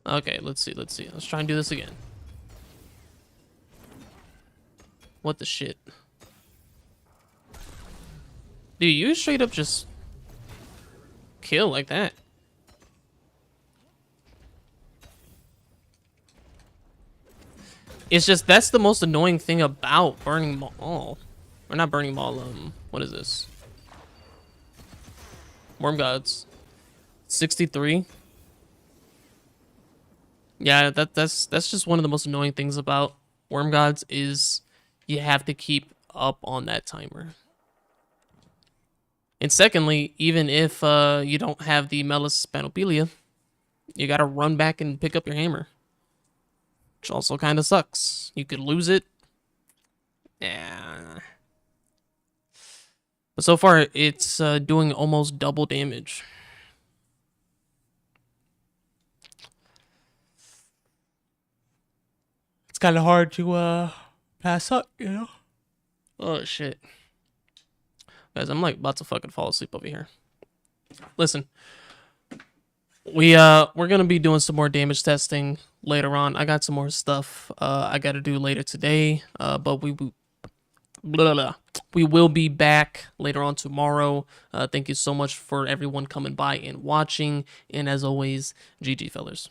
Okay, let's see. Let's try and do this again. What the shit? Dude, you straight up just kill like that. It's just, that's the most annoying thing about Burning Maul. Or not Burning Maul, what is this? Worm Gods. 63. Yeah, that's just one of the most annoying things about Worm Gods is you have to keep up on that timer. And secondly, even if you don't have the Melis Panopelia, you gotta run back and pick up your hammer. Which also kind of sucks. You could lose it. Yeah. But so far, it's doing almost double damage. It's kind of hard to pass up, you know? Oh, shit. Guys, I'm like about to fucking fall asleep over here. Listen. We're gonna be doing some more damage testing later on. I got some more stuff I gotta do later today. But we will be back later on tomorrow. Thank you so much for everyone coming by and watching. And as always, GG fellas.